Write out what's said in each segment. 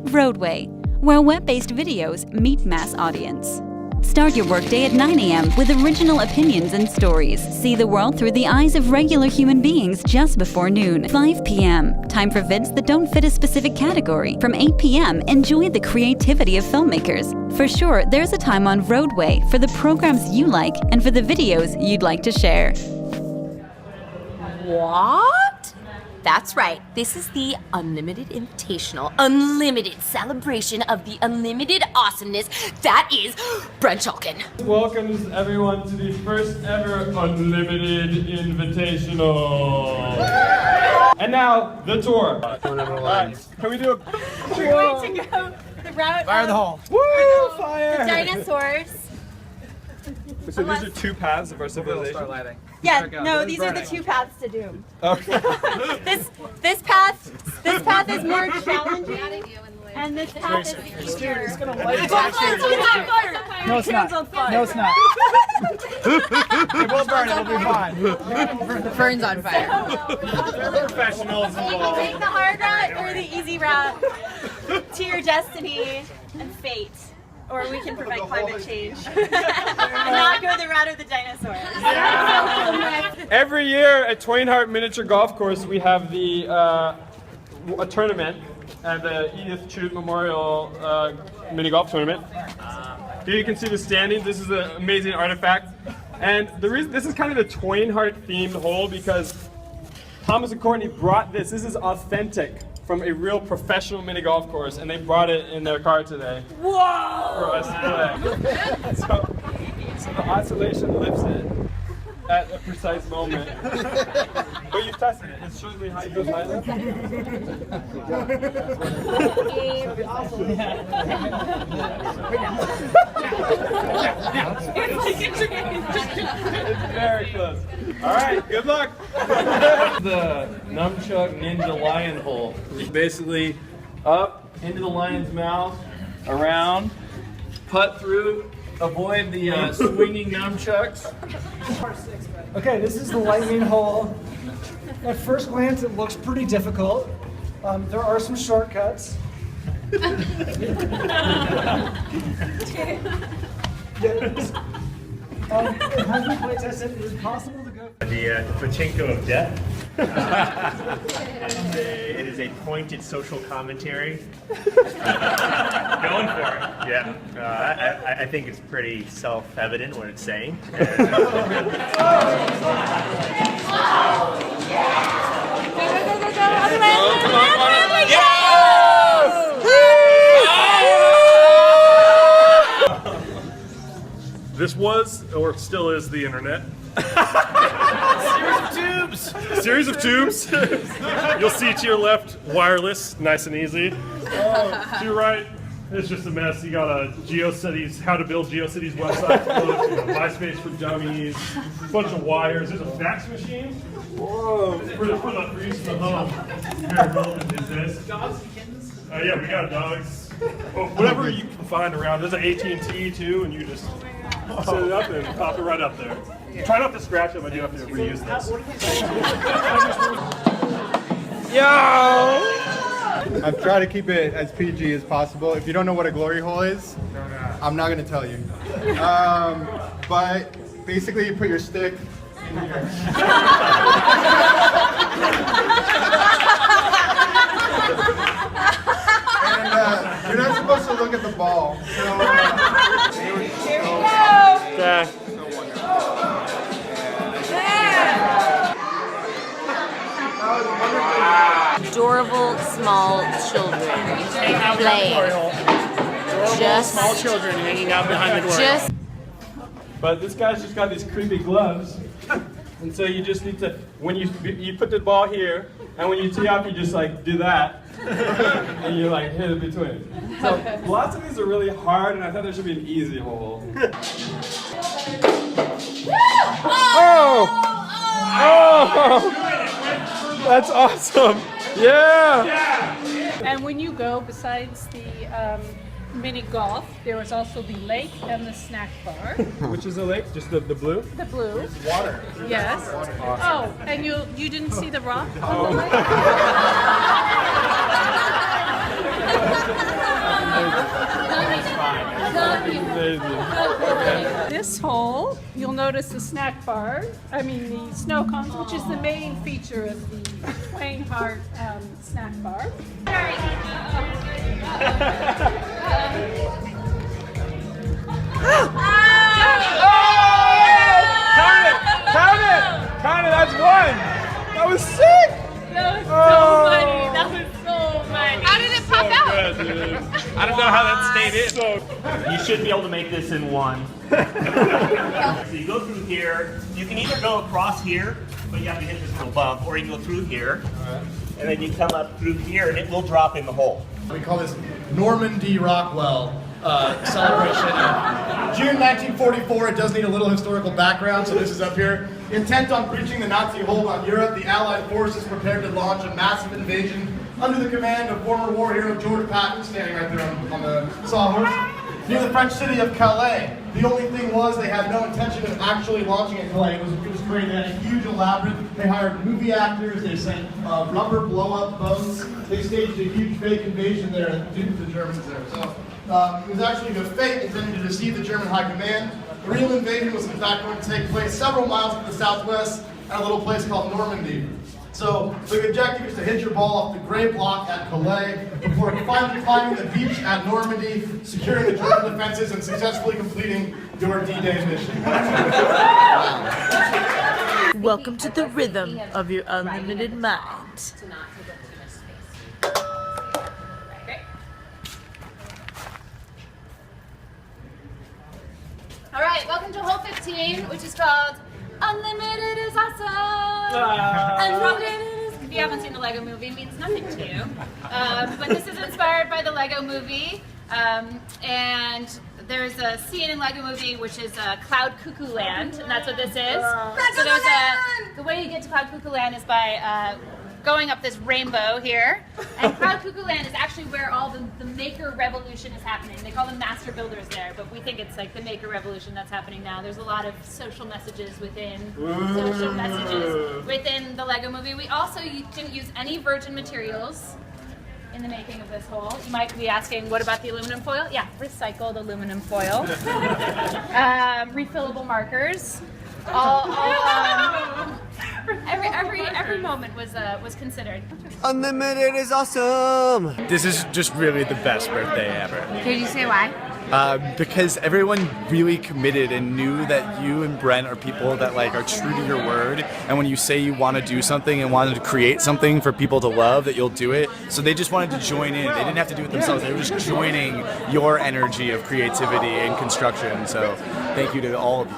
vRoadway, where web-based videos meet mass audience. Start your workday at 9 a.m. with original opinions and stories. See the world through the eyes of regular human beings just before noon. 5 p.m. Time for vids that don't fit a specific category. From 8 p.m. enjoy the creativity of filmmakers. For sure, there's a time on vRoadway for the programs you like and for the videos you'd like to share. What? That's right. This is the Unlimited Invitational, unlimited celebration of the unlimited awesomeness that is Brent Shulkin. Welcomes everyone to the first ever Unlimited Invitational. And now, the tour. Right. Can we do a... We're going to go the route Fire in the hall. Woo! Fire! the dinosaurs. So these are two paths of our civilization? Start lighting. Yeah, no, these are the two paths to doom. Okay. This path is more challenging, and this path is easier. It's gonna light it. No, it's not. No, it's not. It will burn. It'll be fine. The fern's on fire. Professionals You can take the hard route or the easy route to your destiny and fate. Or we can prevent climate change and not go the route of the dinosaurs. Every year at Twain Harte Miniature Golf Course, we have the a tournament at the Edith Chute Memorial Mini Golf Tournament. Here you can see the standings. This is an amazing artifact. And the reason this is kind of the Twain Harte themed hole because Thomas and Courtney brought this. This is authentic from a real professional mini golf course, and they brought it in their car today. Whoa! For us to play. So the oscillation lifts it at a precise moment. But you've tested it. It shows me how you go silent. It's very close. All right, good luck. The nunchuck ninja lion hole. Basically, up into the lion's mouth, around, putt through, avoid the swinging nunchucks. Okay, this is the lightning hole. At first glance, it looks pretty difficult. There are some shortcuts. It has been play tested. It is possible to go. The pachinko of death. It is a pointed social commentary. Going for it. Yeah. I think it's pretty self-evident what it's saying. This was, or still is, the internet. Series of tubes. You'll see to your left, wireless, nice and easy. To your right, it's just a mess. You got a GeoCities, how to build GeoCities website, MySpace for dummies, a bunch of wires. There's a fax machine. Whoa! For use in the home. Very relevant is this. Dogs and kittens? Yeah, we got dogs. Well, whatever you can find around. There's an AT&T too, and you just set it up and pop it right up there. Try not to scratch it, but you have to reuse this. Yo! I've tried to keep it as PG as possible. If you don't know what a glory hole is, I'm not going to tell you. But basically, you put your stick in here. And you're not supposed to look at the ball. So, Here we go! Okay. Adorable small children playing. Just Small children hanging out behind the glory. Just But this guy's just got these creepy gloves. And so you just need to, when you put the ball here, and when you tee up, you just like do that. And you like hit it between. So lots of these are really hard, and I thought there should be an easy hole. Oh! Oh! That's awesome! Yeah! And when you go, besides the mini golf, there was also the lake and the snack bar. Which is the lake? Just the blue? The blue. Water. Yes. Oh, and you didn't see the rock on the lake? this hole, you'll notice the snack bar, the snow cones, which is the main feature of the Twain Hart snack bar. Count it, that's one! That was sick! That was so funny. That was so funny. How did it pop out? Good, dude. I don't know how that stayed in. You should be able to make this in one. So you go through here. You can either go across here, but you have to hit this little bump, or you can go through here, and then you come up through here, and it will drop in the hole. We call this Norman D. Rockwell celebration. June 1944, it does need a little historical background, so this is up here. Intent on breaching the Nazi hold on Europe, the Allied forces prepared to launch a massive invasion under the command of former war hero George Patton, standing right there on the sawhorse, near the French city of Calais. The only thing was they had no intention of actually launching at Calais. It was great. They had a huge elaborate. They hired movie actors. They sent rubber blow-up boats. They staged a huge fake invasion there and duped the Germans there. So it was actually a fake intended to deceive the German high command. The real invasion was in fact going to take place several miles to the southwest at a little place called Normandy. So the objective is to hit your ball off the gray block at Calais before finally climbing the beach at Normandy, securing the German defenses, and successfully completing your D-Day mission. Welcome to the rhythm of your unlimited mind. All right, welcome to hole 15, which is called Unlimited is Awesome. Unlimited is... If you haven't seen the Lego movie, it means nothing to you. But this is inspired by the Lego movie. And there's a scene in Lego movie which is Cloud Cuckoo Land, and that's what this is. So there's the way you get to Cloud Cuckoo Land is by going up this rainbow here. And Cloud Cuckoo Land is actually where all the maker revolution is happening. They call them master builders there, but we think it's like the maker revolution that's happening now. There's a lot of social messages within the Lego movie. We also didn't use any virgin materials in the making of this hole. You might be asking, what about the aluminum foil? Yeah, recycled aluminum foil. Refillable markers. Every moment was considered. Unlimited is awesome! This is just really the best birthday ever. Can you say why? Because everyone really committed and knew that you and Brent are people that are true to your word, and when you say you want to do something and wanted to create something for people to love, that you'll do it. So they just wanted to join in. They didn't have to do it themselves. They were just joining your energy of creativity and construction. So thank you to all of you.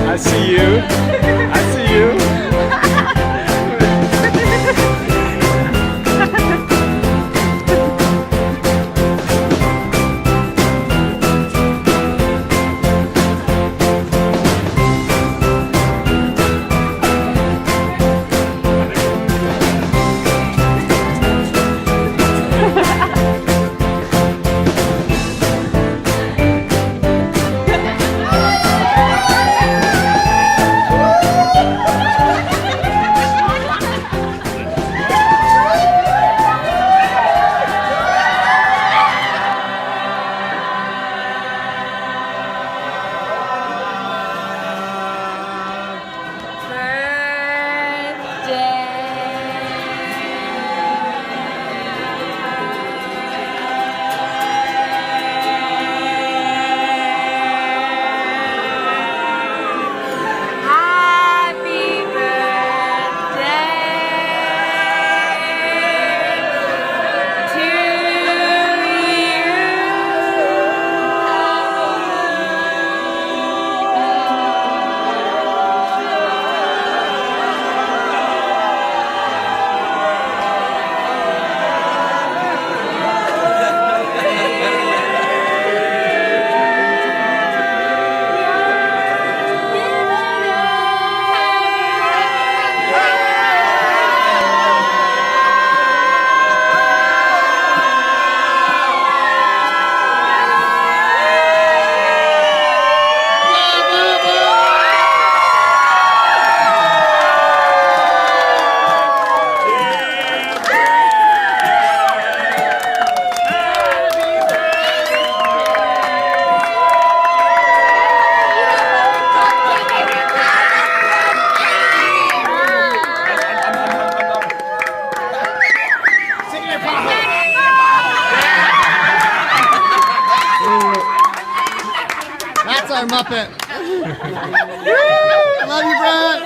I see you. I see you. Another Muppet. I love you, Brett.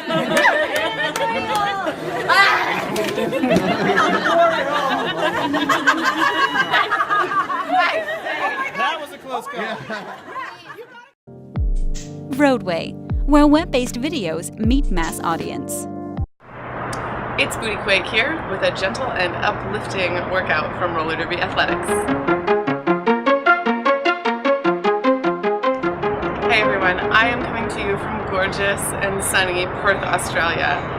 That was a close call. vRoadway, where web-based videos meet mass audience. It's Booty Quake here with a gentle and uplifting workout from roller derby athletics. Hey everyone, I am coming to you from gorgeous and sunny Perth, Australia.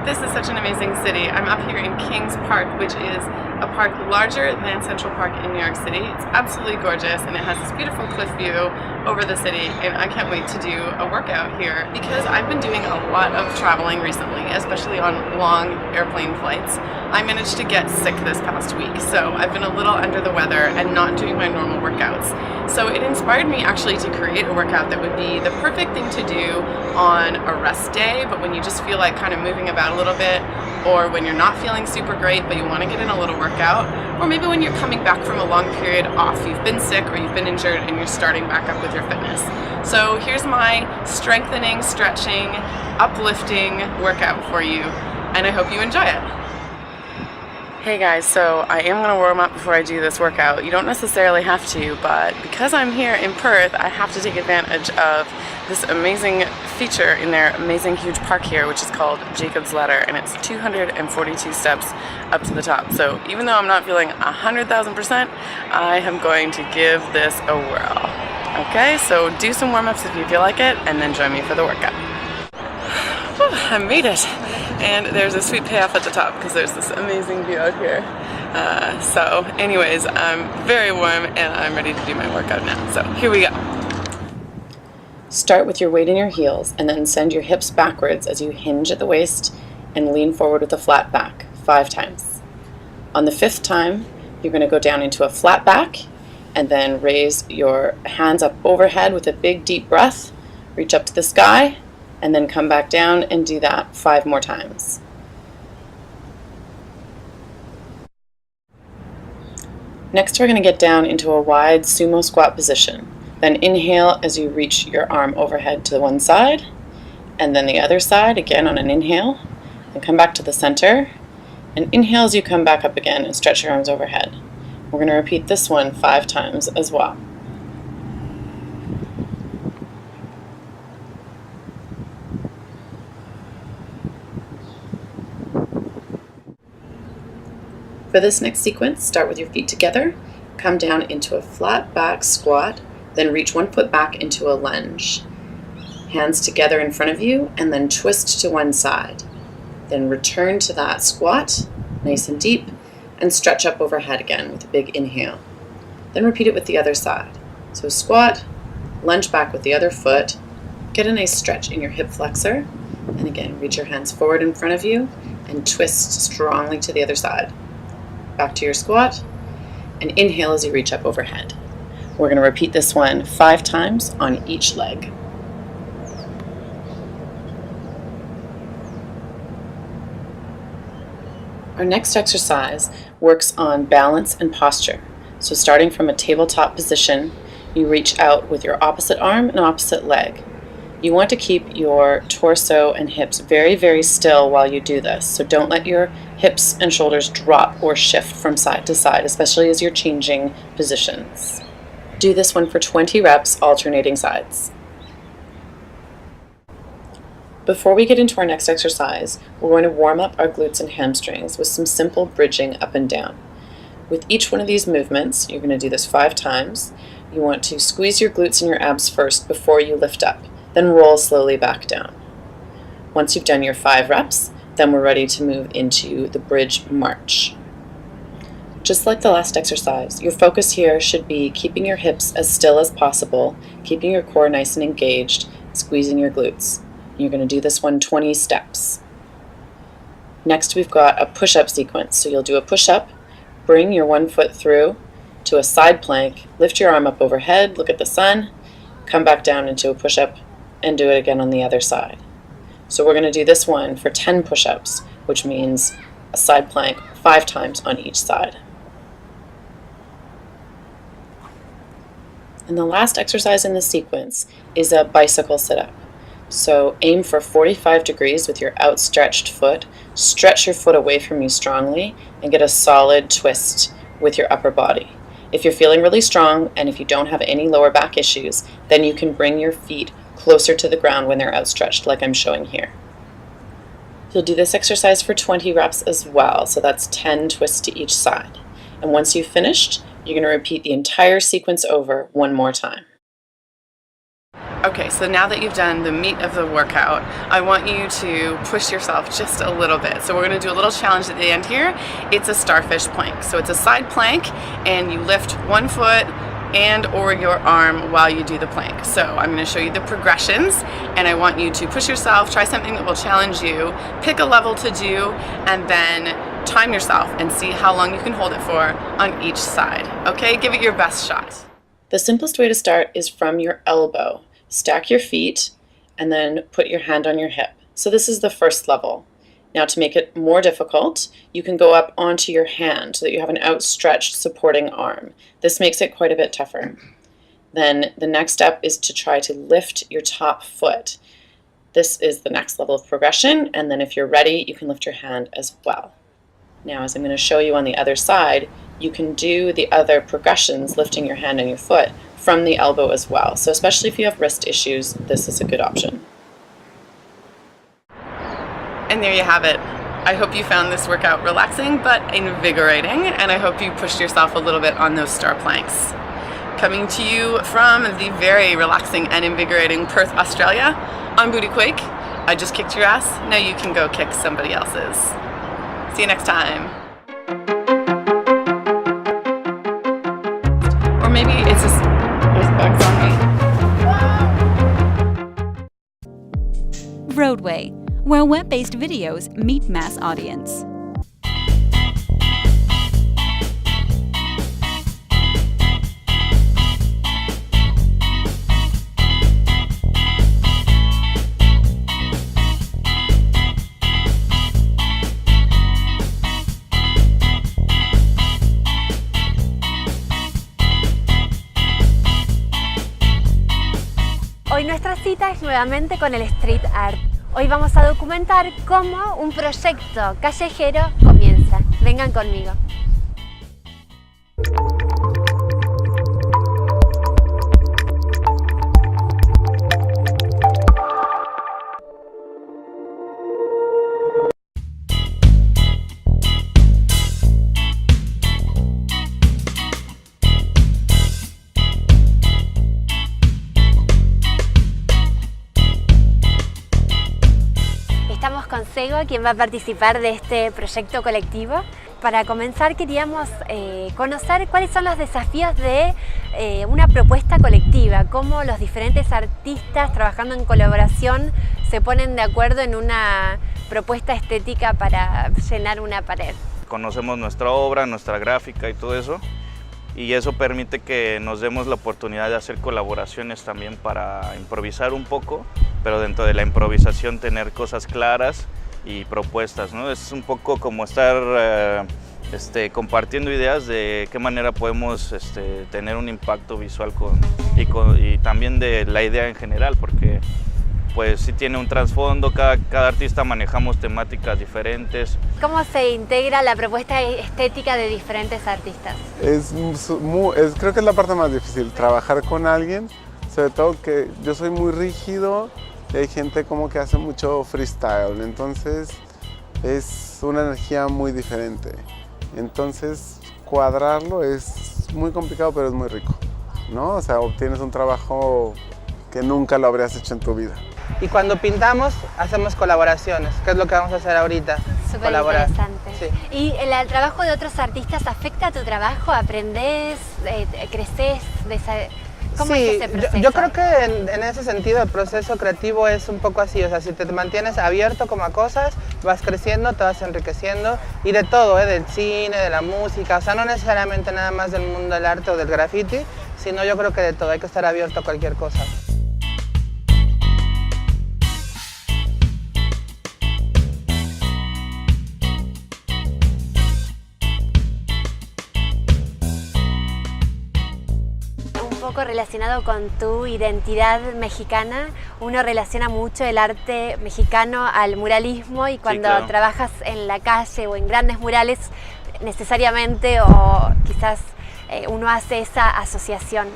This is such an amazing city. I'm up here in Kings Park, which is a park larger than Central Park in New York City. It's absolutely gorgeous and it has this beautiful cliff view over the city, and I can't wait to do a workout here because I've been doing a lot of traveling recently, especially on long airplane flights. I managed to get sick this past week, so I've been a little under the weather and not doing my normal workouts. So it inspired me actually to create a workout that would be the perfect thing to do on a rest day, but when you just feel like kind of moving about a little bit, or when you're not feeling super great but you want to get in a little workout, or maybe when you're coming back from a long period off, you've been sick or you've been injured and you're starting back up with your fitness. So here's my strengthening, stretching, uplifting workout for you, and I hope you enjoy it. Hey guys, so I am going to warm up before I do this workout. You don't necessarily have to, but because I'm here in Perth, I have to take advantage of this amazing feature in their amazing huge park here, which is called Jacob's Ladder, and it's 242 steps up to the top. So even though I'm not feeling 100,000%, I am going to give this a whirl. Okay, so do some warm-ups if you feel like it, and then join me for the workout. Whew, I made it. And there's a sweet payoff at the top because there's this amazing view out here. So anyways, I'm very warm and I'm ready to do my workout now. So here we go. Start with your weight in your heels and then send your hips backwards as you hinge at the waist and lean forward with a flat back 5 times. On the 5th time, you're going to go down into a flat back and then raise your hands up overhead with a big deep breath. Reach up to the sky. And then come back down and do that 5 more times. Next, we're going to get down into a wide sumo squat position. Then inhale as you reach your arm overhead to one side, and then the other side again on an inhale. Then come back to the center, and inhale as you come back up again and stretch your arms overhead. We're going to repeat this one 5 times as well. For this next sequence, start with your feet together, come down into a flat back squat, then reach one foot back into a lunge. Hands together in front of you, and then twist to one side. Then return to that squat, nice and deep, and stretch up overhead again with a big inhale. Then repeat it with the other side. So squat, lunge back with the other foot, get a nice stretch in your hip flexor, and again, reach your hands forward in front of you, and twist strongly to the other side. Back to your squat, and inhale as you reach up overhead. We're going to repeat this one 5 times on each leg. Our next exercise works on balance and posture. So starting from a tabletop position, you reach out with your opposite arm and opposite leg. You want to keep your torso and hips very, very still while you do this. So don't let your hips and shoulders drop or shift from side to side, especially as you're changing positions. Do this one for 20 reps, alternating sides. Before we get into our next exercise, we're going to warm up our glutes and hamstrings with some simple bridging up and down. With each one of these movements, you're going to do this 5 times. You want to squeeze your glutes and your abs first before you lift up. Then roll slowly back down. Once you've done your 5 reps, then we're ready to move into the bridge march. Just like the last exercise, your focus here should be keeping your hips as still as possible, keeping your core nice and engaged, squeezing your glutes. You're going to do this one 20 steps. Next, we've got a push-up sequence. So you'll do a push-up, bring your one foot through to a side plank, lift your arm up overhead, look at the sun, come back down into a push-up, and do it again on the other side. So we're going to do this one for 10 push-ups, which means a side plank 5 times on each side. And the last exercise in the sequence is a bicycle sit-up. So aim for 45 degrees with your outstretched foot, stretch your foot away from you strongly, and get a solid twist with your upper body. If you're feeling really strong and if you don't have any lower back issues, then you can bring your feet closer to the ground when they're outstretched, like I'm showing here. You'll do this exercise for 20 reps as well, so that's 10 twists to each side. And once you've finished, you're going to repeat the entire sequence over one more time. Okay, so now that you've done the meat of the workout, I want you to push yourself just a little bit. So we're going to do a little challenge at the end here. It's a starfish plank. So it's a side plank, and you lift one foot and or your arm while you do the plank. So I'm going to show you the progressions, and I want you to push yourself, try something that will challenge you, pick a level to do, and then time yourself and see how long you can hold it for on each side. Okay, give it your best shot. The simplest way to start is from your elbow. Stack your feet and then put your hand on your hip. So this is the first level. Now to make it more difficult, you can go up onto your hand so that you have an outstretched supporting arm. This makes it quite a bit tougher. Then the next step is to try to lift your top foot. This is the next level of progression, and then if you're ready, you can lift your hand as well. Now, as I'm going to show you on the other side, you can do the other progressions, lifting your hand and your foot, from the elbow as well. So especially if you have wrist issues, this is a good option. And there you have it. I hope you found this workout relaxing but invigorating, and I hope you pushed yourself a little bit on those star planks. Coming to you from the very relaxing and invigorating Perth, Australia, I'm Booty Quake. I just kicked your ass, now you can go kick somebody else's. See you next time. Or maybe it's just there's bugs on me. vRoadway, where web-based videos meet mass audience. Hoy nuestra cita es nuevamente con el street art. Hoy vamos a documentar cómo un proyecto callejero comienza. Vengan conmigo. Estamos con Sego, quien va a participar de este proyecto colectivo. Para comenzar queríamos conocer cuáles son los desafíos de una propuesta colectiva, cómo los diferentes artistas trabajando en colaboración se ponen de acuerdo en una propuesta estética para llenar una pared. Conocemos nuestra obra, nuestra gráfica y todo eso, y eso permite que nos demos la oportunidad de hacer colaboraciones también para improvisar un poco, pero dentro de la improvisación tener cosas claras y propuestas, ¿no? Es un poco como estar compartiendo ideas de qué manera podemos tener un impacto visual y también de la idea en general, porque pues sí tiene un trasfondo, cada artista manejamos temáticas diferentes. ¿Cómo se integra la propuesta estética de diferentes artistas? Creo que es la parte más difícil, trabajar con alguien, sobre todo que yo soy muy rígido y hay gente como que hace mucho freestyle, entonces es una energía muy diferente. Entonces cuadrarlo es muy complicado, pero es muy rico, ¿no? O sea, obtienes un trabajo que nunca lo habrías hecho en tu vida. Y cuando pintamos, hacemos colaboraciones, que es lo que vamos a hacer ahorita. Súper colaborar. interesante. Sí. ¿Y el trabajo de otros artistas afecta a tu trabajo? ¿Aprendés? ¿Creces? ¿Cómo es ese proceso? Yo creo que en ese sentido el proceso creativo es un poco así, o sea, si te mantienes abierto como a cosas, vas creciendo, te vas enriqueciendo, y de todo, del cine, de la música, o sea, no necesariamente nada más del mundo del arte o del graffiti, sino yo creo que de todo, hay que estar abierto a cualquier cosa. poco relacionado con tu identidad mexicana. Uno relaciona mucho el arte mexicano al muralismo y cuando claro. trabajas en la calle o en grandes murales, necesariamente o quizás uno hace esa asociación.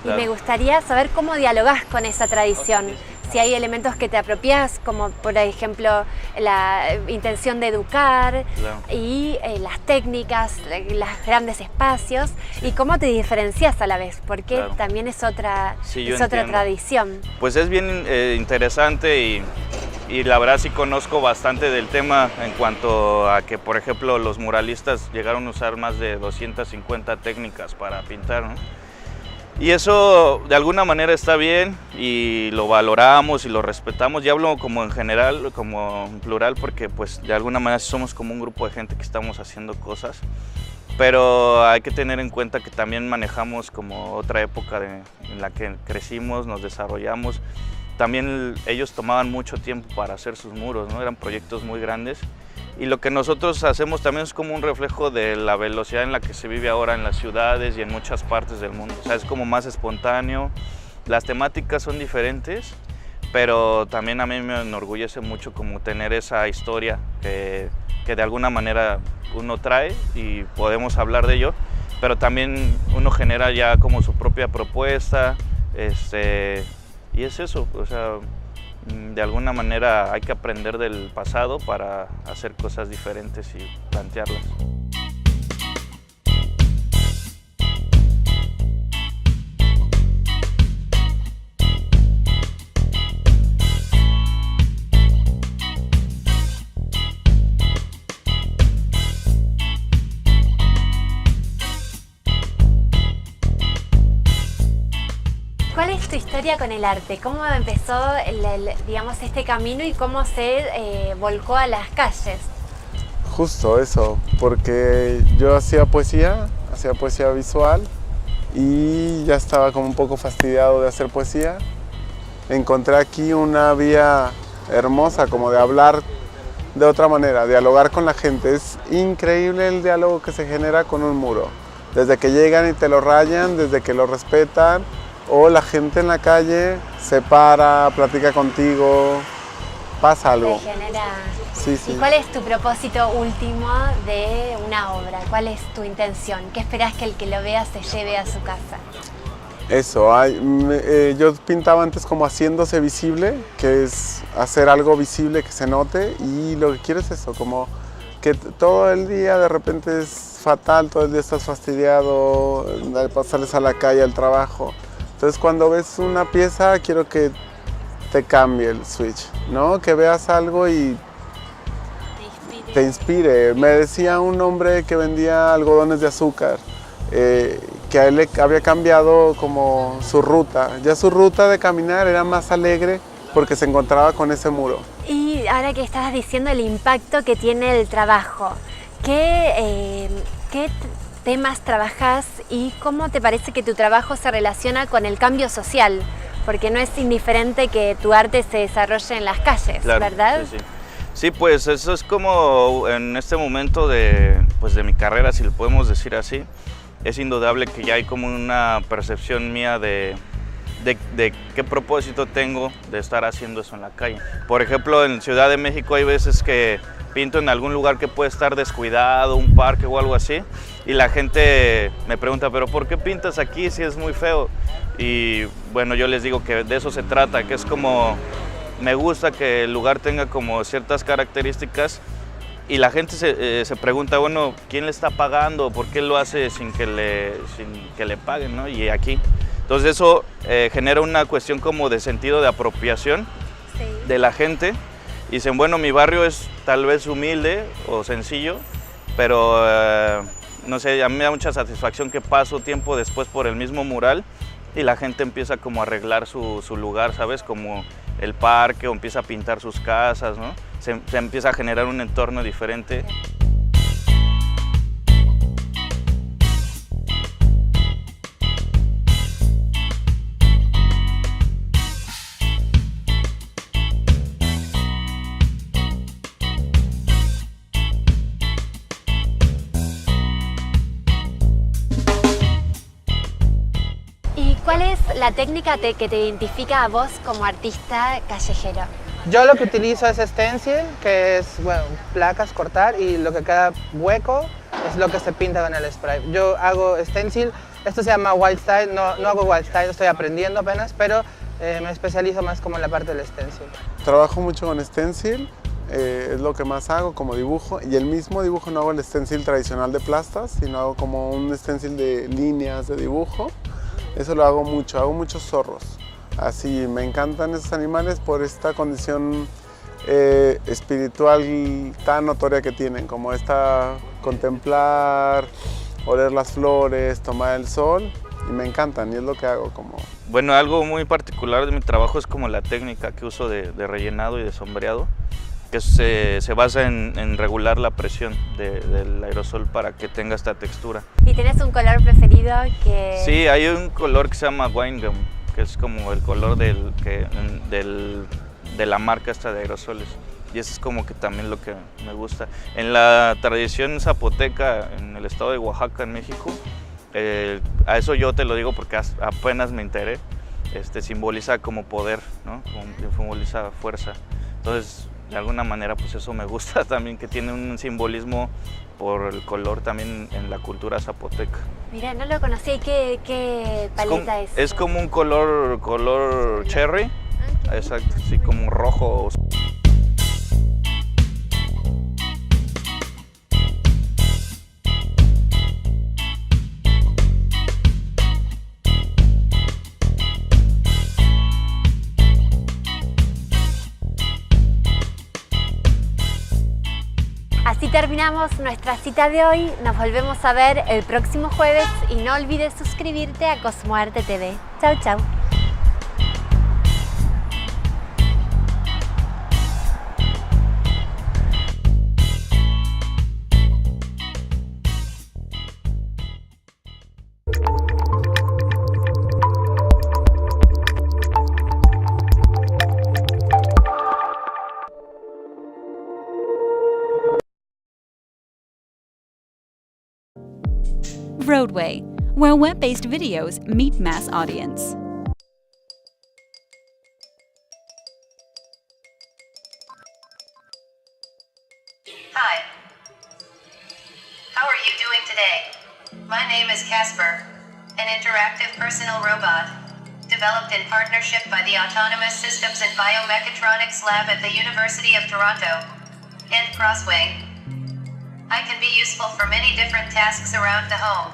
Claro. Y me gustaría saber cómo dialogás con esa tradición. Si hay elementos que te apropias, como por ejemplo la intención de educar, claro. y las técnicas, los grandes espacios, y cómo te diferencias a la vez, porque Claro. también es otra, Sí, yo es otra entiendo. tradición. Pues es bien interesante y la verdad sí conozco bastante del tema en cuanto a que, por ejemplo, los muralistas llegaron a usar más de 250 técnicas para pintar, ¿no? Y eso de alguna manera está bien y lo valoramos y lo respetamos. Ya hablo como en general, como en plural, porque pues de alguna manera somos como un grupo de gente que estamos haciendo cosas. Pero hay que tener en cuenta que también manejamos como otra época en la que crecimos, nos desarrollamos. También ellos tomaban mucho tiempo para hacer sus muros, ¿no? Eran proyectos muy grandes. Y lo que nosotros hacemos también es como un reflejo de la velocidad en la que se vive ahora en las ciudades y en muchas partes del mundo. O sea, es como más espontáneo, las temáticas son diferentes, pero también a mí me enorgullece mucho como tener esa historia que de alguna manera uno trae y podemos hablar de ello, pero también uno genera ya como su propia propuesta, y es eso, o sea, de alguna manera hay que aprender del pasado para hacer cosas diferentes y plantearlas. ¿Cuál es tu historia con el arte? ¿Cómo empezó digamos, este camino y cómo se volcó a las calles? Justo eso, porque yo hacía poesía visual y ya estaba como un poco fastidiado de hacer poesía. Encontré aquí una vía hermosa como de hablar de otra manera, dialogar con la gente. Es increíble el diálogo que se genera con un muro. Desde que llegan y te lo rayan, desde que lo respetan, o la gente en la calle se para, platica contigo, pasa algo. Se genera... Sí, sí. ¿Y cuál es tu propósito último de una obra? ¿Cuál es tu intención? ¿Qué esperas que el que lo vea se lleve a su casa? Eso, yo pintaba antes como haciéndose visible, que es hacer algo visible que se note, y lo que quiero es eso, como que todo el día de repente es fatal, todo el día estás fastidiado, sales a la calle al trabajo. Entonces cuando ves una pieza quiero que te cambie el switch, ¿no? Que veas algo y te inspire. Me decía un hombre que vendía algodones de azúcar, que a él le había cambiado como su ruta. Ya su ruta de caminar era más alegre porque se encontraba con ese muro. Y ahora que estabas diciendo el impacto que tiene el trabajo, ¿qué temas trabajas y cómo te parece que tu trabajo se relaciona con el cambio social? Porque no es indiferente que tu arte se desarrolle en las calles, Claro, ¿verdad? Sí, sí. Sí, pues eso es como en este momento de mi carrera, si lo podemos decir así, es indudable que ya hay como una percepción mía de qué propósito tengo de estar haciendo eso en la calle. Por ejemplo, en Ciudad de México hay veces que pinto en algún lugar que puede estar descuidado, un parque o algo así, y la gente me pregunta, ¿pero por qué pintas aquí si es muy feo? Y bueno, yo les digo que de eso se trata, que es como, me gusta que el lugar tenga como ciertas características y la gente se pregunta, bueno, ¿quién le está pagando? ¿Por qué lo hace sin que le paguen, ¿no? Y aquí. Entonces eso genera una cuestión como de sentido de apropiación de la gente. Y dicen, bueno, mi barrio es tal vez humilde o sencillo, pero no sé, a mí me da mucha satisfacción que paso tiempo después por el mismo mural y la gente empieza como a arreglar su lugar, ¿sabes? Como el parque, o empieza a pintar sus casas, ¿no? Se empieza a generar un entorno diferente. ¿Y cuál es la técnica que te identifica a vos como artista callejero? Yo lo que utilizo es stencil, que es, bueno, placas, cortar, y lo que queda hueco es lo que se pinta con el spray. Yo hago stencil, esto se llama wild style, no hago wild style, estoy aprendiendo apenas, pero me especializo más como en la parte del stencil. Trabajo mucho con stencil, es lo que más hago como dibujo, y el mismo dibujo no hago el stencil tradicional de plastas, sino hago como un stencil de líneas de dibujo. Eso lo hago muchos zorros. Así, me encantan esos animales por esta condición espiritual tan notoria que tienen, como esta contemplar, oler las flores, tomar el sol, y me encantan, y es lo que hago como... Bueno, algo muy particular de mi trabajo es como la técnica que uso de rellenado y de sombreado, que se basa en regular la presión del aerosol para que tenga esta textura. ¿Y tienes un color preferido que...? Sí, hay un color que se llama wine gum, que es como el color de la marca esta de aerosoles. Y eso es como que también lo que me gusta. En la tradición zapoteca, en el estado de Oaxaca, en México, a eso yo te lo digo porque apenas me enteré, simboliza como poder, ¿no? Simboliza fuerza. Entonces, de alguna manera, pues eso me gusta también, que tiene un simbolismo por el color también en la cultura zapoteca. Mira, no lo conocí. ¿Qué paleta es? Es como un color cherry, exacto, sí, como rojo. Así terminamos nuestra cita de hoy. Nos volvemos a ver el próximo jueves y no olvides suscribirte a Cosmoarte TV. Chau, chau. vRoadway, where web-based videos meet mass audience. Hi. How are you doing today? My name is Casper, an interactive personal robot, developed in partnership by the Autonomous Systems and Biomechatronics Lab at the University of Toronto and Crossway. I can be useful for many different tasks around the home.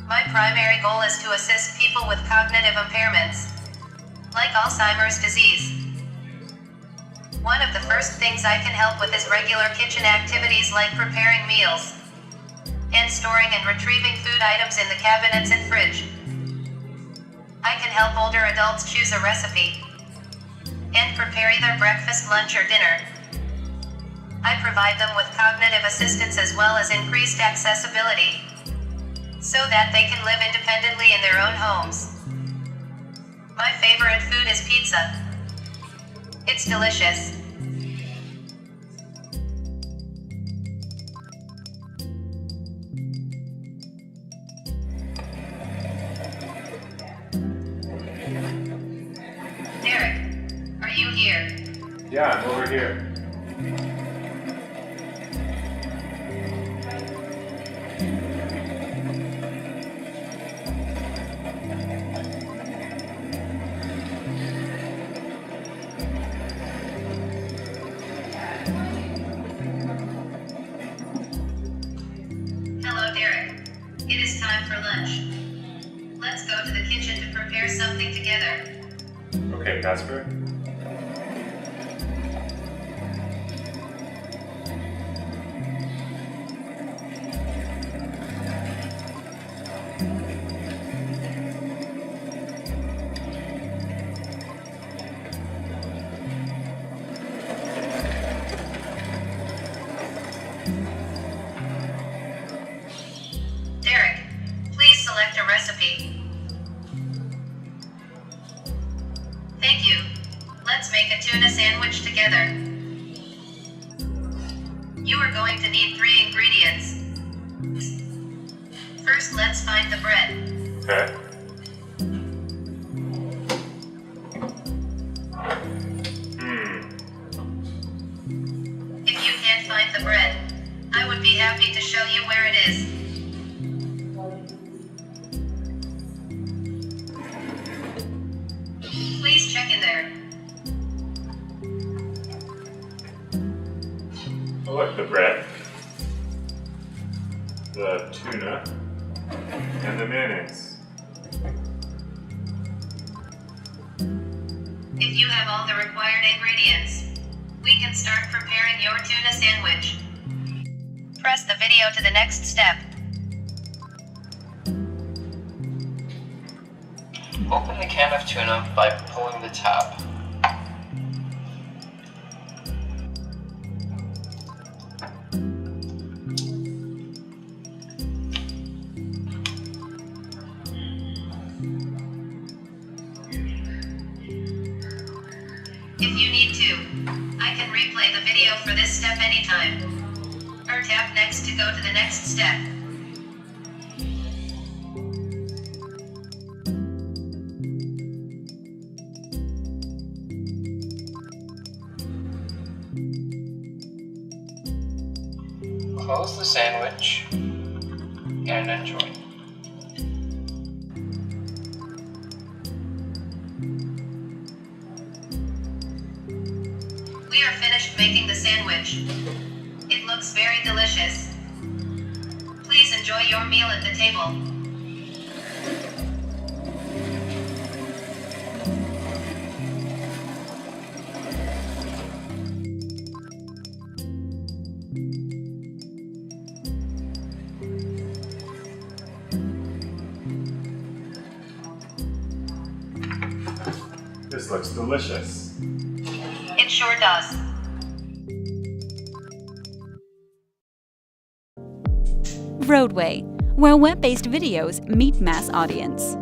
My primary goal is to assist people with cognitive impairments, like Alzheimer's disease. One of the first things I can help with is regular kitchen activities like preparing meals, and storing and retrieving food items in the cabinets and fridge. I can help older adults choose a recipe, and prepare either breakfast, lunch, or dinner. I provide them with cognitive assistance as well as increased accessibility, so that they can live independently in their own homes. My favorite food is pizza. It's delicious. Derek, are you here? Yeah, I'm over here. Hello, Derek. It is time for lunch. Let's go to the kitchen to prepare something together. Okay, Casper. Derek, please select a recipe. Thank you. Let's make a tuna sandwich together. You are going to need 3 ingredients. First, let's find the bread. Okay. bread, the tuna, and the mayonnaise. If you have all the required ingredients, we can start preparing your tuna sandwich. Press the video to the next step. Open the can of tuna by pulling the tab. If you need to, I can replay the video for this step anytime. Or tap next to go to the next step. Close the sandwich and enjoy. We are finished making the sandwich. It looks very delicious. Please enjoy your meal at the table. This looks delicious. It sure does. vRoadway, where web-based videos meet mass audience.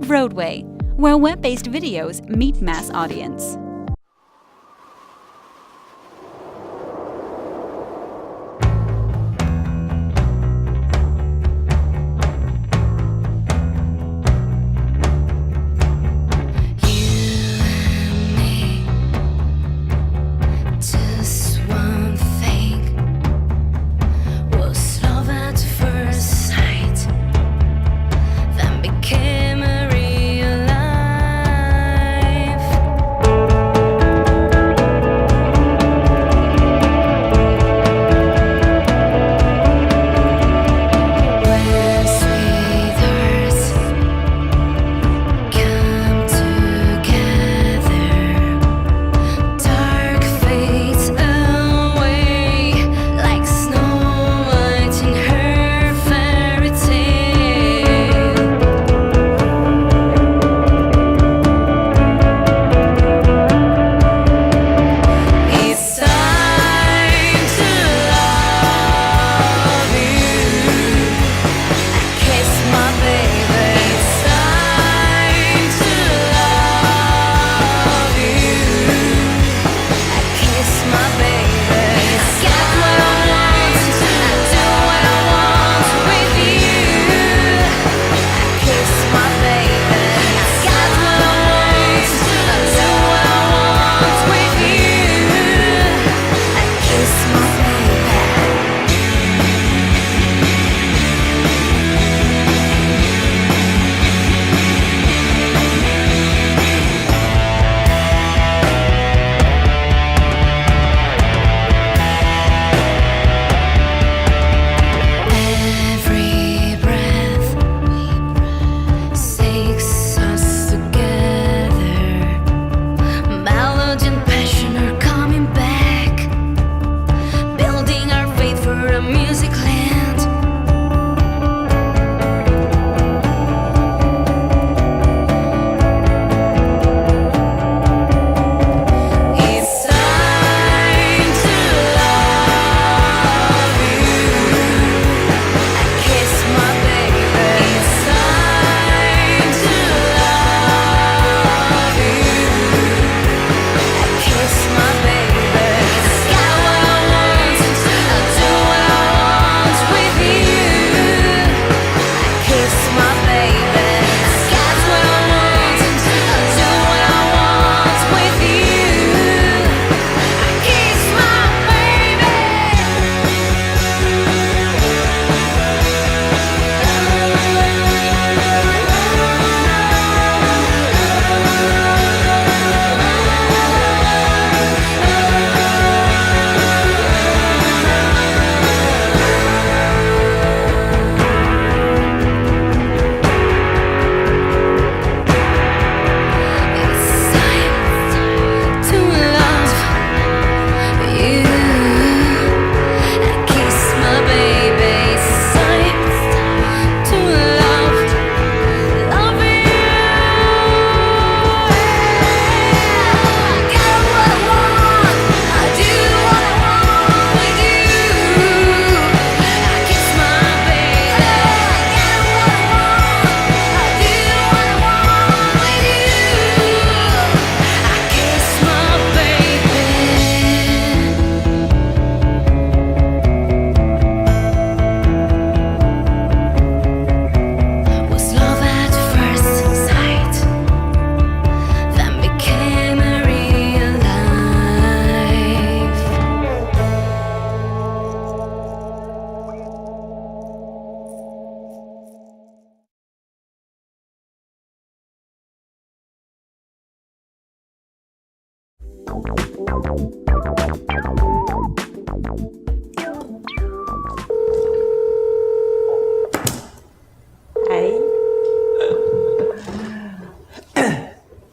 vRoadway, where web-based videos meet mass audience.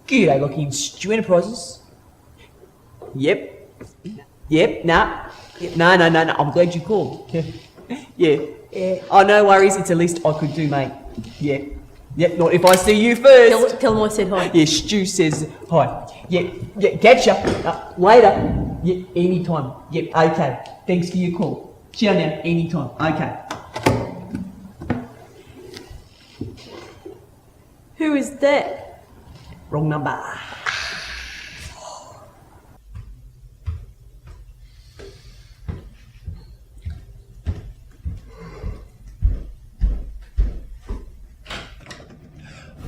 G'day, looking Stew Enterprises. Yep. Nah. No. I'm glad you called. Yeah. Oh, no worries. It's the least I could do, mate. Yeah. Yep. Not if I see you first. Tell him I said hi. Yeah. Stu says hi. Yeah. Catch ya. Later. Yeah. Anytime. Yep. Okay. Thanks for your call. Ciao now. Anytime. Okay. Who is that? Wrong number.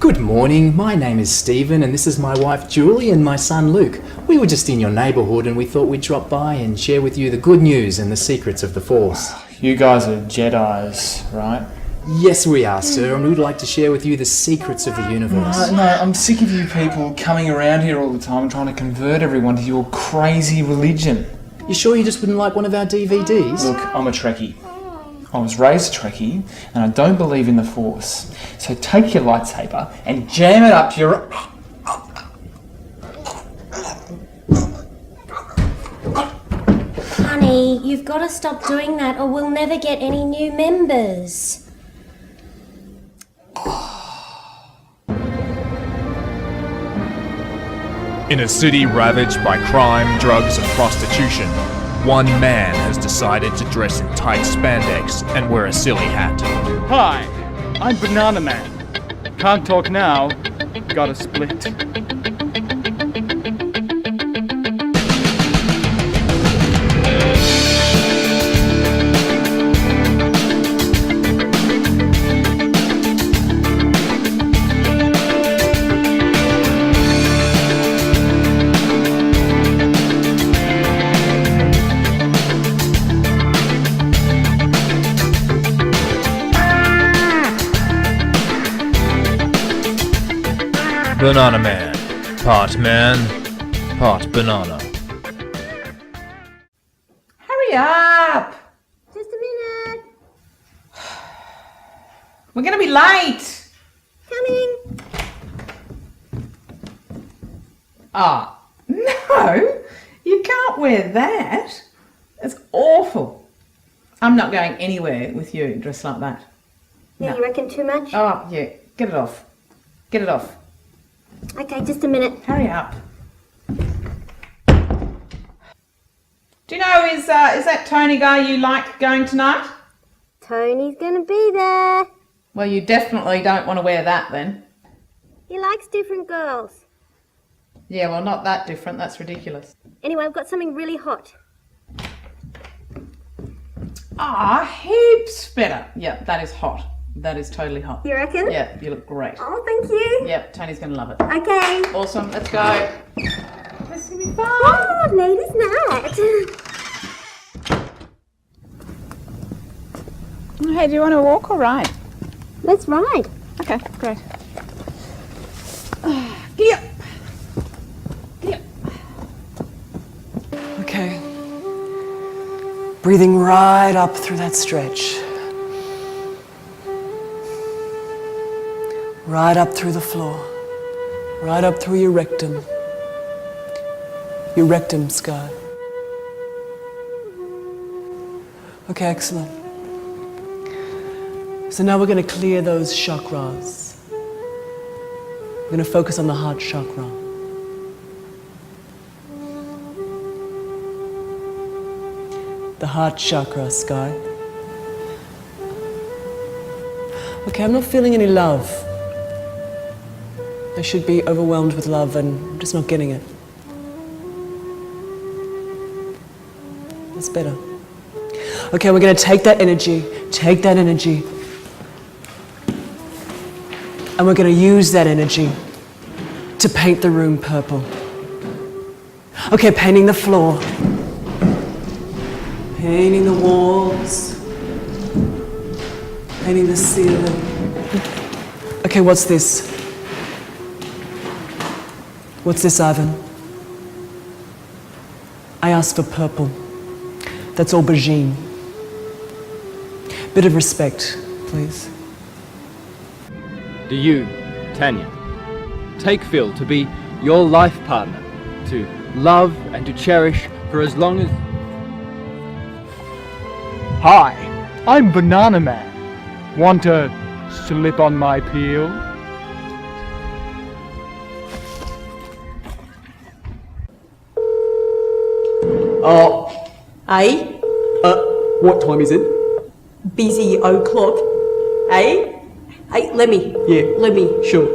Good morning, my name is Stephen and this is my wife Julie and my son Luke. We were just in your neighbourhood and we thought we'd drop by and share with you the good news and the secrets of the Force. You guys are Jedis, right? Yes we are, sir, and we'd like to share with you the secrets of the universe. No, I'm sick of you people coming around here all the time trying to convert everyone to your crazy religion. You sure you just wouldn't like one of our DVDs? Look, I'm a Trekkie. I was raised a Trekkie and I don't believe in the Force. So take your lightsaber and jam it up your... Honey, you've got to stop doing that or we'll never get any new members. In a city ravaged by crime, drugs and prostitution, one man has decided to dress in tight spandex and wear a silly hat. Hi, I'm Banana Man. Can't talk now, got a split. Banana Man. Part man, part banana. Hurry up! Just a minute. We're gonna be late! Coming. Ah, no! You can't wear that. It's awful. I'm not going anywhere with you dressed like that. Yeah, No. you reckon too much? Oh, yeah. Get it off. Get it off. Okay, just a minute. Hurry up. Do you know, is that Tony guy you like going tonight? Tony's gonna be there. Well, you definitely don't want to wear that then. He likes different girls. Yeah, well, not that different. That's ridiculous. Anyway, I've got something really hot. Ah, heaps better. Yeah, that is hot. That is totally hot. You reckon? Yeah, you look great. Oh, thank you. Yep, Tony's gonna love it. Okay. Awesome, let's go. This is gonna be fun. Oh, ladies' night. Hey, do you want to walk or ride? Let's ride. Okay, great. Giddy up. Okay. Breathing right up through that stretch. Right up through the floor. Right up through your rectum. Your rectum, Sky. Okay, excellent. So now we're going to clear those chakras. We're going to focus on the heart chakra. The heart chakra, Sky. Okay, I'm not feeling any love. I should be overwhelmed with love and I'm just not getting it. That's better. Okay, we're going to take that energy, and we're going to use that energy to paint the room purple. Okay, painting the floor, painting the walls, painting the ceiling. Okay, what's this? What's this, Ivan? I asked for purple. That's aubergine. Bit of respect, please. Do you, Tanya, take Phil to be your life partner, to love and to cherish for as long as... Hi, I'm Banana Man. Want to slip on my peel? Oh, eh? What time is it? Busy o'clock. Eh? Hey, Lemmy. Yeah. Lemmy. Sure.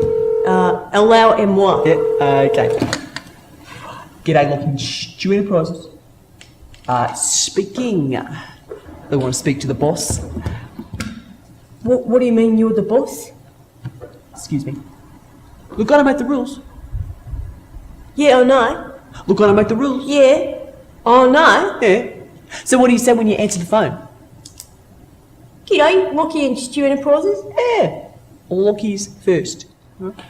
Allow et moi. Yeah, okay. G'day, Lockie and Stu Enterprises. Speaking. They want to speak to the boss. What do you mean you're the boss? Excuse me. Look, I don't make the rules. Yeah, I know. Look, I don't make the rules. Yeah, I know. Yeah. So what do you say when you answer the phone? G'day, Lockie and Stu Enterprises. Yeah. Lockie's first.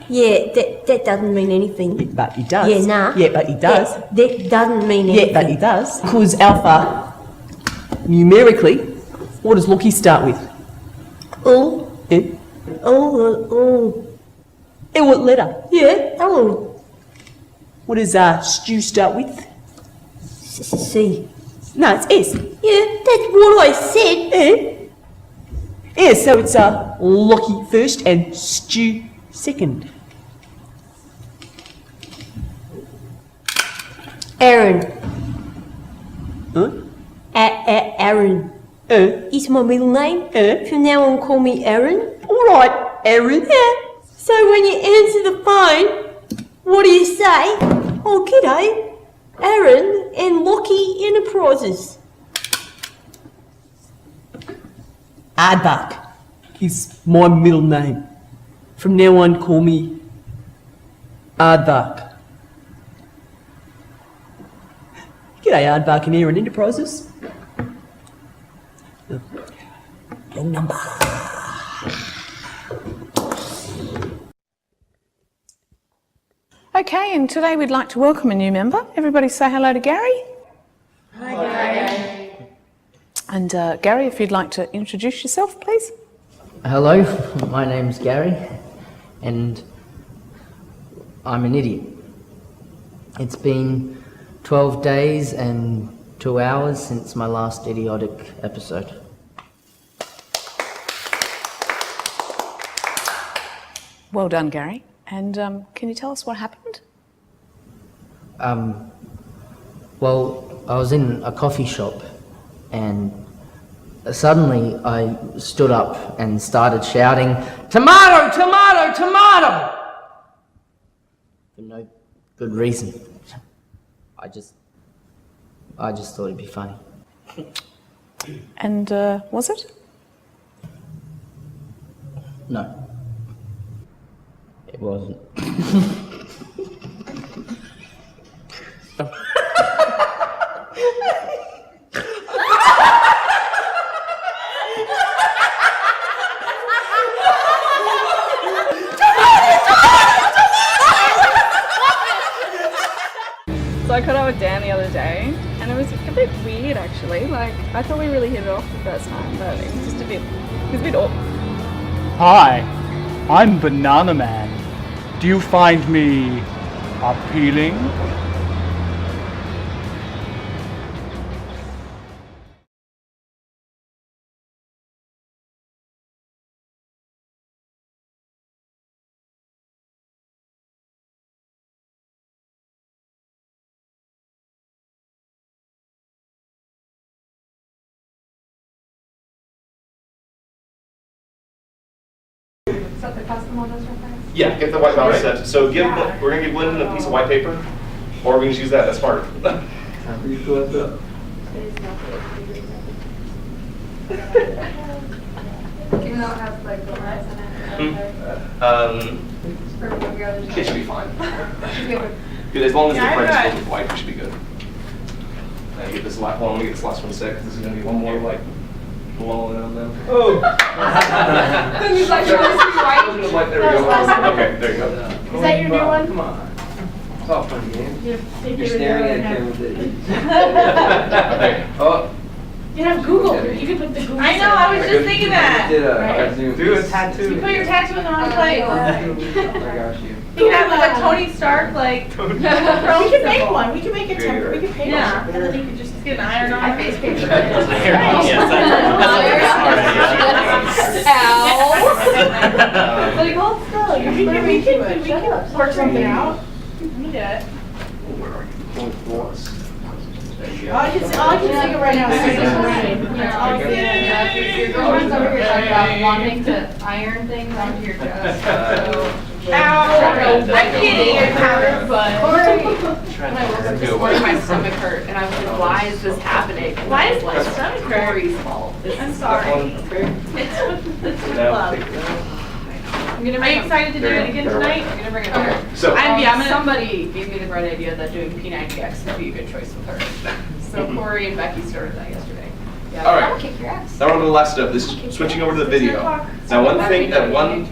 Yeah, that doesn't mean anything. Yeah, but he does. Yeah, nah. Yeah, but he does. That doesn't mean anything. Yeah, but he does. Because Alpha, numerically, what does Lockie start with? Oh. Yeah. Oh. And what letter? Yeah. Oh. What does Stu start with? C. No, it's S. Yeah, that's what I said. Yeah. Yeah, so it's Lockie first and Stu second. Aaron. Huh? Aaron. Is my middle name. From now on, call me Aaron. All right, Aaron. Yeah. So when you answer the phone, what do you say? Oh, g'day, Aaron and Lockie Enterprises. Aardvark is my middle name. From now on, call me Aardvark. G'day, Aardvark and Aaron Enterprises. Wrong number. Okay, and today we'd like to welcome a new member. Everybody say hello to Gary. Hi, Gary. And Gary, if you'd like to introduce yourself, please. Hello, my name's Gary, and I'm an idiot. It's been 12 days and 2 hours since my last idiotic episode. Well done, Gary. And can you tell us what happened? Well, I was in a coffee shop and suddenly I stood up and started shouting, "Tomato, tomato, tomato!" For no good reason. I just thought it'd be funny. And was it? No. It wasn't. So I caught up with Dan the other day, and it was a bit weird actually. Like, I thought we really hit it off the first time, but it was just a bit awkward. Hi, I'm Banana Man. Do you find me appealing? Is that the custom orders reference? Yeah, get the white balance set. So we're gonna give Lyndon a piece of white paper, or we can just use that. That's smart. Even though it has like the lights in it. It should be fine. Good, as long as the print is filled with white, we should be good. Get this last one. Let me get this last one set, because this is gonna be one more like blowing on them. Oh! Then you like, should this be white? There we go. Okay, there you go. Is that your new one? Come on. It's all fun games. You're staring at him with it. Oh. You have Google. You can put the Google. I know, I was just thinking that. Do a tattoo. You put your tattoo in the wrong place. I got you. You can have like a Tony Stark, like. We can make one. We can make a template. We can paint one. And then you can just get an iron on. Face paper. Like, hold still. We can work something out. Let me get it. Where are you? I can sing it right now. Your girlfriend's over here talking about wanting to iron things onto your chest. I'm kidding, I haven't, but. When I woke up this morning, my stomach hurt, and I was like, why is this happening? Why is my my stomach hurt? Corey's fault. I'm sorry. It's with love. Are you excited to do it again tonight? I'm gonna bring it over. So- Somebody gave me the bright idea that doing P90X would be a good choice with her. So Corey and Becky started that yesterday. Yeah, All right. that'll kick your ass. Now we're on to the last step. This is switching over to the video. Now, one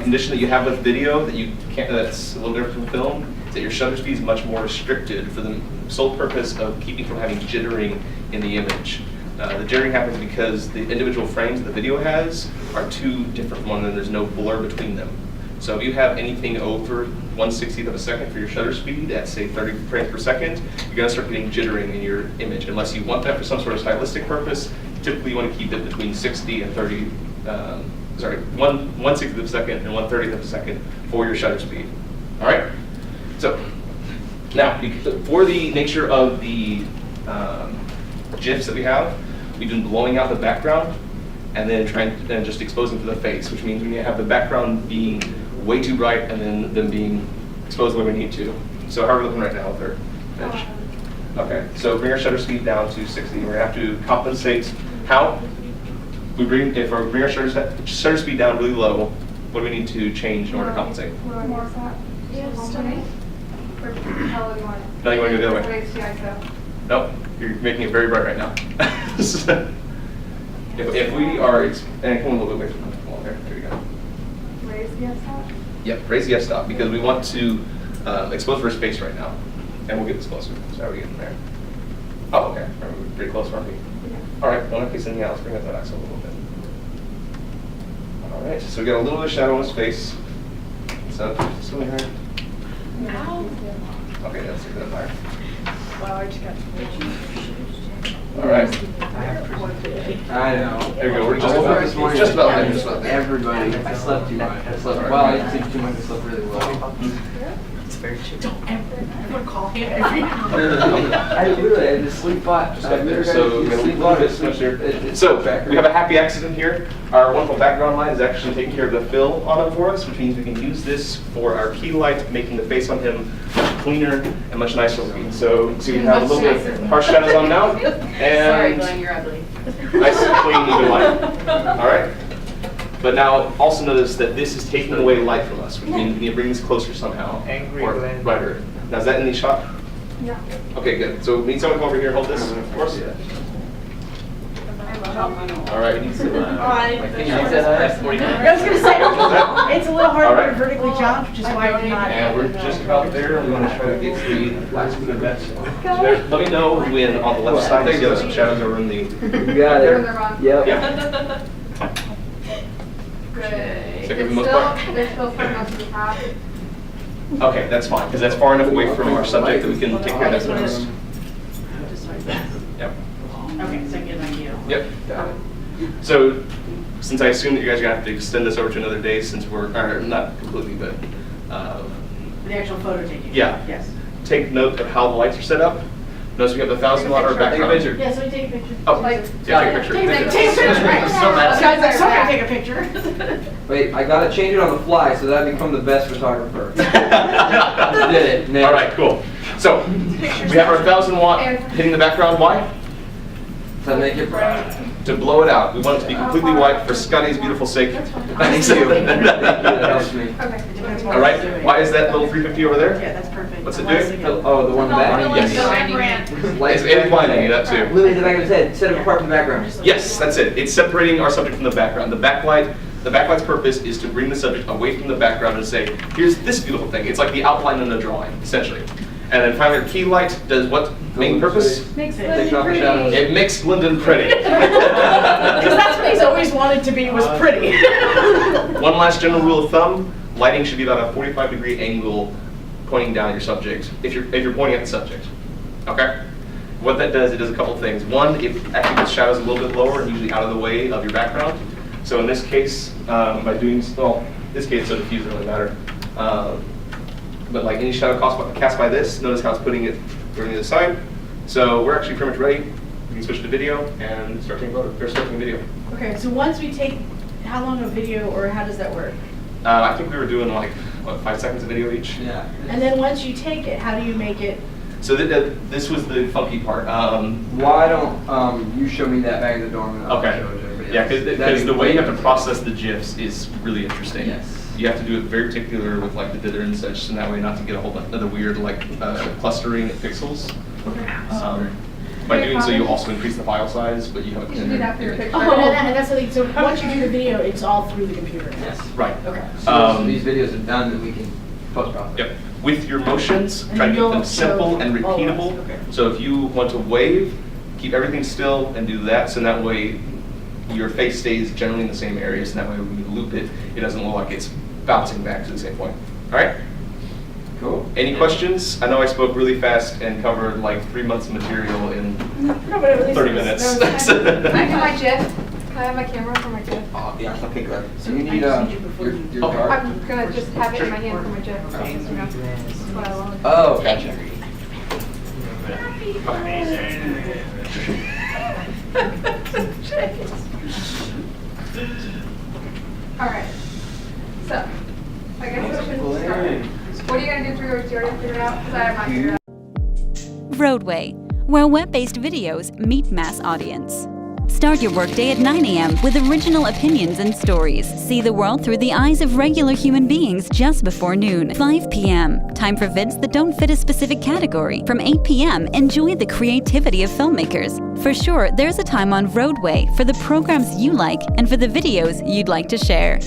condition that you have with video that you can't, that's a little different from film, is that your shutter speed is much more restricted for the sole purpose of keeping from having jittering in the image. The jittering happens because the individual frames that the video has are too different from one another. There's no blur between them. So if you have anything over 1/60th of a second for your shutter speed at, say, 30 frames per second, you're going to start getting jittering in your image. Unless you want that for some sort of stylistic purpose, typically you want to keep it between 60 and 30, 1/60th of a second and 1/30th of a second for your shutter speed. All right? So now, for the nature of the GIFs that we have, we've been blowing out the background and then just exposing to the face, which means we have the background being way too bright and then them being exposed where we need to. So how are we looking right now with our image? Okay, so bring our shutter speed down to 60. We're gonna have to compensate. How? If we bring our shutter speed down really low, what do we need to change in order to compensate? More fat. No, you want to go the other way. Nope, you're making it very bright right now. If we are, and come a little bit away from the wall there. There you go. Raise the f-stop? Yep, raise the f-stop because we want to expose for space right now, and we'll get this closer. So how are we getting there? Oh, okay. We're pretty close, aren't we? Yeah. All right. Well, in case anything else, bring up that axle a little bit. All right. So we got a little bit of shadow on his face. So still here. No. Okay, that's a bit higher. Wow, I just got All right. I know. There we go. We're just about this morning. Just about there. Everybody. I slept too much. I slept well. I didn't sleep too much. I slept really well. It's very true. Don't ever call him every I literally had to sleep bot. So we have a happy accident here. Our wonderful background light is actually taking care of the fill on it for us, which means we can use this for our key light, making the face on him much cleaner and much nicer looking. So we have a little bit of harsh shadows on now. And sorry, Glenn, you're ugly. Nice, clean, even light. All right. But now also notice that this is taking away light from us, which means we need to bring this closer somehow. Angry or Glenn. brighter. Now is that in the shot? Yeah. Okay, good. So we need someone to come over here and hold this for us. All right. I was gonna say, it's a little hard All right. to vertically jump, which is why I did not. And we're just about there. I'm going to try to get the last bit of that. Let me know when on the left side you see some shadows over in the. You got it. Yep. Yeah. Good. So give them a look. Okay, that's fine, because that's far enough away from our subject that we can take care of that first. Yep. Okay, so get an idea. Yep. Got it. So, since I assume that you guys are going to have to extend this over to another day, since we're, or not completely, but. The actual photo taking. Yeah. Yes. Take note of how the lights are set up. Notice we have the 1,000-watt hour background. Yeah, so we take a picture. Oh, yeah, take a picture. Take a picture. Guys, like, somebody take a picture. Wait, I gotta change it on the fly so that I become the best photographer. Did it. All right, cool. So, we have our 1,000-watt hitting the background. Why? To make it bright. To blow it out. We want it to be completely white for Scotty's beautiful sake. Thank you. That helps me. Okay. All right. Why is that little 350 over there? Yeah, that's perfect. What's it doing? Oh, the one back? Yes. It's blinding that too. Literally in the back of his head. Set it apart from the background. Yes, that's it. It's separating our subject from the background. The backlight's purpose is to bring the subject away from the background and say, here's this beautiful thing. It's like the outline in a drawing, essentially. And then finally, our key light does what main purpose? Makes It makes Glendon pretty. Because that's what he's always wanted to be, was pretty. One last general rule of thumb, lighting should be about a 45-degree angle pointing down at your subject, if you're pointing at the subject. Okay? What that does, it does a couple things. One, it actually puts shadows a little bit lower and usually out of the way of your background. So in this case, by doing, well, in this case, so diffuse doesn't really matter. But like any shadow cast by this, notice how it's putting it on the other side. So we're actually pretty much ready. We can switch to video and start taking video. Okay, so once we take, how long a video, or how does that work? I think we were doing like 5 seconds of video each. Yeah. And then once you take it, how do you make it? So this was the funky part. Why don't you show me that back at the dorm? And I'll Okay. show it to everybody Yeah, else. because the way you have to process the GIFs is really interesting. Yes. You have to do it very particular with like the dither and such, and that way not to get a whole bunch of the weird like clustering of pixels. By doing so, you also increase the file size, but you have a You should do that for your image. picture. And that's the thing. So once you do the video, it's all through the computer. Yes. Right. Okay. So these videos are done, then we can post-process. Yep. With your motions, And try to keep you'll them simple show and all of us. repeatable. Okay. So if you want to wave, keep everything still and do that, so that way your face stays generally in the same area, so that way when you loop it, it doesn't look like it's bouncing back to the same point. All right? Cool. Any questions? I know I spoke really fast and covered like 3 months of material in 30 minutes. Can I do my GIF? Can I have my camera for my GIF? Yeah, okay, good. So you need your card? I'm gonna just have it in my hand for my GIF. So, you know, that's what I want. Oh, gotcha. Alright. So, I guess we should start. What are you gonna do for yours? Do you already figure it out? Because I have mine figured out. Roadway, where web-based videos meet mass audience. Start your workday at 9 a.m. with original opinions and stories. See the world through the eyes of regular human beings just before noon. 5 p.m. Time for vids that don't fit a specific category. From 8 p.m. enjoy the creativity of filmmakers. For sure, there's a time on Roadway for the programs you like and for the videos you'd like to share.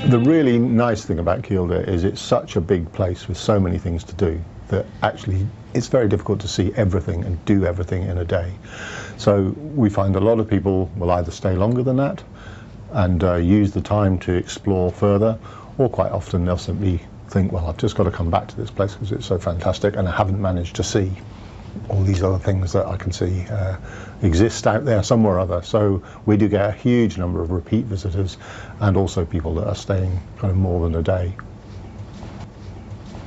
The really nice thing about Kielder is it's such a big place with so many things to do that actually it's very difficult to see everything and do everything in a day. So we find a lot of people will either stay longer than that and use the time to explore further, or quite often they'll simply think, well, I've just got to come back to this place because it's so fantastic and I haven't managed to see all these other things that I can see exist out there somewhere or other. So we do get a huge number of repeat visitors and also people that are staying kind of more than a day.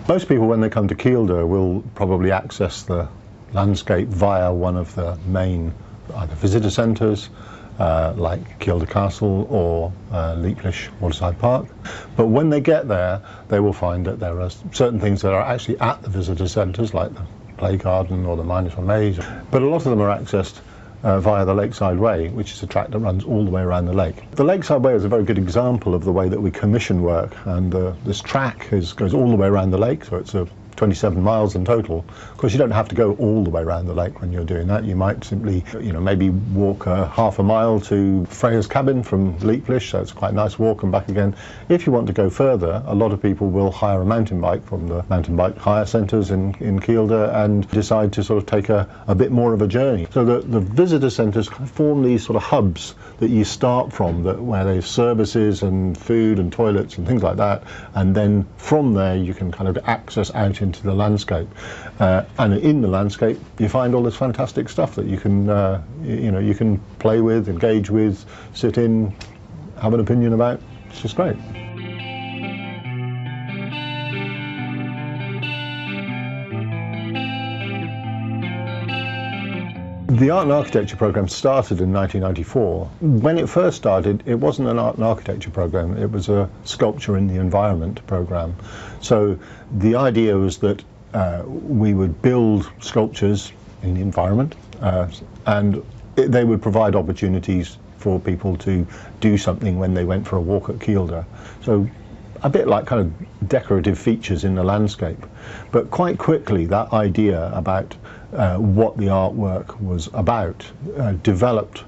Most people when they come to Kielder will probably access the landscape via one of the main either visitor centres like Kielder Castle or Leaplish Waterside Park. But when they get there, they will find that there are certain things that are actually at the visitor centres, like the Play Garden or the Miners Maze, but a lot of them are accessed via the Lakeside Way, which is a track that runs all the way around the lake. The Lakeside Way is a very good example of the way that we commission work, and this track goes all the way around the lake, so it's 27 miles in total. Of course, you don't have to go all the way around the lake when you're doing that. You might simply, maybe walk half a mile to Freya's cabin from Leaplish, so it's quite a nice walk and back again. If you want to go further, a lot of people will hire a mountain bike from the mountain bike hire centres in Kielder and decide to sort of take a bit more of a journey. So the visitor centres form these sort of hubs that you start from, where there's services and food and toilets and things like that, and then from there you can kind of access out into the landscape, and in the landscape you find all this fantastic stuff that you can you can play with, engage with, sit in, have an opinion about. It's just great. The Art and Architecture program started in 1994. When it first started, it wasn't an art and architecture program, it was a sculpture in the environment program. So the idea was that we would build sculptures in the environment, and they would provide opportunities for people to do something when they went for a walk at Kielder. So a bit like kind of decorative features in the landscape. But quite quickly that idea about what the artwork was about developed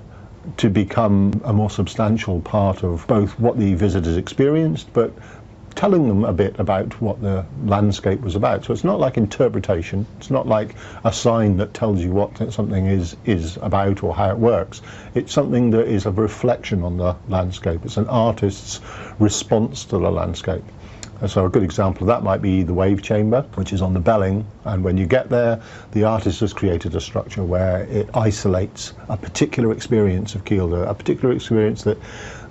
to become a more substantial part of both what the visitors experienced, but telling them a bit about what the landscape was about. So it's not like interpretation, it's not like a sign that tells you what something is about or how it works. It's something that is a reflection on the landscape. It's an artist's response to the landscape. So a good example of that might be the wave chamber, which is on the Belling, and when you get there, the artist has created a structure where it isolates a particular experience of Kielder, a particular experience that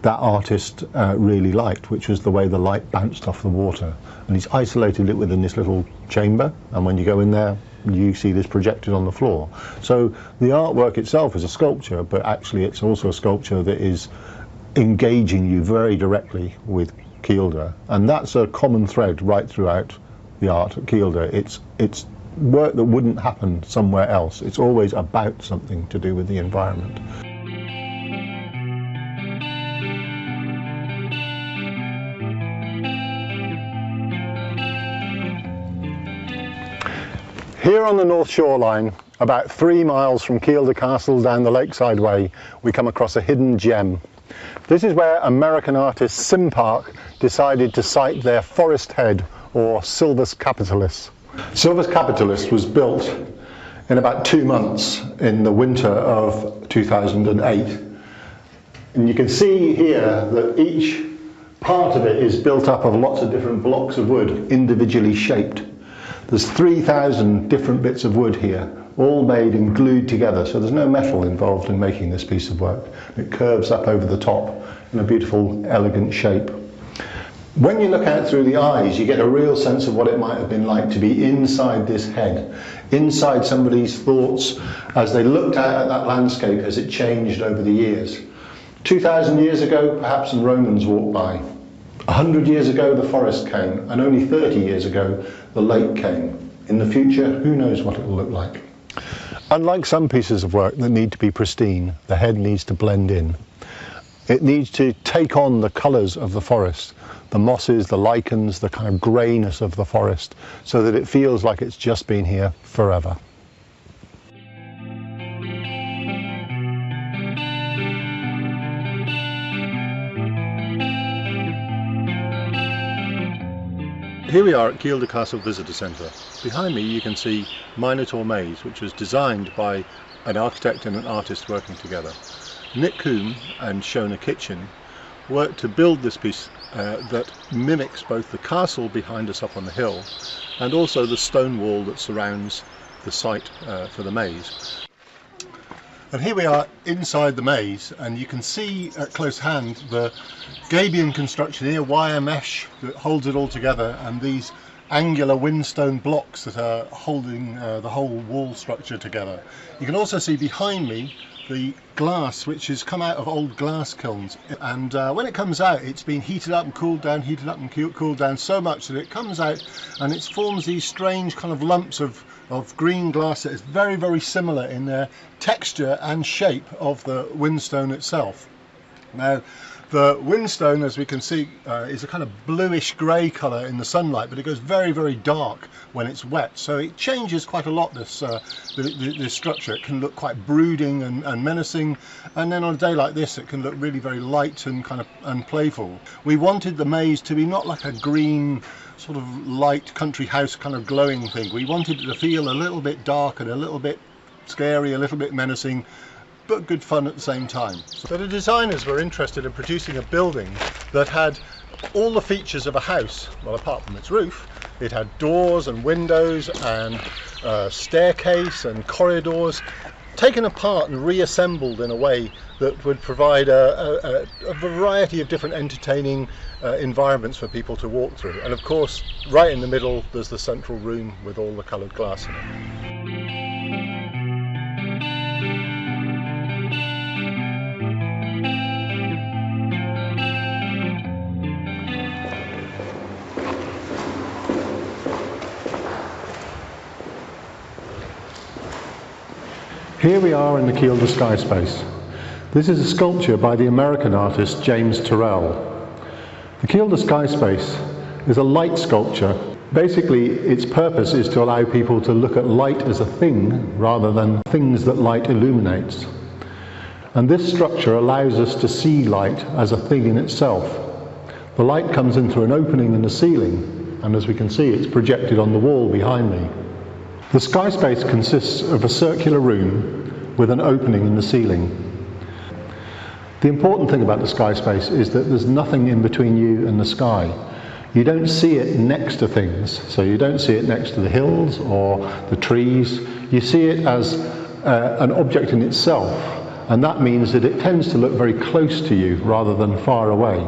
that artist really liked, which was the way the light bounced off the water. And he's isolated it within this little chamber, and when you go in there, you see this projected on the floor. So the artwork itself is a sculpture, but actually it's also a sculpture that is engaging you very directly with Kielder, and that's a common thread right throughout the art at Kielder. It's work that wouldn't happen somewhere else. It's always about something to do with the environment. Here on the North Shoreline, about 3 miles from Kielder Castle down the Lakeside Way, we come across a hidden gem. This is where American artist Simpark decided to site their Forest Head, or Silvus Capitolis. Silvus Capitolis was built in about 2 months in the winter of 2008. And you can see here that each part of it is built up of lots of different blocks of wood, individually shaped. There's 3,000 different bits of wood here, all made and glued together, so there's no metal involved in making this piece of work. It curves up over the top in a beautiful, elegant shape. When you look out through the eyes, you get a real sense of what it might have been like to be inside this head, inside somebody's thoughts as they looked out at that landscape as it changed over the years. 2,000 years ago, perhaps some Romans walked by. 100 years ago, the forest came, and only 30 years ago, the lake came. In the future, who knows what it will look like. Unlike some pieces of work that need to be pristine, the head needs to blend in. It needs to take on the colours of the forest, the mosses, the lichens, the kind of greyness of the forest, so that it feels like it's just been here forever. Here we are at Kielder Castle Visitor Centre. Behind me you can see Minotaur Maze, which was designed by an architect and an artist working together. Nick Coombe and Shona Kitchen worked to build this piece that mimics both the castle behind us up on the hill and also the stone wall that surrounds the site for the maze. And here we are inside the maze, and you can see at close hand the gabion construction here, wire mesh that holds it all together, and these angular windstone blocks that are holding the whole wall structure together. You can also see behind me the glass which has come out of old glass kilns, and when it comes out it's been heated up and cooled down, heated up and cooled down so much that it comes out and it forms these strange kind of lumps of green glass that is very, very similar in their texture and shape of the windstone itself. Now, the windstone, as we can see, is a kind of bluish grey colour in the sunlight, but it goes very, very dark when it's wet. So it changes quite a lot, this structure. It can look quite brooding and menacing, and then on a day like this it can look really very light and kind of playful. We wanted the maze to be not like a green sort of light country house kind of glowing thing. We wanted it to feel a little bit dark and a little bit scary, a little bit menacing, but good fun at the same time. So the designers were interested in producing a building that had all the features of a house. Well, apart from its roof, it had doors and windows and staircase and corridors, taken apart and reassembled in a way that would provide a variety of different entertaining environments for people to walk through. And of course, right in the middle, there's the central room with all the coloured glass in it. Here we are in the Kielder Sky Space. This is a sculpture by the American artist James Turrell. The Kielder Sky Space is a light sculpture. Basically, its purpose is to allow people to look at light as a thing rather than things that light illuminates. And this structure allows us to see light as a thing in itself. The light comes in through an opening in the ceiling, and as we can see, it's projected on the wall behind me. The sky space consists of a circular room with an opening in the ceiling. The important thing about the sky space is that there's nothing in between you and the sky. You don't see it next to things, so you don't see it next to the hills or the trees. You see it as an object in itself, and that means that it tends to look very close to you rather than far away.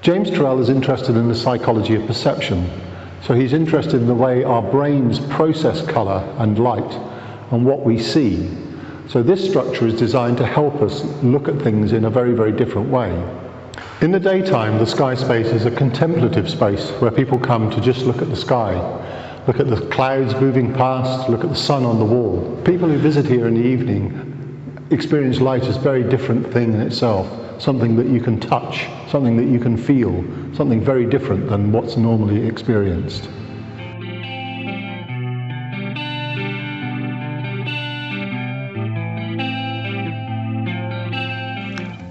James Turrell is interested in the psychology of perception, so he's interested in the way our brains process colour and light and what we see. So this structure is designed to help us look at things in a very, very different way. In the daytime, the sky space is a contemplative space where people come to just look at the sky, look at the clouds moving past, look at the sun on the wall. People who visit here in the evening experience light as a very different thing in itself, something that you can touch, something that you can feel, something very different than what's normally experienced.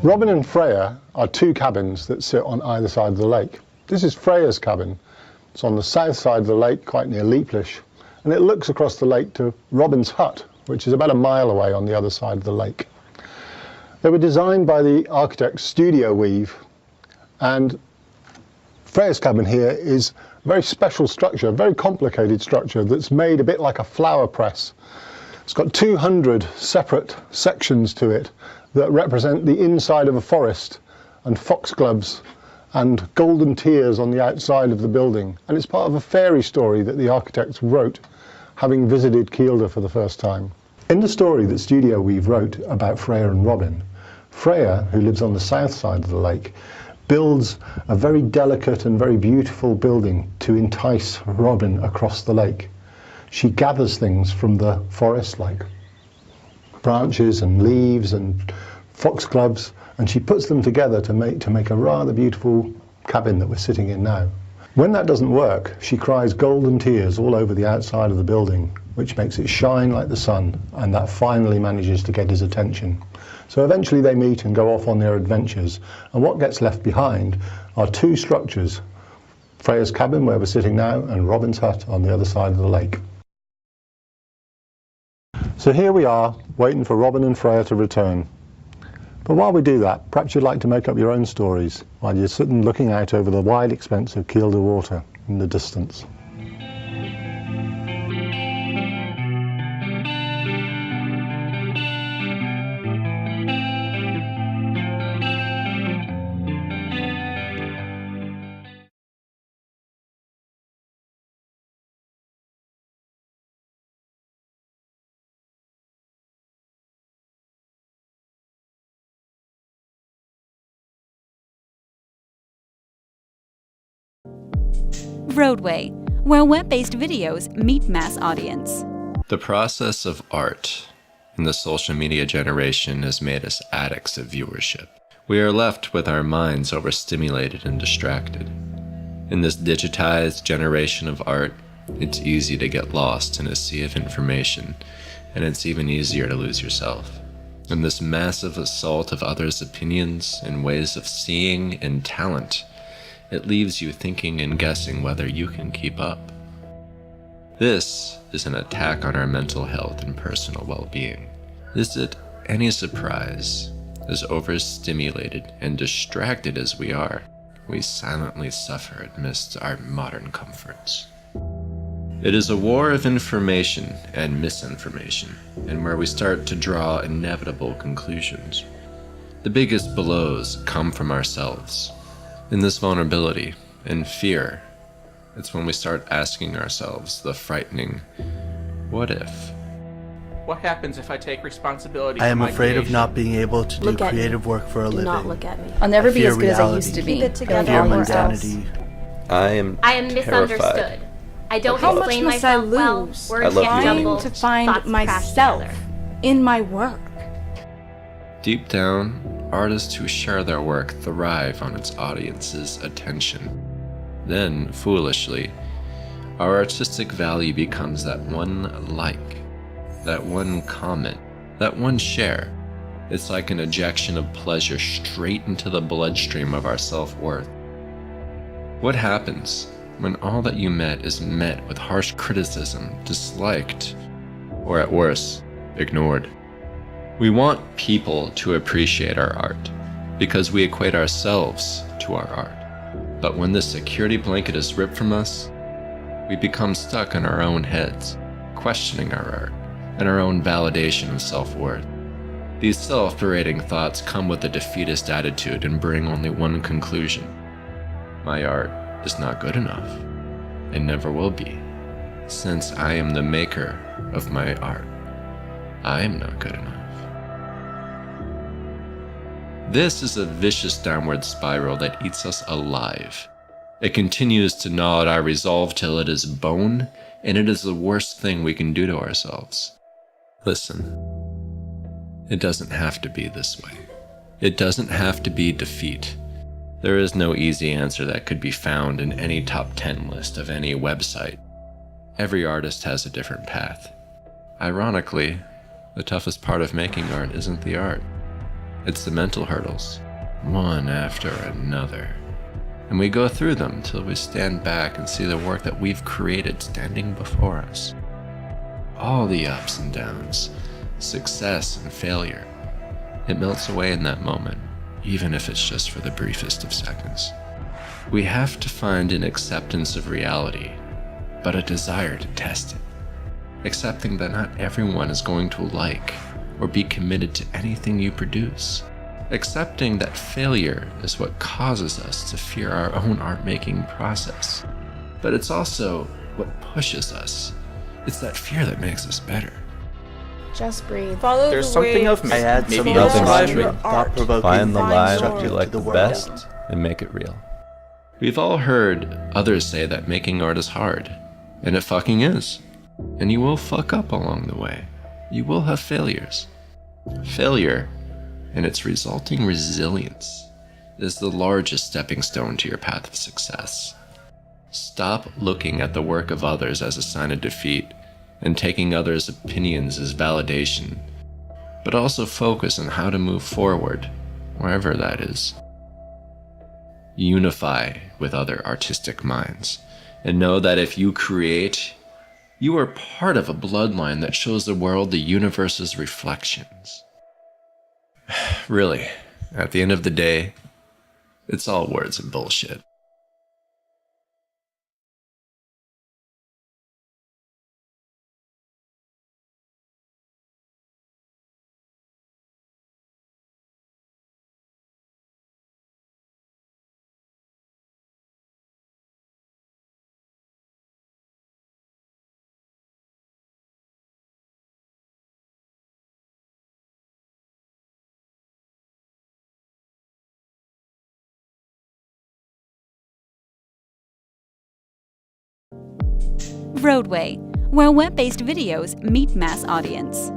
Robin and Freya are two cabins that sit on either side of the lake. This is Freya's cabin. It's on the south side of the lake, quite near Leaplish, and it looks across the lake to Robin's hut, which is about a mile away on the other side of the lake. They were designed by the architect Studio Weave, and Freya's cabin here is a very special structure, a very complicated structure that's made a bit like a flower press. It's got 200 separate sections to it that represent the inside of a forest, and foxgloves and golden tears on the outside of the building. And it's part of a fairy story that the architects wrote, having visited Kielder for the first time. In the story that Studio Weave wrote about Freya and Robin, Freya, who lives on the south side of the lake, builds a very delicate and very beautiful building to entice Robin across the lake. She gathers things from the forest, like branches and leaves and foxgloves, and she puts them together to make a rather beautiful cabin that we're sitting in now. When that doesn't work, she cries golden tears all over the outside of the building, which makes it shine like the sun, and that finally manages to get his attention. So eventually they meet and go off on their adventures, and what gets left behind are two structures: Freya's cabin, where we're sitting now, and Robin's hut on the other side of the lake. So here we are, waiting for Robin and Freya to return. But while we do that, perhaps you'd like to make up your own stories while you're sitting looking out over the wide expanse of Kielder water in the distance. vRoadway, where web-based videos meet mass audience. The process of art in the social media generation has made us addicts of viewership. We are left with our minds overstimulated and distracted. In this digitized generation of art, it's easy to get lost in a sea of information, and it's even easier to lose yourself. In this massive assault of others' opinions and ways of seeing and talent, it leaves you thinking and guessing whether you can keep up. This is an attack on our mental health and personal well-being. Is it any surprise, as overstimulated and distracted as we are, we silently suffer amidst our modern comforts? It is a war of information and misinformation, and where we start to draw inevitable conclusions. The biggest blows come from ourselves. In this vulnerability and fear, it's when we start asking ourselves the frightening, what if? What happens if I take responsibility I am for my afraid of creation? not being able to do Look at creative me. work for a Do living. not look at me. I'll never I be fear as good as I reality. used to be. I fear mundanity. I am misunderstood. terrified. I don't How explain much must I myself well. lose? Words I love get you. jumbled. Trying to find thoughts crash myself together. in my work. Deep down, artists who share their work thrive on its audience's attention. Then, foolishly, our artistic value becomes that one like, that one comment, that one share. It's like an ejection of pleasure straight into the bloodstream of our self-worth. What happens when all that you met is met with harsh criticism, disliked, or at worst, ignored? We want people to appreciate our art because we equate ourselves to our art. But when this security blanket is ripped from us, we become stuck in our own heads, questioning our art and our own validation and self-worth. These self-berating thoughts come with a defeatist attitude and bring only one conclusion. My art is not good enough. It never will be, since I am the maker of my art. I am not good enough. This is a vicious downward spiral that eats us alive. It continues to gnaw at our resolve till it is bone, and it is the worst thing we can do to ourselves. Listen, it doesn't have to be this way. It doesn't have to be defeat. There is no easy answer that could be found in any top 10 list of any website. Every artist has a different path. Ironically, the toughest part of making art isn't the art. It's the mental hurdles, one after another. And we go through them till we stand back and see the work that we've created standing before us. All the ups and downs, success and failure, it melts away in that moment, even if it's just for the briefest of seconds. We have to find an acceptance of reality, but a desire to test it. Accepting that not everyone is going to like or be committed to anything you produce. Accepting that failure is what causes us to fear our own art-making process. But it's also what pushes us. It's that fear that makes us better. Just breathe. Follow There's the something way. of me. I add some Maybe nothing describe to it. it. Thought-provoking. Find the line structure you like to the work best out. and make it real. We've all heard others say that making art is hard, and it fucking is. And you will fuck up along the way. You will have failures. Failure, and its resulting resilience, is the largest stepping stone to your path of success. Stop looking at the work of others as a sign of defeat and taking others' opinions as validation, but also focus on how to move forward, wherever that is. Unify with other artistic minds, and know that if you create, you are part of a bloodline that shows the world the universe's reflections. Really, at the end of the day, it's all words and bullshit. vRoadway, where web-based videos meet mass audience.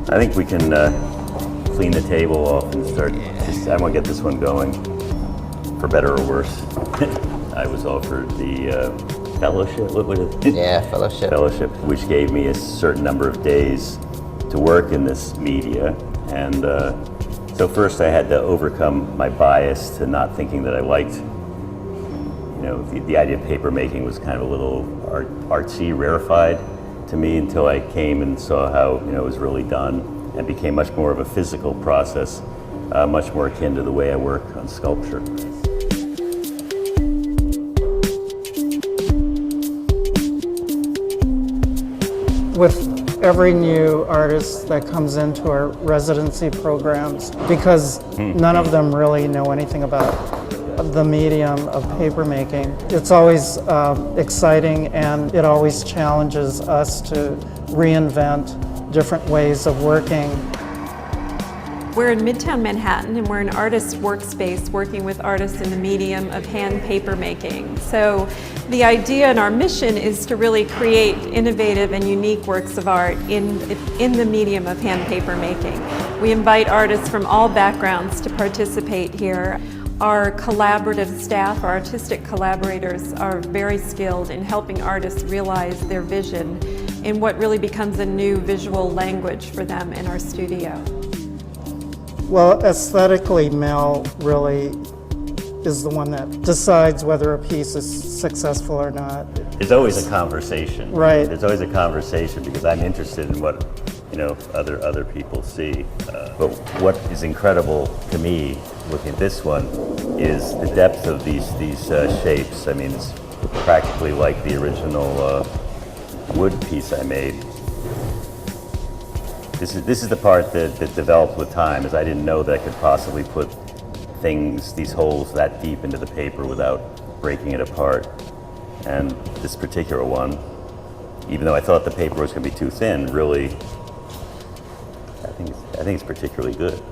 I think we can clean the table off and start. I want to get this one going, for better or worse. I was offered the fellowship. What was it? Yeah, fellowship. Fellowship, which gave me a certain number of days to work in this media, and so first I had to overcome my bias to not thinking that I liked. You know, the idea of paper making was kind of a little artsy, rarefied to me until I came and saw how it was really done, and became much more of a physical process, much more akin to the way I work on sculpture. With every new artist that comes into our residency programs, because none of them really know anything about the medium of paper making, it's always exciting, and it always challenges us to reinvent different ways of working. We're in Midtown Manhattan and we're an artist's workspace working with artists in the medium of hand paper making. So the idea and our mission is to really create innovative and unique works of art in the medium of hand paper making. We invite artists from all backgrounds to participate here. Our collaborative staff, our artistic collaborators, are very skilled in helping artists realize their vision in what really becomes a new visual language for them in our studio. Well, aesthetically, Mel really is the one that decides whether a piece is successful or not. There's always a conversation. Right. There's always a conversation because I'm interested in what other people see. But what is incredible to me, looking at this one, is the depth of these shapes. I mean, it's practically like the original wood piece I made. This is the part that developed with time, is I didn't know that I could possibly put these holes that deep into the paper without breaking it apart. And this particular one, even though I thought the paper was going to be too thin, really, I think it's particularly good.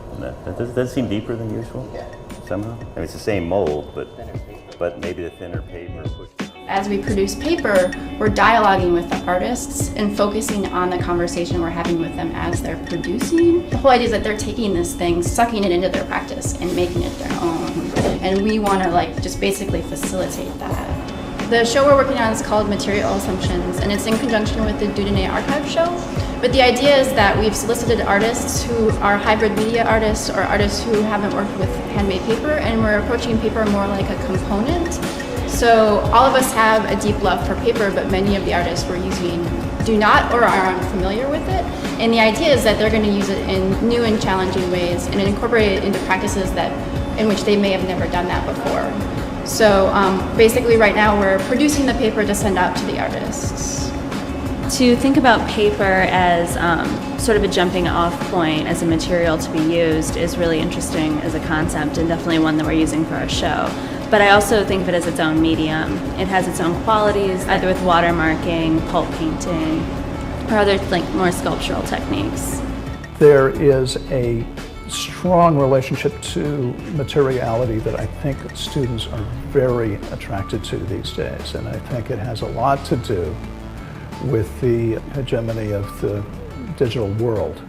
Does it seem deeper than usual? Yeah. Somehow? I mean, it's the same mold, but maybe the thinner paper pushed. As we produce paper, we're dialoguing with the artists and focusing on the conversation we're having with them as they're producing. The whole idea is that they're taking this thing, sucking it into their practice and making it their own. And we want to just basically facilitate that. The show we're working on is called Material Assumptions, and it's in conjunction with the Dudonné Archive show. But the idea is that we've solicited artists who are hybrid media artists or artists who haven't worked with handmade paper, and we're approaching paper more like a component. So all of us have a deep love for paper, but many of the artists we're using do not or are unfamiliar with it. And the idea is that they're going to use it in new and challenging ways and incorporate it into practices in which they may have never done that before. So basically right now we're producing the paper to send out to the artists. To think about paper as sort of a jumping off point as a material to be used is really interesting as a concept, and definitely one that we're using for our show. But I also think of it as its own medium. It has its own qualities, either with watermarking, pulp painting, or other more sculptural techniques. There is a strong relationship to materiality that I think students are very attracted to these days, and I think it has a lot to do with the hegemony of the digital world.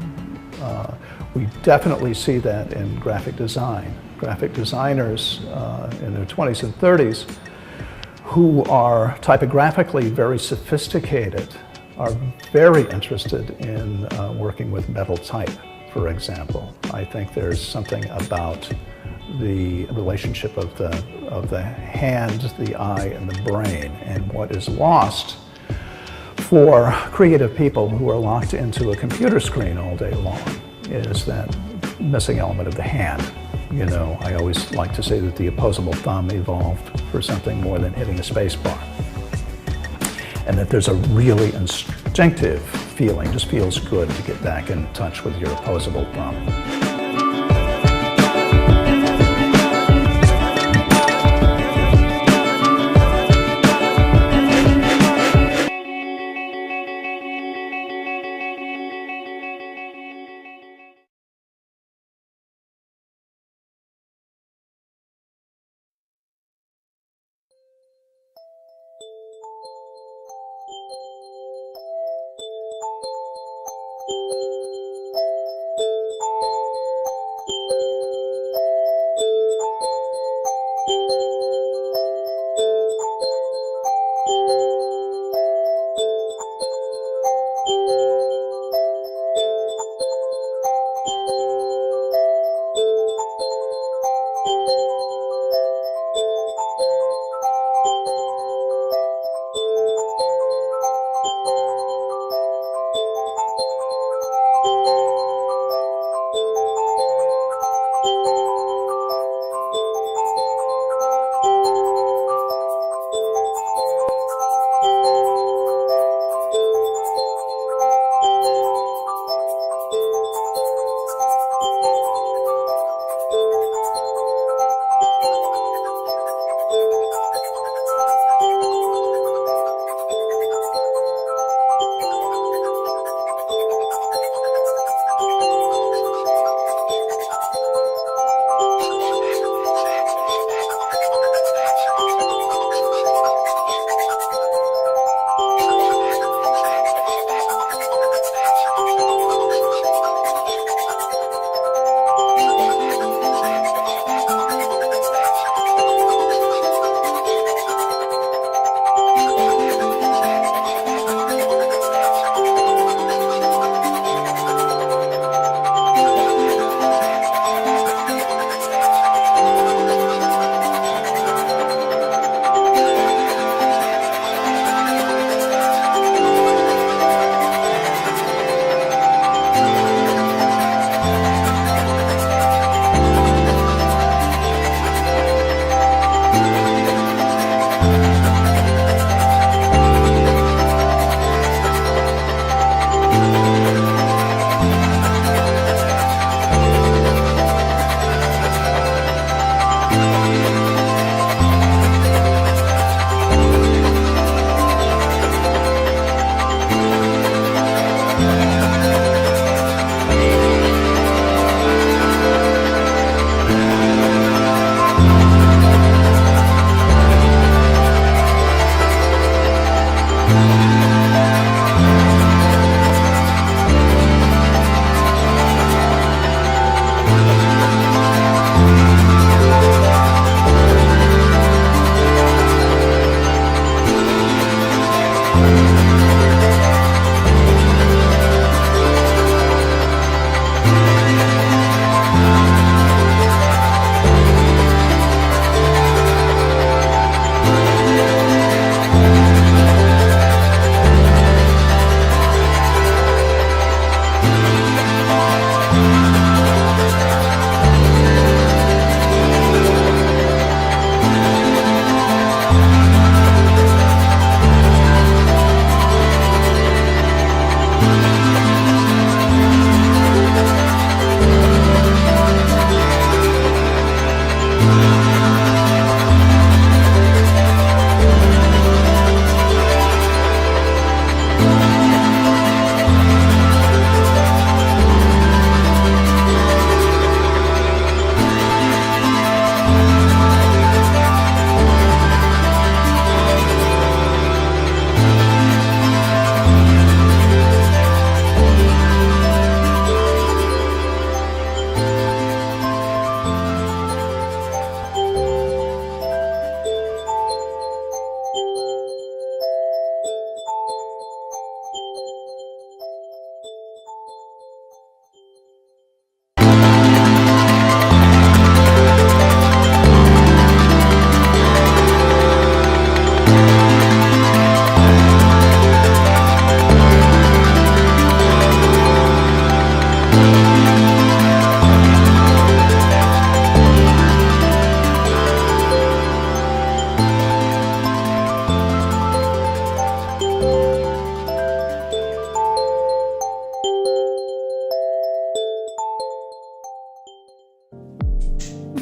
We definitely see that in graphic design. Graphic designers in their 20s and 30s who are typographically very sophisticated are very interested in working with metal type, for example. I think there's something about the relationship of the hand, the eye, and the brain, and what is lost for creative people who are locked into a computer screen all day long is that missing element of the hand. You know, I always like to say that the opposable thumb evolved for something more than hitting a space bar. And that there's a really instinctive feeling, just feels good to get back in touch with your opposable thumb.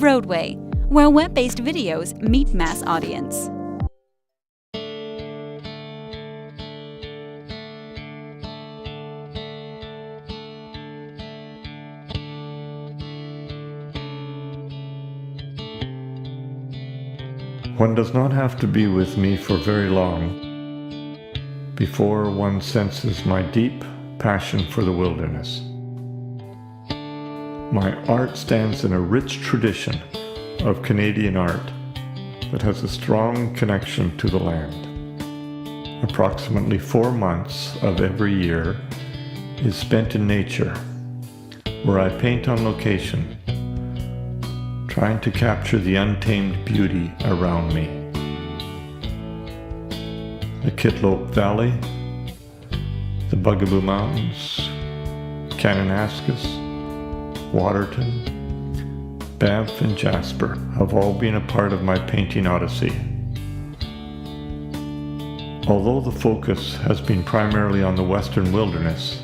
vRoadway, where web-based videos meet mass audience. One does not have to be with me for very long before one senses my deep passion for the wilderness. My art stands in a rich tradition of Canadian art that has a strong connection to the land. Approximately 4 months of every year is spent in nature, where I paint on location, trying to capture the untamed beauty around me. The Kitlope Valley, the Bugaboo Mountains, Kananaskis, Waterton, Banff and Jasper have all been a part of my painting odyssey. Although the focus has been primarily on the western wilderness,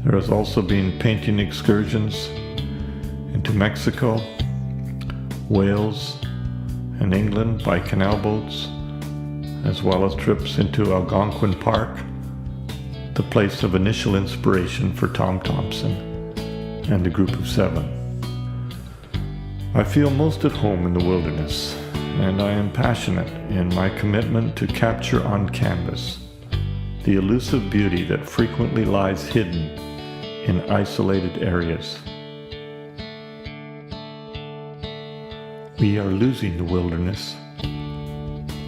there has also been painting excursions into Mexico, Wales, and England by canal boats, as well as trips into Algonquin Park, the place of initial inspiration for Tom Thompson and the Group of Seven. I feel most at home in the wilderness, and I am passionate in my commitment to capture on canvas the elusive beauty that frequently lies hidden in isolated areas. We are losing the wilderness,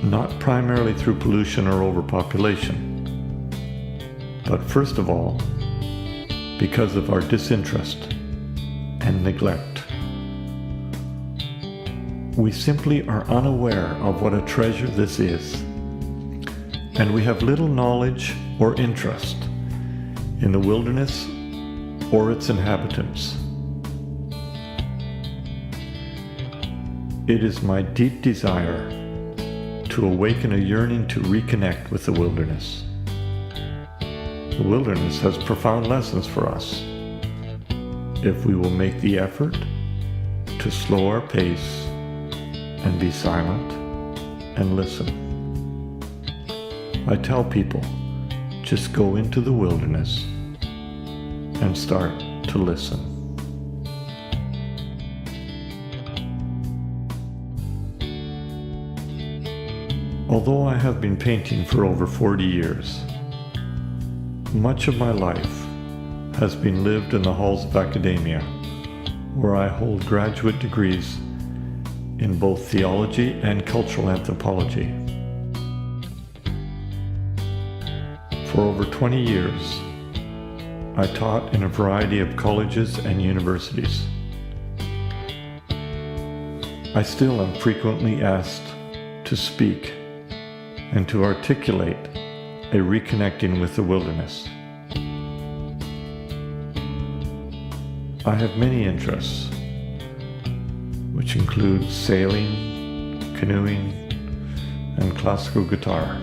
not primarily through pollution or overpopulation, but first of all, because of our disinterest and neglect. We simply are unaware of what a treasure this is, and we have little knowledge or interest in the wilderness or its inhabitants. It is my deep desire to awaken a yearning to reconnect with the wilderness. The wilderness has profound lessons for us if we will make the effort to slow our pace and be silent and listen. I tell people, just go into the wilderness and start to listen. Although I have been painting for over 40 years, much of my life has been lived in the halls of academia, where I hold graduate degrees in both theology and cultural anthropology. For over 20 years, I taught in a variety of colleges and universities. I still am frequently asked to speak and to articulate a reconnecting with the wilderness. I have many interests, which include sailing, canoeing, and classical guitar,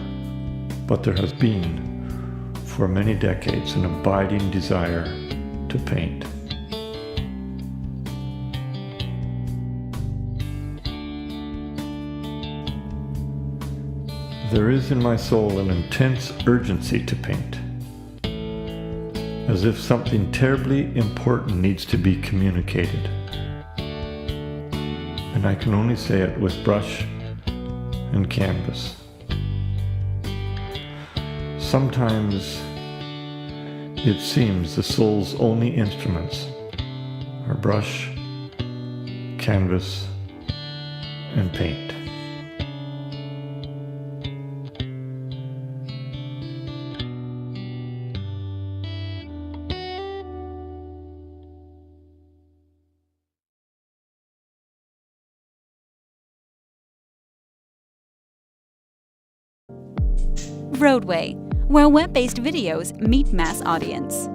but there has been, for many decades, an abiding desire to paint. There is in my soul an intense urgency to paint, as if something terribly important needs to be communicated. And I can only say it with brush and canvas. Sometimes it seems the soul's only instruments are brush, canvas, and paint. vRoadway, where web-based videos meet mass audience.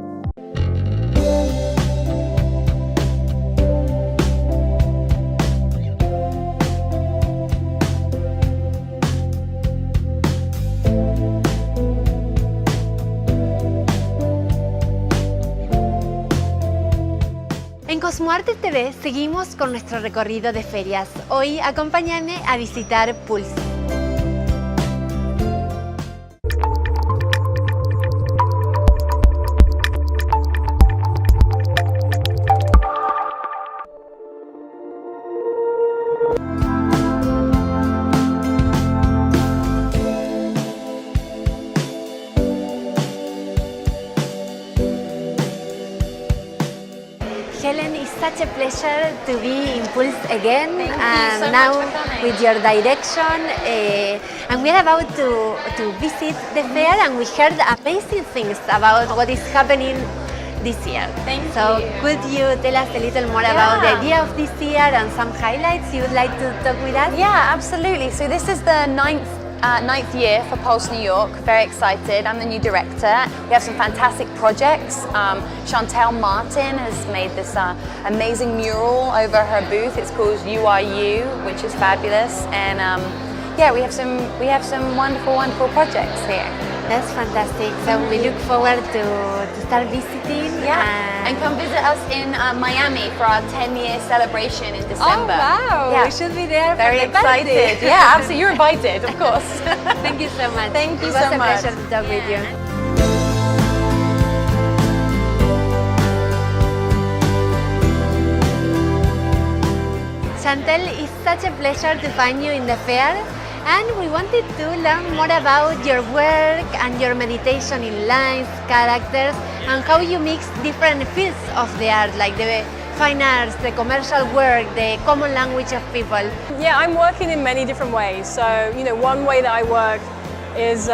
En Cosmoarte TV seguimos con nuestro recorrido de ferias. Hoy acompáñame a visitar Pulse. Helen, it's such a pleasure to be in Pulse again. Thank you so now much for coming. with your direction. And we're about to visit the fair, and we heard amazing things about what is happening this year. So could you tell us a little more about the idea of this year and some highlights you would like to talk with us? Yeah, absolutely. So this is the ninth year for Pulse New York. Very excited. I'm the new director. We have some fantastic projects. Chantel Martin has made this amazing mural over her booth. It's called You Are You, which is fabulous. And yeah, we have some wonderful projects here. That's fantastic. So we look forward to start visiting. Yeah, and come visit us in Miami for our 10-year celebration in December. Oh wow, yeah. we should be there. Very for the party. excited. Yeah, absolutely. You're invited, of course. Thank you so much. Thank you it was so a much. pleasure to talk with you. Chantel, it's such a pleasure to find you in the fair, and we wanted to learn more about your work and your meditation in lines, characters, and how you mix different fields of the art, like the fine arts, the commercial work, the common language of people. Yeah, I'm working in many different ways. So, one way that I work is,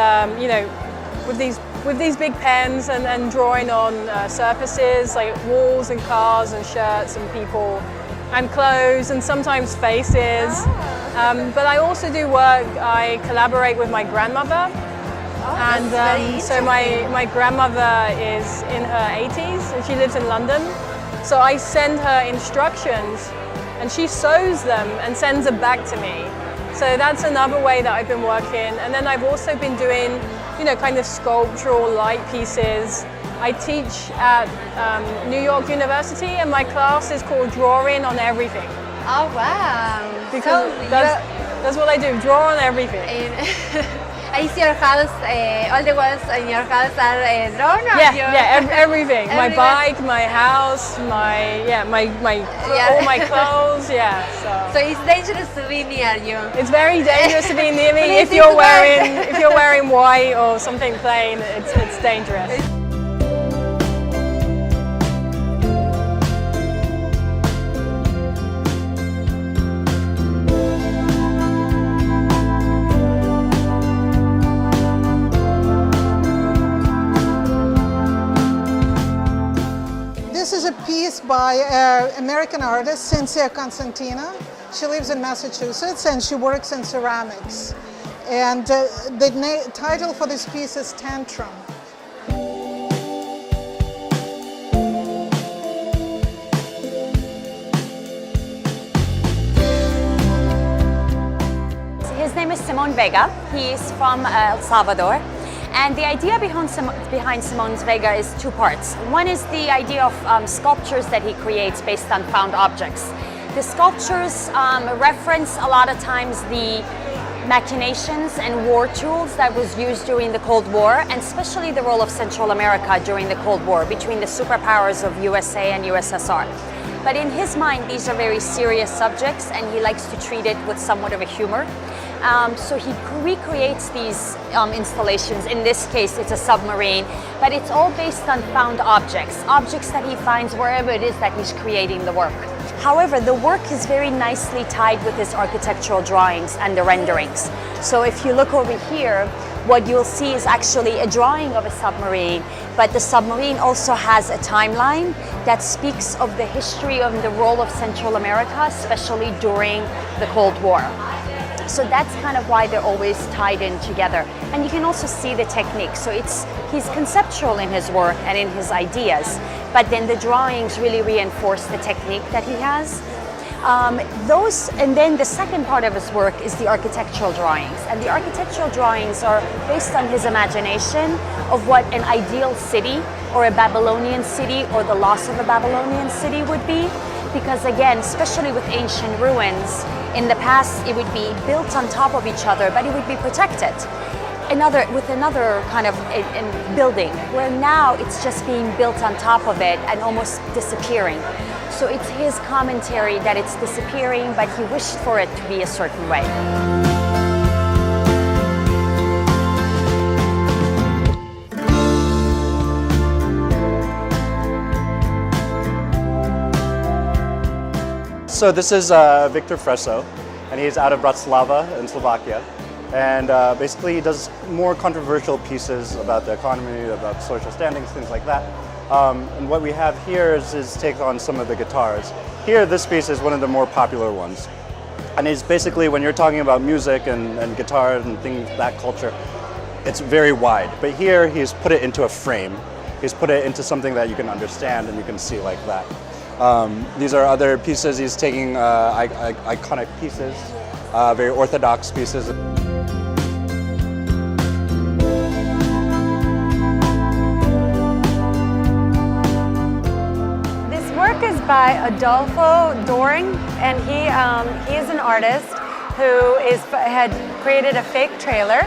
with these big pens and drawing on surfaces like walls and cars and shirts and people and clothes and sometimes faces. But I also do work, I collaborate with my grandmother. And so my grandmother is in her 80s and she lives in London. So I send her instructions and she sews them and sends them back to me. So that's another way that I've been working. And then I've also been doing, kind of sculptural light pieces. I teach at New York University and my class is called Drawing on Everything. Oh wow! Because so that's what I do, draw on everything. Is your house, all the walls in your house are drawn? Everything. My bike, my house, all my clothes, So it's dangerous to be near you. It's very dangerous to be near me if you're wearing white or something plain. It's dangerous. This is a piece by an American artist, Cynthia Constantina. She lives in Massachusetts and she works in ceramics. And the title for this piece is Tantrum. His name is Simon Vega. He is from El Salvador. And the idea behind Simon Vega is two parts. One is the idea of sculptures that he creates based on found objects. The sculptures reference a lot of times the machinations and war tools that was used during the Cold War, and especially the role of Central America during the Cold War between the superpowers of USA and USSR. But in his mind, these are very serious subjects and he likes to treat it with somewhat of a humor. So he recreates these installations. In this case, it's a submarine, but it's all based on found objects that he finds wherever it is that he's creating the work. However, the work is very nicely tied with his architectural drawings and the renderings. So if you look over here, what you'll see is actually a drawing of a submarine, but the submarine also has a timeline that speaks of the history of the role of Central America, especially during the Cold War. So that's kind of why they're always tied in together. And you can also see the technique. So he's conceptual in his work and in his ideas, but then the drawings really reinforce the technique that he has. And then the second part of his work is the architectural drawings. And the architectural drawings are based on his imagination of what an ideal city or a Babylonian city or the loss of a Babylonian city would be. Because again, especially with ancient ruins, in the past it would be built on top of each other, but it would be protected with another kind of building, where now it's just being built on top of it and almost disappearing. So it's his commentary that it's disappearing, but he wished for it to be a certain way. So this is Victor Freso, and he's out of Bratislava in Slovakia. And basically he does more controversial pieces about the economy, about social standings, things like that. And what we have here is his take on some of the guitars. Here, this piece is one of the more popular ones. And it's basically, when you're talking about music and guitar and things, that culture, it's very wide. But here, he's put it into a frame. He's put it into something that you can understand and you can see like that. These are other pieces. He's taking iconic pieces, very orthodox pieces. Is by Adolfo Doring, and he is an artist who had created a fake trailer.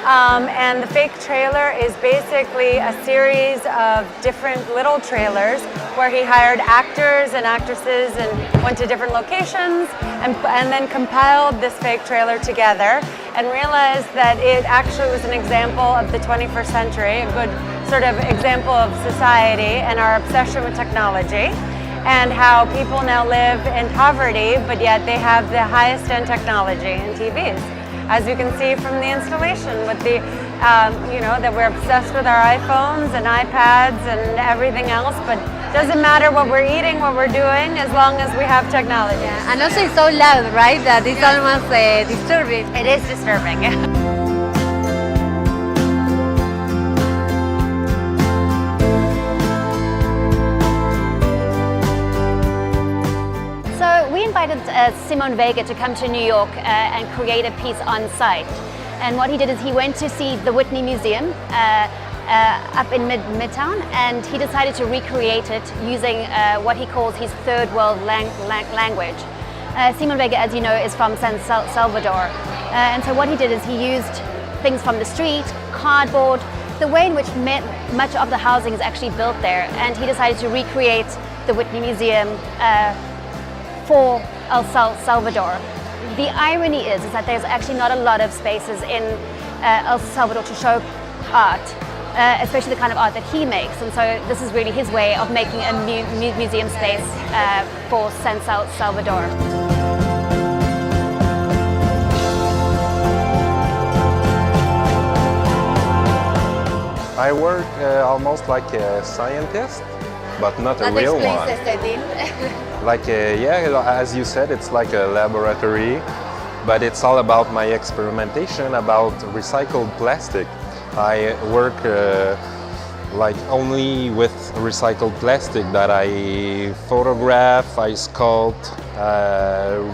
And the fake trailer is basically a series of different little trailers where he hired actors and actresses and went to different locations and then compiled this fake trailer together and realized that it actually was an example of the 21st century, a good sort of example of society and our obsession with technology, and how people now live in poverty, but yet they have the highest end technology in TVs. As you can see from the installation with the, that we're obsessed with our iPhones and iPads and everything else, but it doesn't matter what we're eating, what we're doing, as long as we have technology. Yeah. And also it's so loud, right, that it's almost disturbing. It is disturbing. We invited Simon Vega to come to New York and create a piece on site. And what he did is he went to see the Whitney Museum up in Midtown, and he decided to recreate it using what he calls his third world language. Simon Vega, as you know, is from San Salvador. And so what he did is he used things from the street, cardboard, the way in which much of the housing is actually built there. And he decided to recreate the Whitney Museum for El Salvador. The irony is that there's actually not a lot of spaces in El Salvador to show art, especially the kind of art that he makes. And so this is really his way of making a museum space for San Salvador. I work almost like a scientist, but not a real one. Like, as you said, it's like a laboratory, but it's all about my experimentation about recycled plastic. I work like only with recycled plastic that I photograph, I sculpt,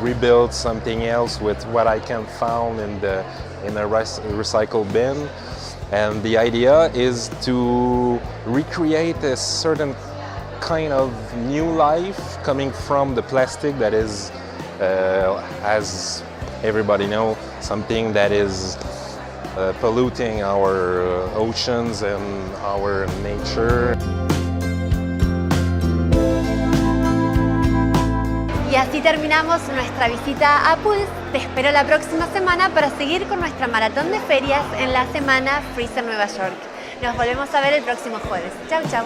rebuild something else with what I can find in a recycle bin. And the idea is to recreate a certain kind of new life coming from the plastic that is, as everybody knows, something that is polluting our oceans and our nature. Y así terminamos nuestra visita a Pulse. Te espero la próxima semana para seguir con nuestra maratón de ferias en la semana Freezer Nueva York. Nos volvemos a ver el próximo jueves. Chau, chau.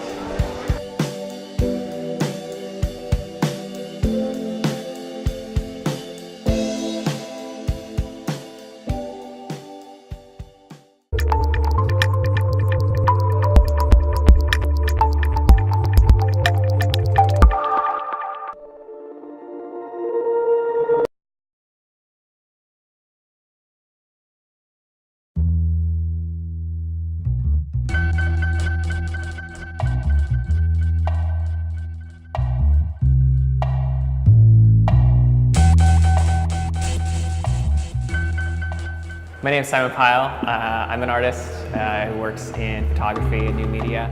My name is Simon Pyle. I'm an artist who works in photography and new media.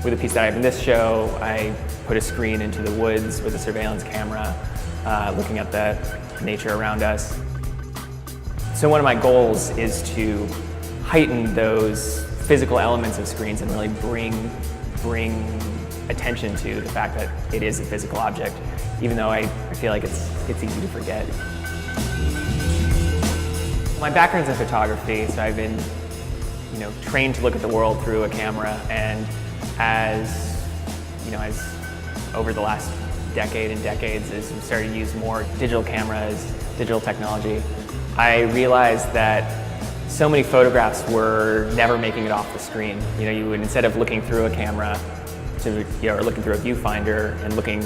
with the piece that I have in this show, I put a screen into the woods with a surveillance camera, looking at the nature around us. So one of my goals is to heighten those physical elements of screens and really bring attention to the fact that it is a physical object, even though I feel like it's easy to forget. My background's in photography, so I've been trained to look at the world through a camera, and as over the last decade and decades, as we started to use more digital cameras, digital technology, I realized that so many photographs were never making it off the screen. You would, instead of looking through a camera or looking through a viewfinder and looking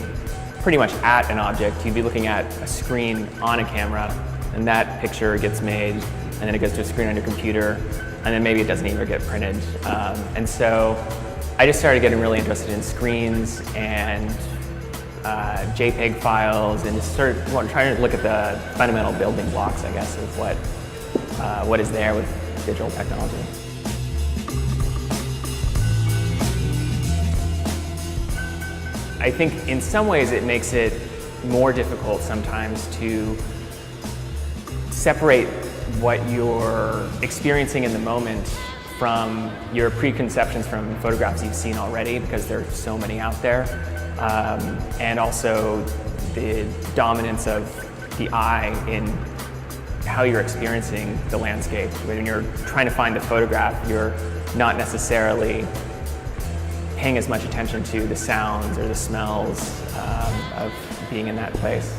pretty much at an object, you'd be looking at a screen on a camera, and that picture gets made, and then it goes to a screen on your computer, and then maybe it doesn't even get printed. And so I just started getting really interested in screens and JPEG files, and just started trying to look at the fundamental building blocks, I guess, of what is there with digital technology. I think in some ways it makes it more difficult sometimes to separate what you're experiencing in the moment from your preconceptions from photographs you've seen already, because there are so many out there, and also the dominance of the eye in how you're experiencing the landscape. When you're trying to find the photograph, you're not necessarily paying as much attention to the sounds or the smells of being in that place.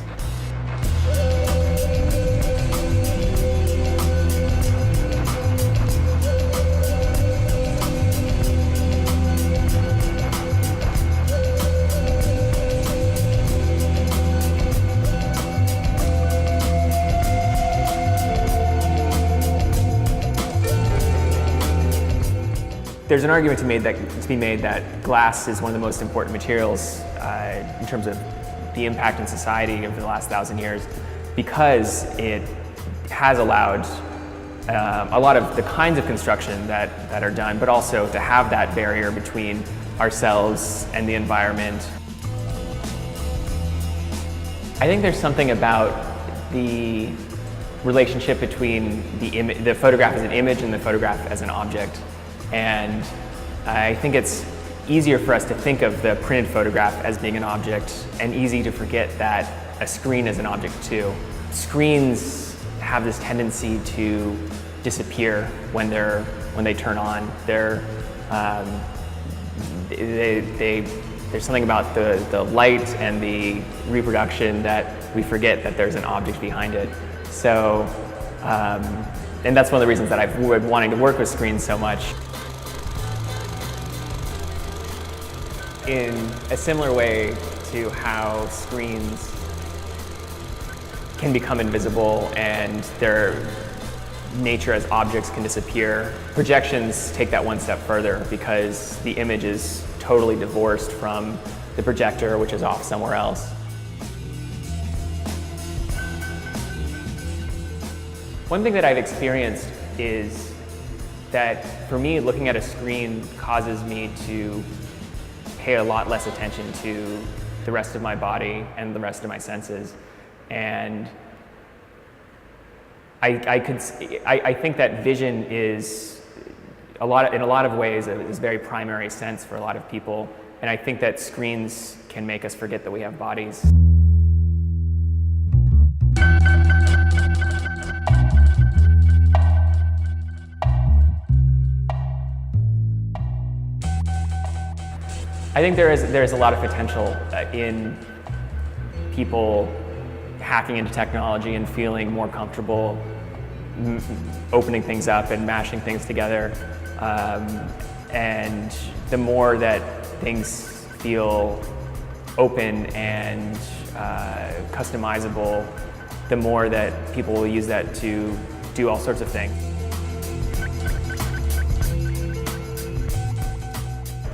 There's an argument to be made that glass is one of the most important materials in terms of the impact in society over the last 1,000 years, because it has allowed a lot of the kinds of construction that are done, but also to have that barrier between ourselves and the environment. I think there's something about the relationship between the photograph as an image and the photograph as an object. And I think it's easier for us to think of the printed photograph as being an object, and easy to forget that a screen is an object too. Screens have this tendency to disappear when they turn on. There's something about the light and the reproduction that we forget that there's an object behind it. So, and that's one of the reasons that I've been wanting to work with screens so much. In a similar way to how screens can become invisible and their nature as objects can disappear, projections take that one step further, because the image is totally divorced from the projector, which is off somewhere else. One thing that I've experienced is that, for me, looking at a screen causes me to pay a lot less attention to the rest of my body and the rest of my senses. And I think that vision is in a lot of ways is a very primary sense for a lot of people. And I think that screens can make us forget that we have bodies. I think there is a lot of potential in people hacking into technology and feeling more comfortable opening things up and mashing things together. And the more that things feel open and customizable, the more that people will use that to do all sorts of things.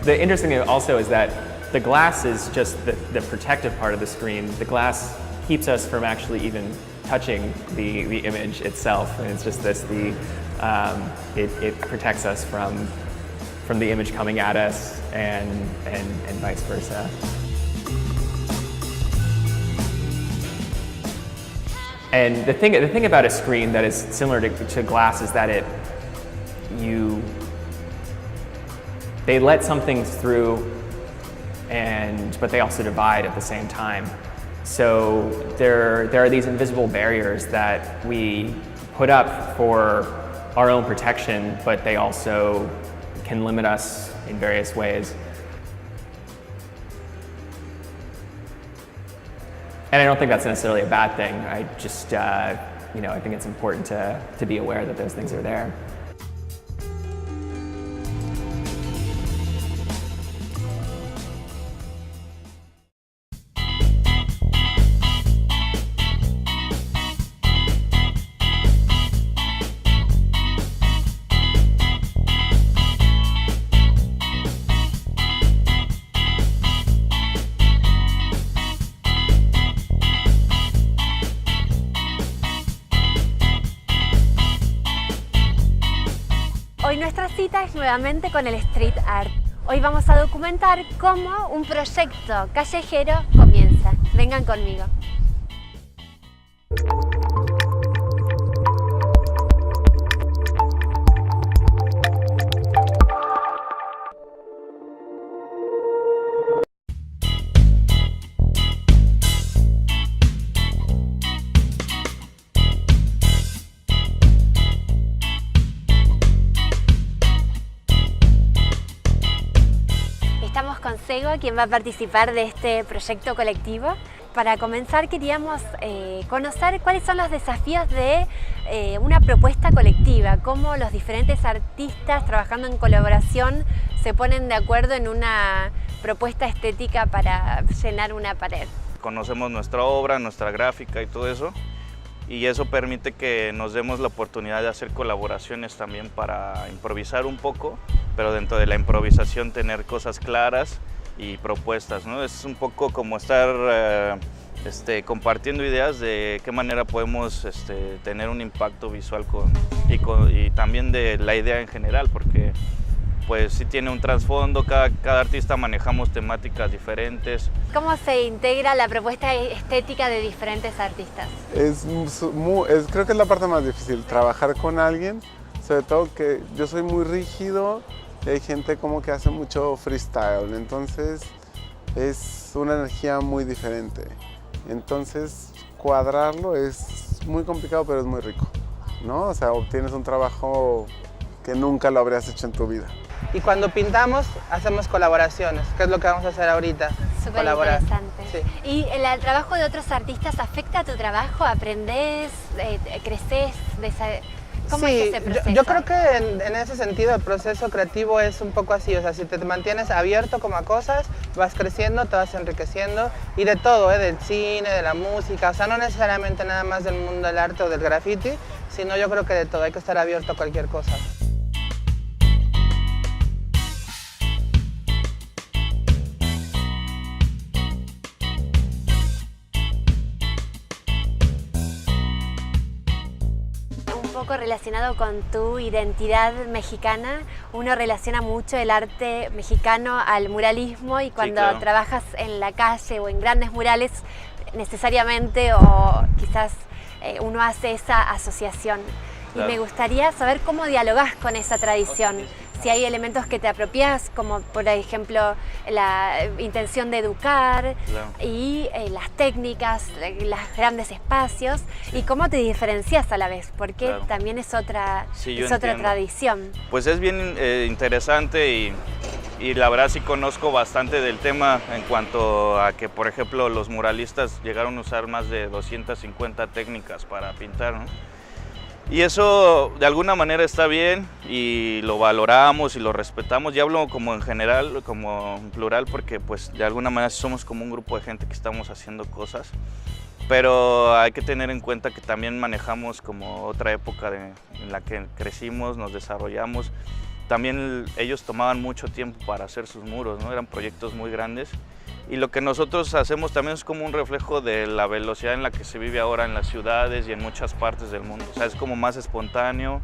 The interesting thing also is that the glass is just the protective part of the screen. The glass keeps us from actually even touching the image itself, and it's just this, it protects us from from the image coming at us and vice versa. And the thing about a screen that is similar to glass is that they let some things through, but they also divide at the same time. So there are these invisible barriers that we put up for our own protection, but they also can limit us in various ways. And I don't think that's necessarily a bad thing. I just, I think it's important to be aware that those things are there. Hoy nuestra cita es nuevamente con el street art. Hoy vamos a documentar cómo un proyecto callejero comienza. Vengan conmigo. Estamos con Sego, quien va a participar de este proyecto colectivo. Para comenzar queríamos conocer cuáles son los desafíos de una propuesta colectiva, cómo los diferentes artistas trabajando en colaboración se ponen de acuerdo en una propuesta estética para llenar una pared. Conocemos nuestra obra, nuestra gráfica y todo eso, y eso permite que nos demos la oportunidad de hacer colaboraciones también para improvisar un poco, pero dentro de la improvisación tener cosas claras y propuestas, ¿no? Es un poco como estar compartiendo ideas de qué manera podemos tener un impacto visual y también de la idea en general, porque pues sí tiene un trasfondo, cada artista manejamos temáticas diferentes. ¿Cómo se integra la propuesta estética de diferentes artistas? Creo que es la parte más difícil, trabajar con alguien, sobre todo que yo soy muy rígido y hay gente como que hace mucho freestyle, entonces es una energía muy diferente. Entonces cuadrarlo es muy complicado, pero es muy rico, ¿no? O sea, obtienes un trabajo que nunca lo habrías hecho en tu vida. Y cuando pintamos, hacemos colaboraciones, que es lo que vamos a hacer ahorita. Súper interesante. Sí. ¿Y el trabajo de otros artistas afecta a tu trabajo? ¿Aprendés? ¿Creces? ¿Cómo es ese proceso? Yo creo que en ese sentido el proceso creativo es un poco así, o sea, si te mantienes abierto como a cosas, vas creciendo, te vas enriqueciendo, y de todo, del cine, de la música, o sea, no necesariamente nada más del mundo del arte o del graffiti, sino yo creo que de todo, hay que estar abierto a cualquier cosa. Relacionado con tu identidad mexicana, uno relaciona mucho el arte mexicano al muralismo, y cuando trabajas en la calle o en grandes murales, necesariamente o quizás uno hace esa asociación. Claro. Y me gustaría saber cómo dialogás con esa tradición. Si hay elementos que te apropias, como por ejemplo la intención de educar, claro, y las técnicas, los grandes espacios, y cómo te diferencias a la vez, porque claro, también es otra tradición. Pues es bien interesante y la verdad sí conozco bastante del tema en cuanto a que, por ejemplo, los muralistas llegaron a usar más de 250 técnicas para pintar, ¿no? Y eso de alguna manera está bien y lo valoramos y lo respetamos. Y hablo como en general, como en plural, porque pues de alguna manera somos como un grupo de gente que estamos haciendo cosas. Pero hay que tener en cuenta que también manejamos como otra época en la que crecimos, nos desarrollamos. También ellos tomaban mucho tiempo para hacer sus muros, ¿no? Eran proyectos muy grandes. Y lo que nosotros hacemos también es como un reflejo de la velocidad en la que se vive ahora en las ciudades y en muchas partes del mundo. O sea, es como más espontáneo,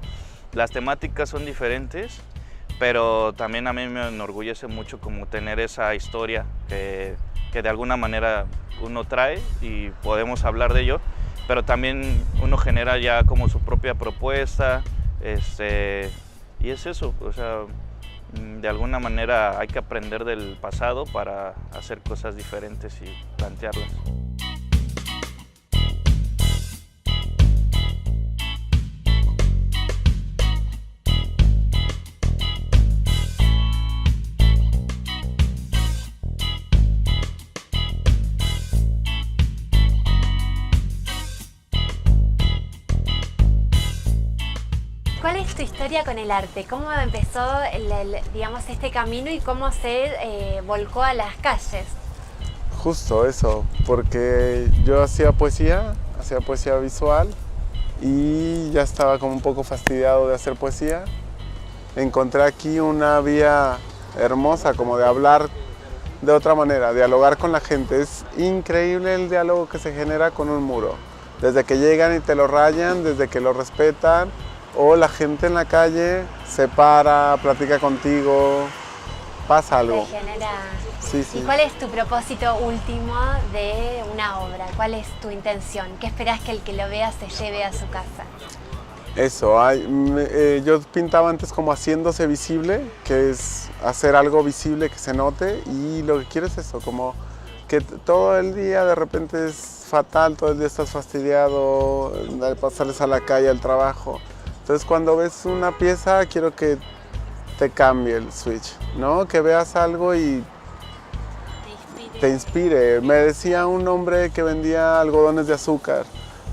las temáticas son diferentes, pero también a mí me enorgullece mucho como tener esa historia que de alguna manera uno trae y podemos hablar de ello, pero también uno genera ya como su propia propuesta, y es eso, o sea, de alguna manera hay que aprender del pasado para hacer cosas diferentes y plantearlas. ¿Cuál es tu historia con el arte? ¿Cómo empezó digamos, este camino y cómo se volcó a las calles? Justo eso, porque yo hacía poesía visual y ya estaba como un poco fastidiado de hacer poesía. Encontré aquí una vía hermosa como de hablar de otra manera, dialogar con la gente. Es increíble el diálogo que se genera con un muro. Desde que llegan y te lo rayan, desde que lo respetan, o la gente en la calle se para, platica contigo, pasa algo. Te genera... Sí, sí. ¿Y cuál es tu propósito último de una obra? ¿Cuál es tu intención? ¿Qué esperás que el que lo vea se lleve a su casa? Eso, yo pintaba antes como haciéndose visible, que es hacer algo visible que se note, y lo que quiero es eso, como que todo el día de repente es fatal, todo el día estás fastidiado, de pasarles a la calle al trabajo. Entonces cuando ves una pieza quiero que te cambie el switch, ¿no? Que veas algo y te inspire. Me decía un hombre que vendía algodones de azúcar,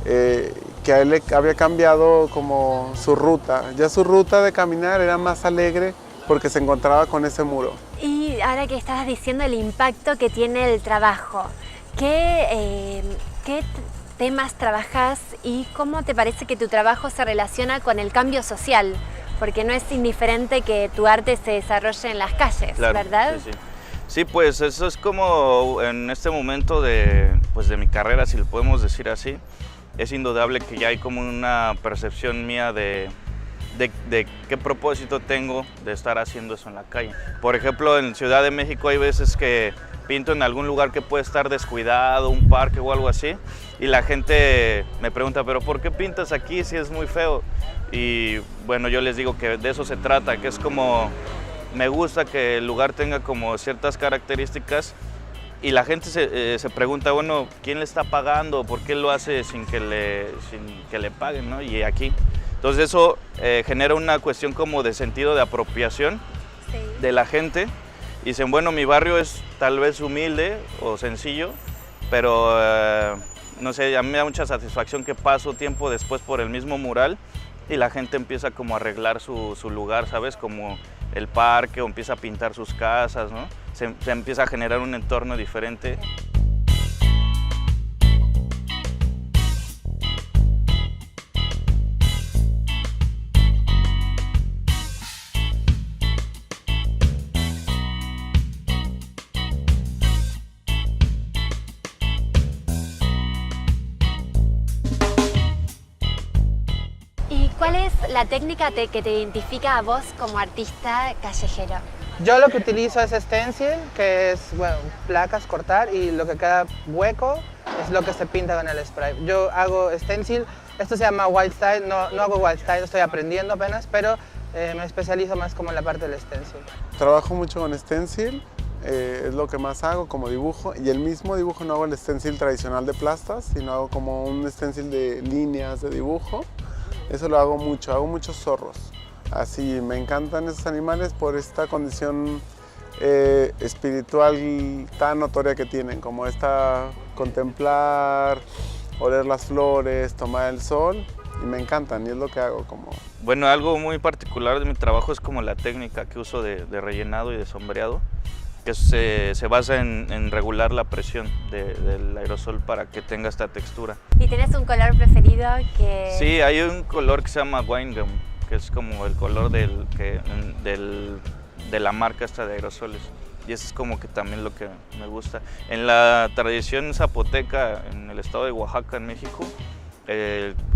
que a él le había cambiado como su ruta. Ya su ruta de caminar era más alegre porque se encontraba con ese muro. Y ahora que estabas diciendo el impacto que tiene el trabajo, ¿qué temas trabajas y cómo te parece que tu trabajo se relaciona con el cambio social? Porque no es indiferente que tu arte se desarrolle en las calles, claro, ¿verdad? Sí, sí. Sí, pues eso es como en este momento de mi carrera, si lo podemos decir así, es indudable que ya hay como una percepción mía de qué propósito tengo de estar haciendo eso en la calle. Por ejemplo, en Ciudad de México hay veces que pinto en algún lugar que puede estar descuidado, un parque o algo así, y la gente me pregunta, ¿pero por qué pintas aquí si es muy feo? Y bueno, yo les digo que de eso se trata, que es como, me gusta que el lugar tenga como ciertas características, y la gente se pregunta, bueno, ¿quién le está pagando? ¿Por qué lo hace sin que le paguen, ¿no? Y aquí. Entonces eso genera una cuestión como de sentido de apropiación de la gente. Y dicen, bueno, mi barrio es tal vez humilde o sencillo, pero no sé, a mí me da mucha satisfacción que paso tiempo después por el mismo mural y la gente empieza como a arreglar su lugar, ¿sabes? Como el parque, o empieza a pintar sus casas, ¿no? Se empieza a generar un entorno diferente. ¿Cuál es la técnica que te identifica a vos como artista callejero? Yo lo que utilizo es stencil, que es, bueno, placas, cortar, y lo que queda hueco es lo que se pinta con el spray. Yo hago stencil, esto se llama wild style, no hago wild style, estoy aprendiendo apenas, pero me especializo más como en la parte del stencil. Trabajo mucho con stencil, es lo que más hago como dibujo, y el mismo dibujo no hago el stencil tradicional de plastas, sino hago como un stencil de líneas de dibujo. Eso lo hago muchos zorros. Así, me encantan esos animales por esta condición espiritual tan notoria que tienen, como esta contemplar, oler las flores, tomar el sol, y me encantan, y es lo que hago. Bueno, algo muy particular de mi trabajo es como la técnica que uso de rellenado y de sombreado, que se basa en regular la presión del aerosol para que tenga esta textura. ¿Y tienes un color preferido que...? Sí, hay un color que se llama wine gum, que es como el color de la marca esta de aerosoles. Y eso es como que también lo que me gusta. En la tradición zapoteca, en el estado de Oaxaca, en México,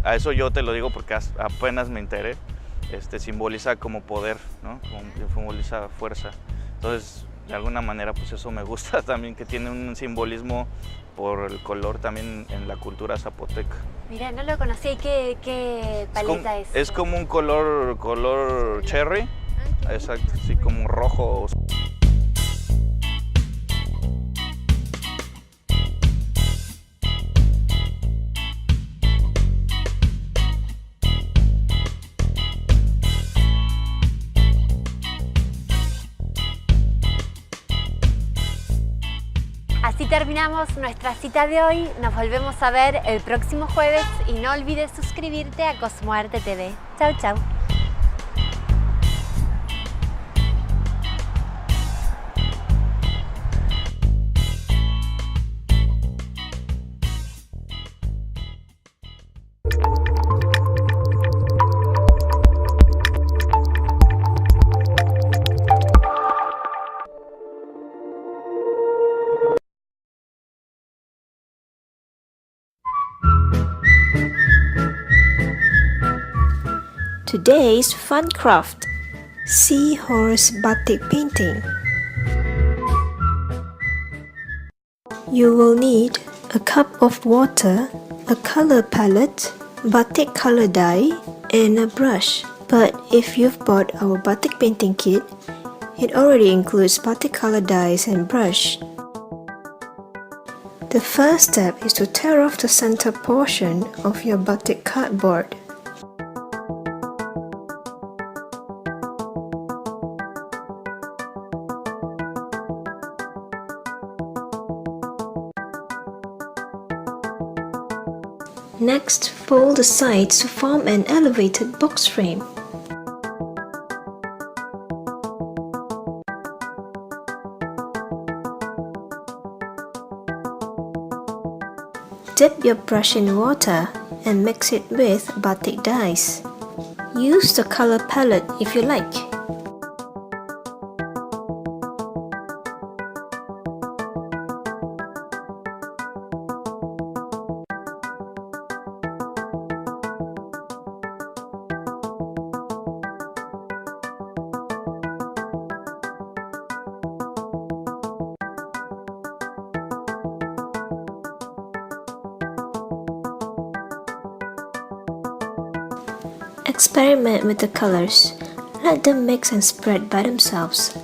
a eso yo te lo digo porque apenas me enteré, simboliza como poder, ¿no? Simboliza fuerza. Entonces, de alguna manera, pues eso me gusta también, que tiene un simbolismo por el color también en la cultura zapoteca. Mira, no lo conocí. ¿Qué paleta es? Es como un color cherry, exacto, así como rojo. Así terminamos nuestra cita de hoy. Nos volvemos a ver el próximo jueves y no olvides suscribirte a Cosmoarte TV. Chau, chau. Today's fun craft: seahorse batik painting. You will need a cup of water, a color palette, batik color dye, and a brush. But if you've bought our batik painting kit, it already includes batik color dyes and brush. The first step is to tear off the center portion of your batik cardboard. Next, fold the sides to form an elevated box frame. Dip your brush in water and mix it with batik dyes. Use the color palette if you like. Experiment with the colors. Let them mix and spread by themselves.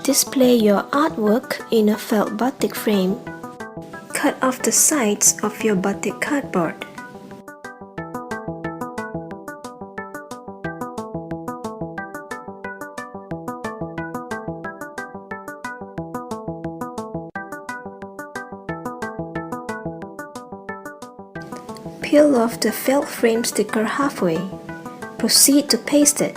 Display your artwork in a felt batik frame. Cut off the sides of your batik cardboard. Peel off the felt frame sticker halfway. Proceed to paste it.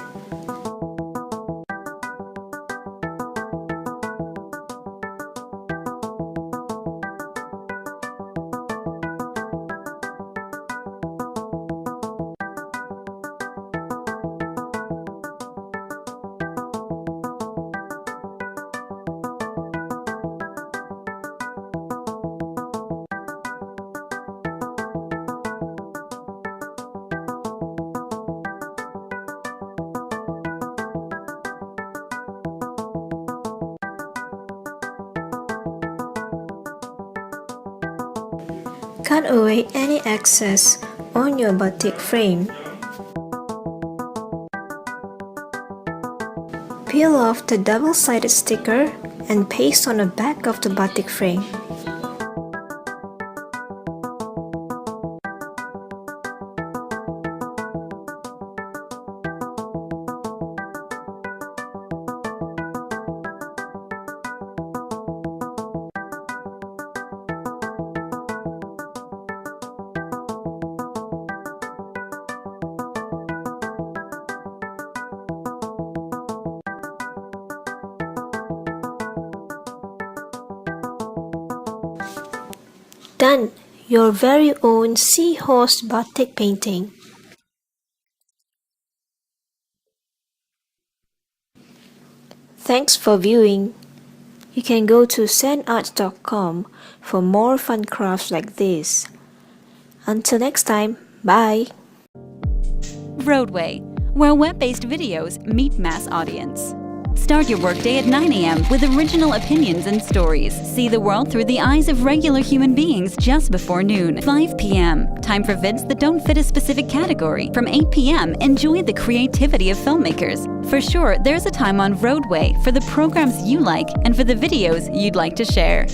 Cut away any excess on your batik frame. Peel off the double-sided sticker and paste on the back of the batik frame. Done! Your very own seahorse batik painting. Thanks for viewing. You can go to zenarts.com for more fun crafts like this. Until next time, bye! vRoadway, where web-based videos meet mass audience. Start your workday at 9 a.m. with original opinions and stories. See the world through the eyes of regular human beings just before noon. 5 p.m. Time for vids that don't fit a specific category. From 8 p.m. enjoy the creativity of filmmakers. For sure, there's a time on vRoadway for the programs you like and for the videos you'd like to share.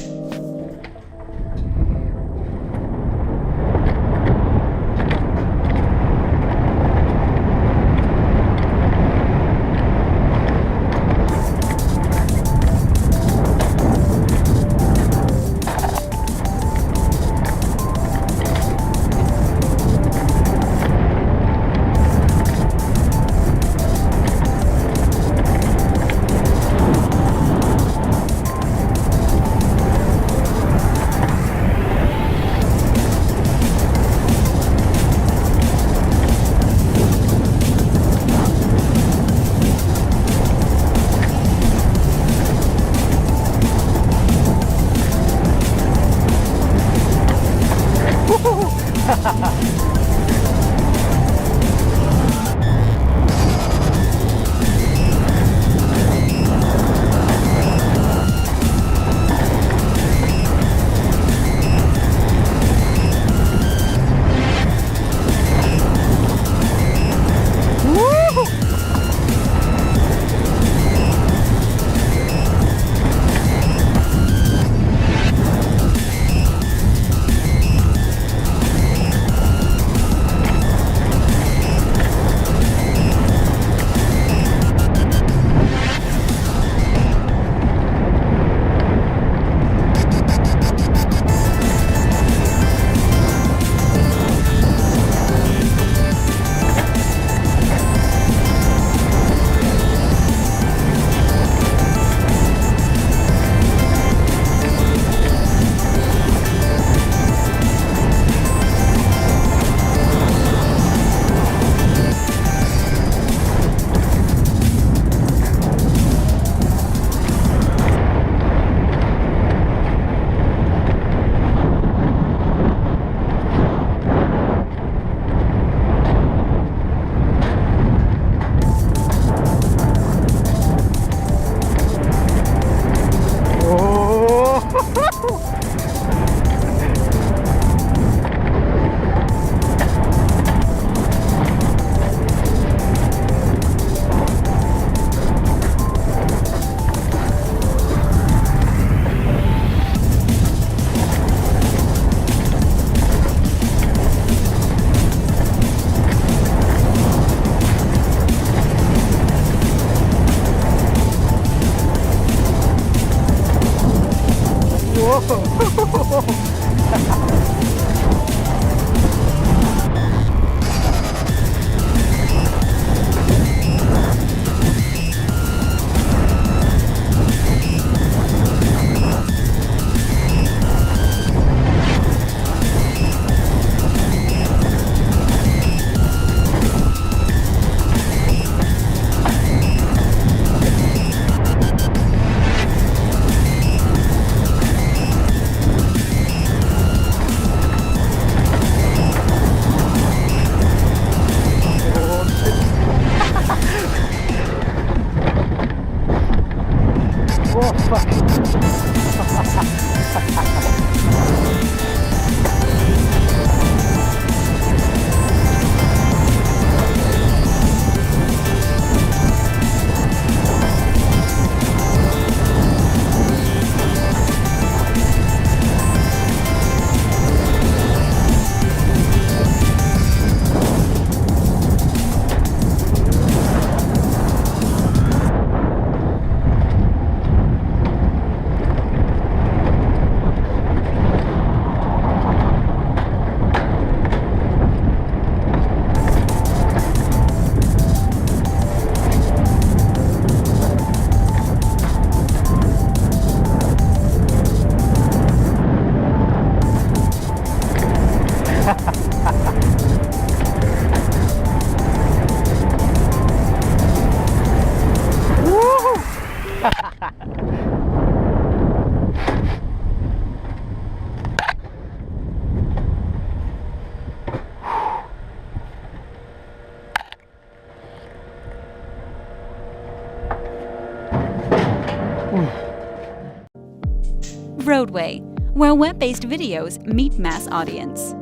vRoadway, where web-based videos meet mass audience.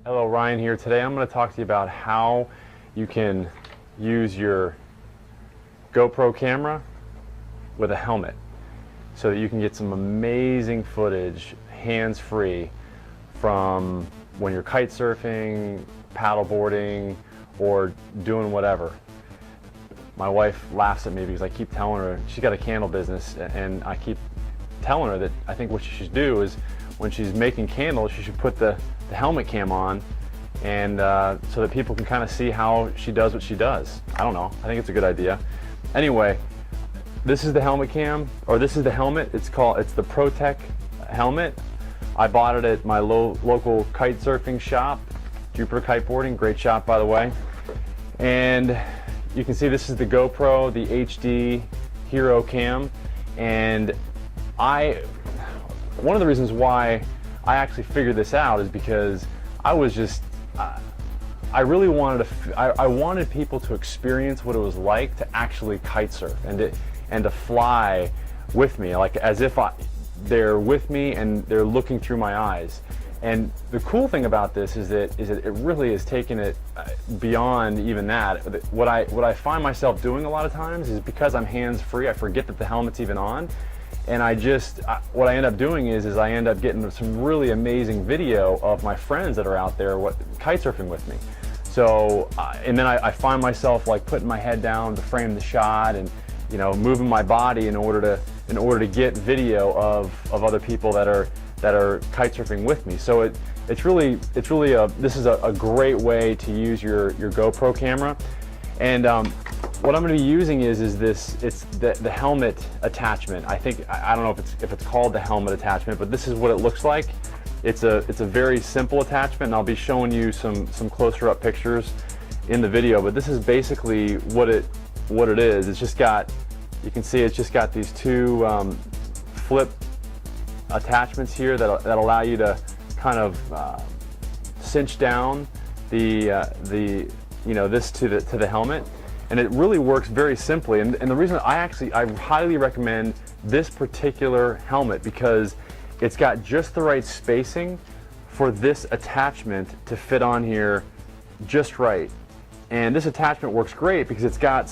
Hello, Ryan here. Today I'm going to talk to you about how you can use your GoPro camera with a helmet so that you can get some amazing footage hands-free from when you're kite surfing, paddleboarding, or doing whatever. My wife laughs at me because I keep telling her, she's got a candle business, and I keep telling her that I think what she should do is when she's making candles, she should put the helmet cam on, and so that people can kind of see how she does what she does. I don't know, I think it's a good idea. Anyway, this is the helmet cam, or this is the helmet. It's the ProTech helmet. I bought it at my local kite surfing shop, Jupiter Kiteboarding, great shop by the way. And you can see this is the GoPro, the HD Hero Cam, and one of the reasons why I actually figured this out is because I was just, I really wanted I wanted people to experience what it was like to actually kite surf and to fly with me, like as if they're with me and they're looking through my eyes. And the cool thing about this is that it really has taken it beyond even that. What I find myself doing a lot of times is because I'm hands-free, I forget that the helmet's even on. And what I end up doing is I end up getting some really amazing video of my friends that are out there kite surfing with me. So, and then I find myself like putting my head down to frame the shot and, you know, moving my body in order to get video of other people that are kite surfing with me. So this is a great way to use your GoPro camera. And what I'm going to be using it's the helmet attachment. I don't know if it's called the helmet attachment, but this is what it looks like. It's a very simple attachment, and I'll be showing you some closer up pictures in the video. But this is basically what it is. It's just got, you can see it's just got these two flip attachments here that allow you to kind of cinch down this to the helmet. And it really works very simply. And the reason I highly recommend this particular helmet because it's got just the right spacing for this attachment to fit on here just right. And this attachment works great because it's got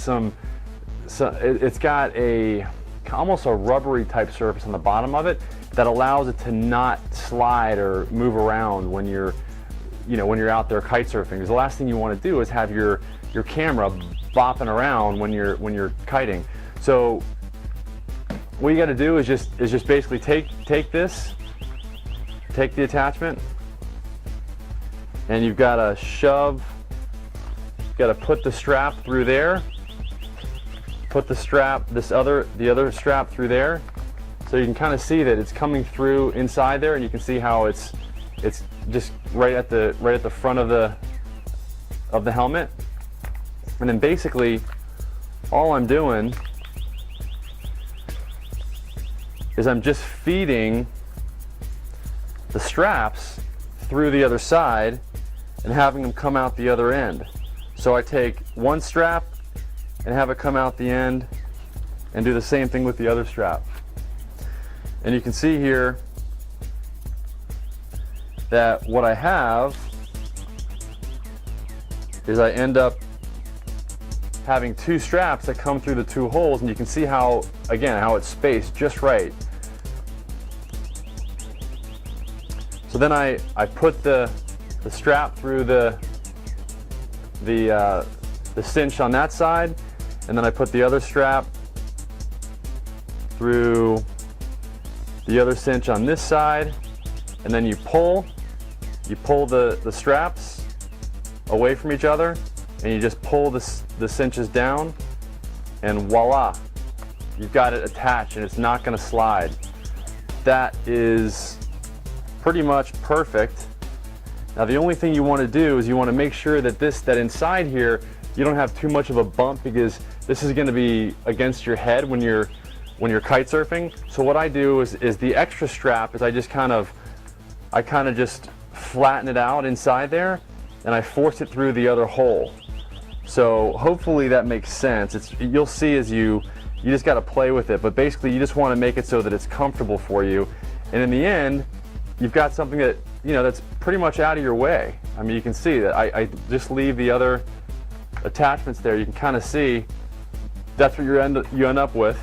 almost a rubbery type surface on the bottom of it that allows it to not slide or move around when you're out there kite surfing. Because the last thing you want to do is have your camera bopping around when you're kiting. So what you got to do is just basically take this take the attachment and you've got to shove, you've got to put the strap through there, put the strap, the other strap through there, so you can kind of see that it's coming through inside there, and you can see how it's just right at the front of the helmet. And then basically all I'm doing is I'm just feeding the straps through the other side and having them come out the other end. So I take one strap and have it come out the end and do the same thing with the other strap. And you can see here that what I have is I end up having two straps that come through the two holes, and you can see how, again, how it's spaced just right. So then I put the strap through the cinch on that side, and then I put the other strap through the other cinch on this side, and then you pull the straps away from each other, and you just pull the cinches down, and voila, you've got it attached and it's not going to slide. That is pretty much perfect. Now the only thing you want to do is you want to make sure that that inside here you don't have too much of a bump, because this is going to be against your head when you're kite surfing. So what I do is the extra strap is I kind of just flatten it out inside there, and I force it through the other hole. So hopefully that makes sense. You'll see as you just got to play with it, but basically you just want to make it so that it's comfortable for you, and in the end you've got something that, you know, that's pretty much out of your way. I mean, you can see that I just leave the other attachments there. You can kind of see that's what you end up with.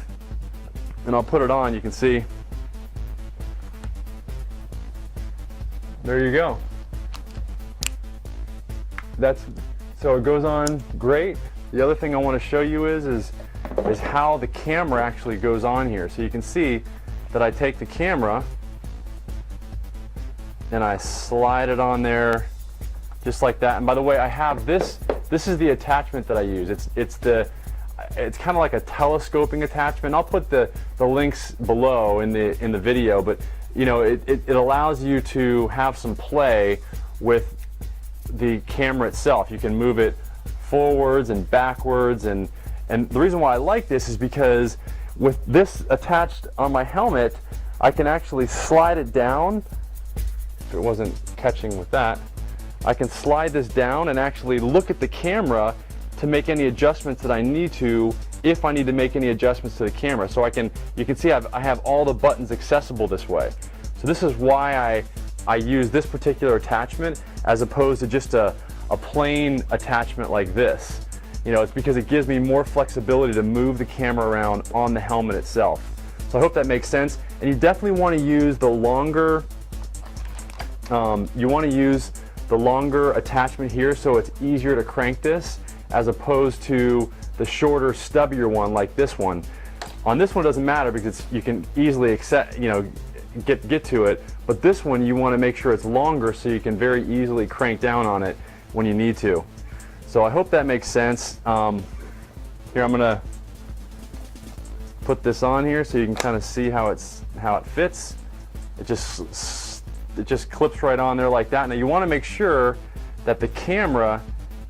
And I'll put it on, you can see. There you go. So it goes on great. The other thing I want to show you is how the camera actually goes on here. So you can see that I take the camera and I slide it on there just like that. And by the way, I have this is the attachment that I use. It's kind of like a telescoping attachment. I'll put the links below in the video, but you know, it allows you to have some play with the camera itself. You can move it forwards and backwards, and the reason why I like this is because with this attached on my helmet, I can actually slide it down. If it wasn't catching with that, I can slide this down and actually look at the camera to make any adjustments that I need to, if I need to make any adjustments to the camera. So you can see I have all the buttons accessible this way. So this is why I use this particular attachment as opposed to just a plain attachment like this. You know, it's because it gives me more flexibility to move the camera around on the helmet itself. So I hope that makes sense. And you definitely want to use the longer, attachment here, so it's easier to crank this, as opposed to the shorter, stubbier one like this one. On this one it doesn't matter because you can easily get to it, but this one you want to make sure it's longer so you can very easily crank down on it when you need to. So I hope that makes sense. Here I'm gonna put this on here so you can kind of see how it fits. It just clips right on there like that. Now you want to make sure that the camera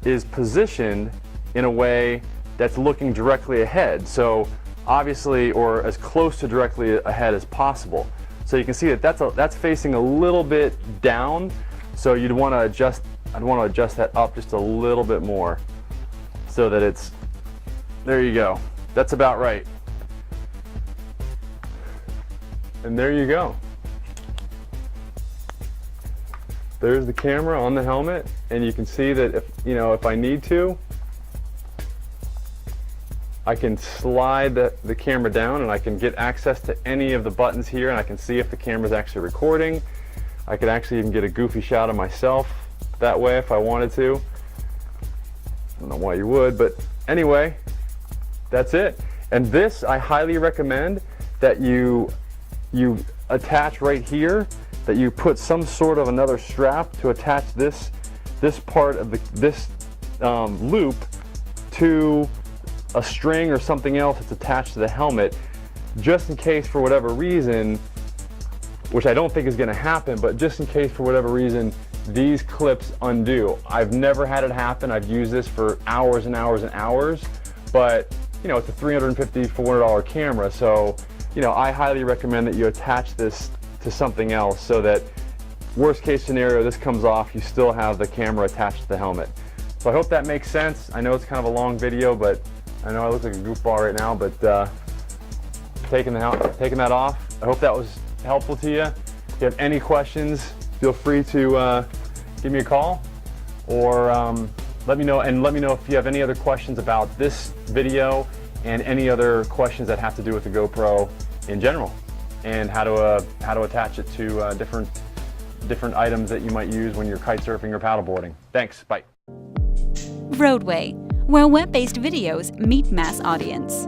is positioned in a way that's looking directly ahead. So obviously, or as close to directly ahead as possible. So you can see that that's facing a little bit down. So I'd want to adjust that up just a little bit more so that there you go. That's about right. And there you go. There's the camera on the helmet, and you can see that if I need to, I can slide the camera down and I can get access to any of the buttons here, and I can see if the camera's actually recording. I could actually even get a goofy shot of myself that way if I wanted to. I don't know why you would, but anyway, that's it. And this, I highly recommend that you attach right here, that you put some sort of another strap to attach this part of this loop to a string or something else that's attached to the helmet, just in case for whatever reason, which I don't think is going to happen, but just in case for whatever reason these clips undo. I've never had it happen. I've used this for hours and hours and hours, but you know, it's a $350, $400 camera, so you know, I highly recommend that you attach this to something else so that worst case scenario, this comes off, you still have the camera attached to the helmet. So I hope that makes sense. I know it's kind of a long video, but I know I look like a goofball right now, but taking that off, I hope that was helpful to you. If you have any questions, feel free to give me a call or let me know if you have any other questions about this video and any other questions that have to do with the GoPro in general and how to attach it to different items that you might use when you're kite surfing or paddleboarding. Thanks, bye. Roadway, where web-based videos meet mass audience.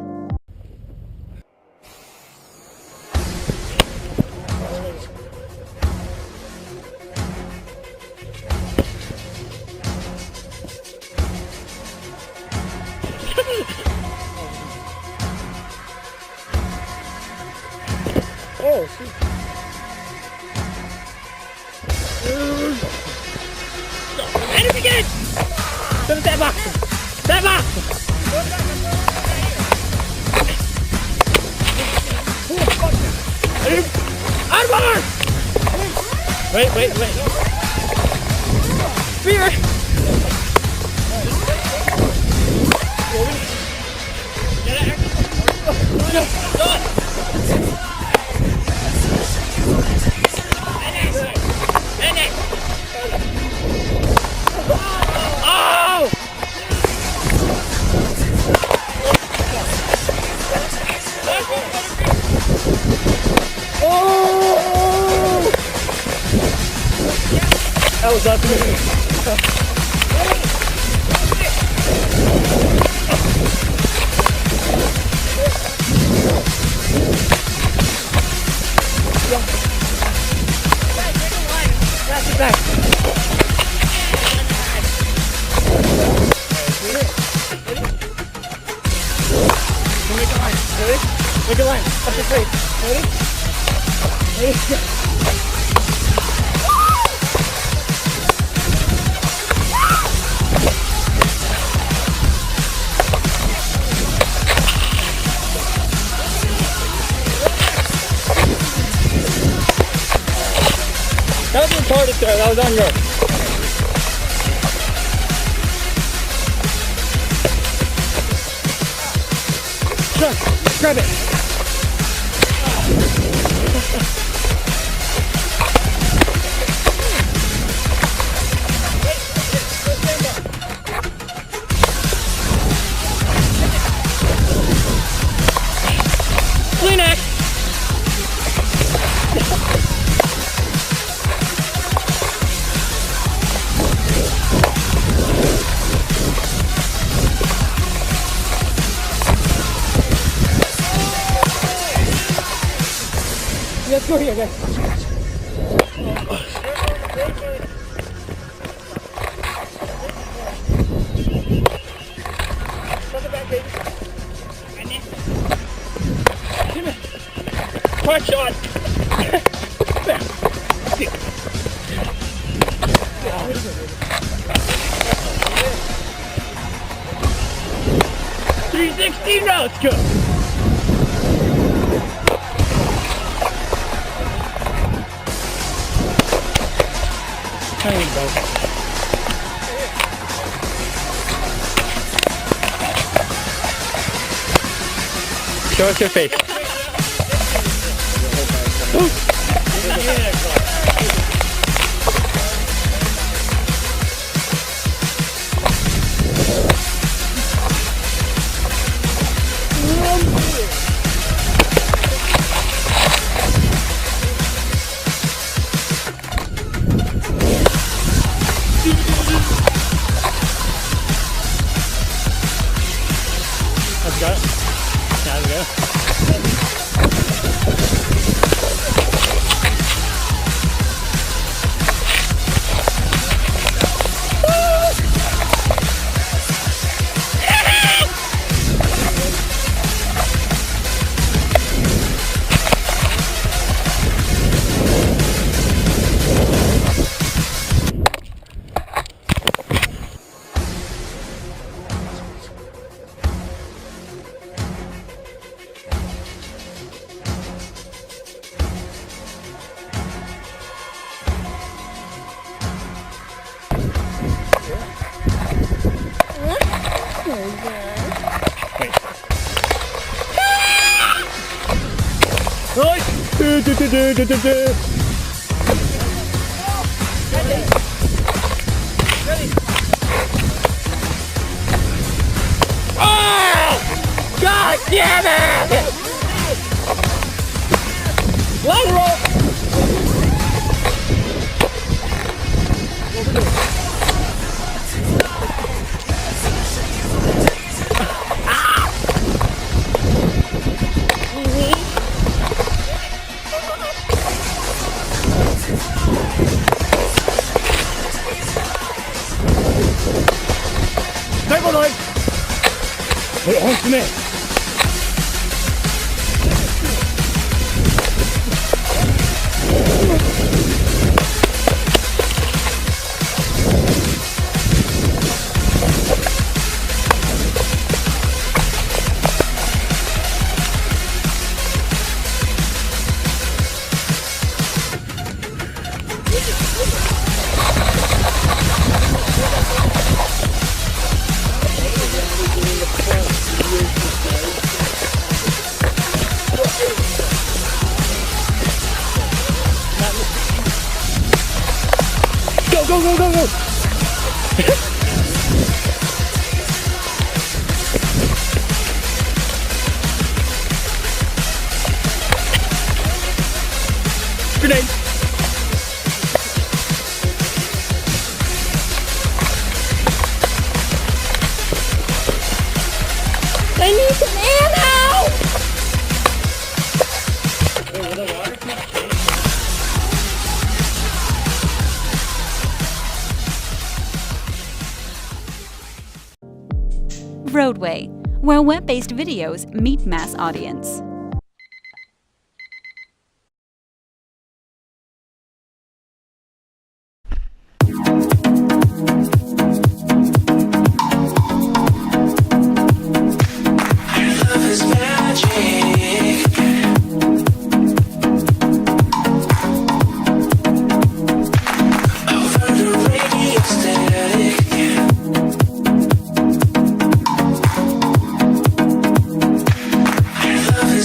Oh, shoot. Anything again! Step back! Step back! Armor! Wait. Spear! That was up to me. Back. Make a line. Ready? Make a line. Up the plate. Ready? Ready? That was retarded there, that was on your. Sure, grab it. Kleenex. Let's go here, guys. Hard shot. $316 now, let's go. Show us your face. Let's go. There we go. Oh! God damn it! Lateral! Table line! Wait, hold for me. Go, go, go, go! Grenade! I need some ammo! vRoadway, where web-based videos meet mass audience. Love is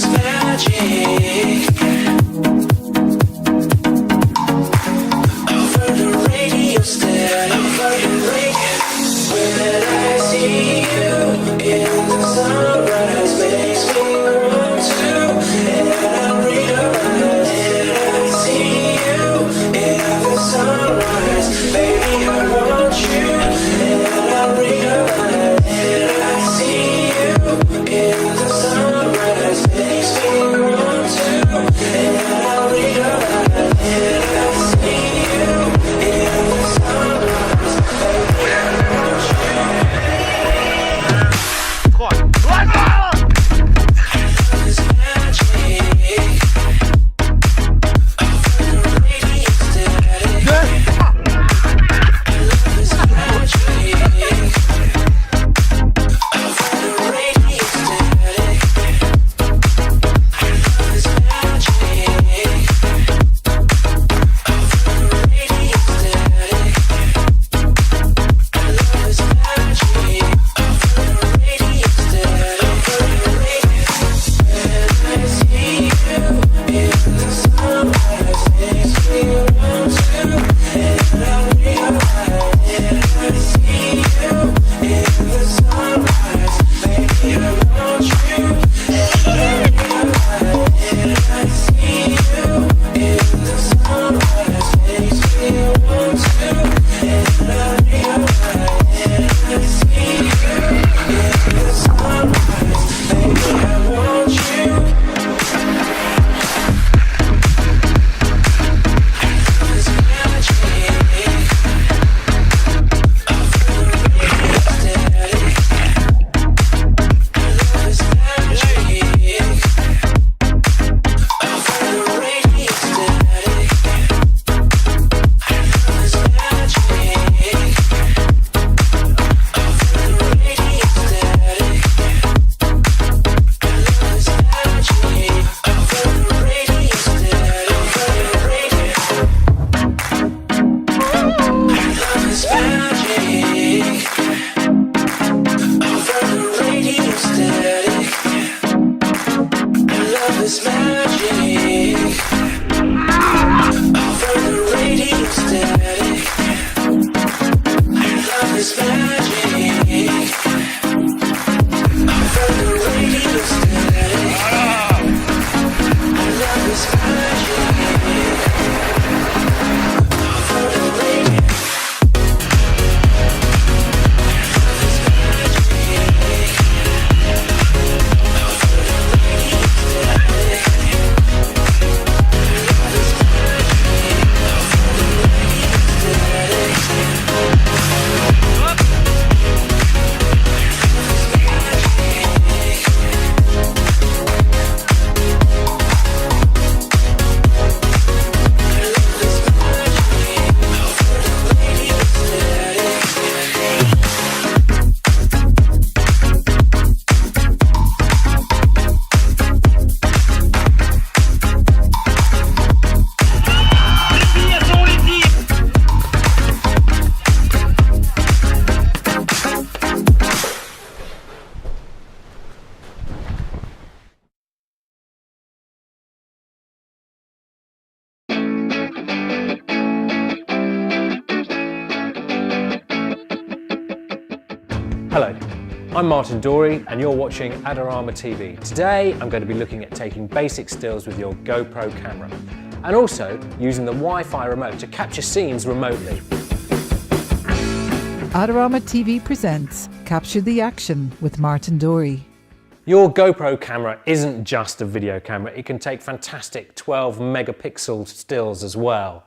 Hello, I'm Martin Dorey and you're watching Adorama TV. Today I'm going to be looking at taking basic stills with your GoPro camera and also using the Wi-Fi remote to capture scenes remotely. Adorama TV presents Capture the Action with Martin Dorey. Your GoPro camera isn't just a video camera, it can take fantastic 12 megapixel stills as well.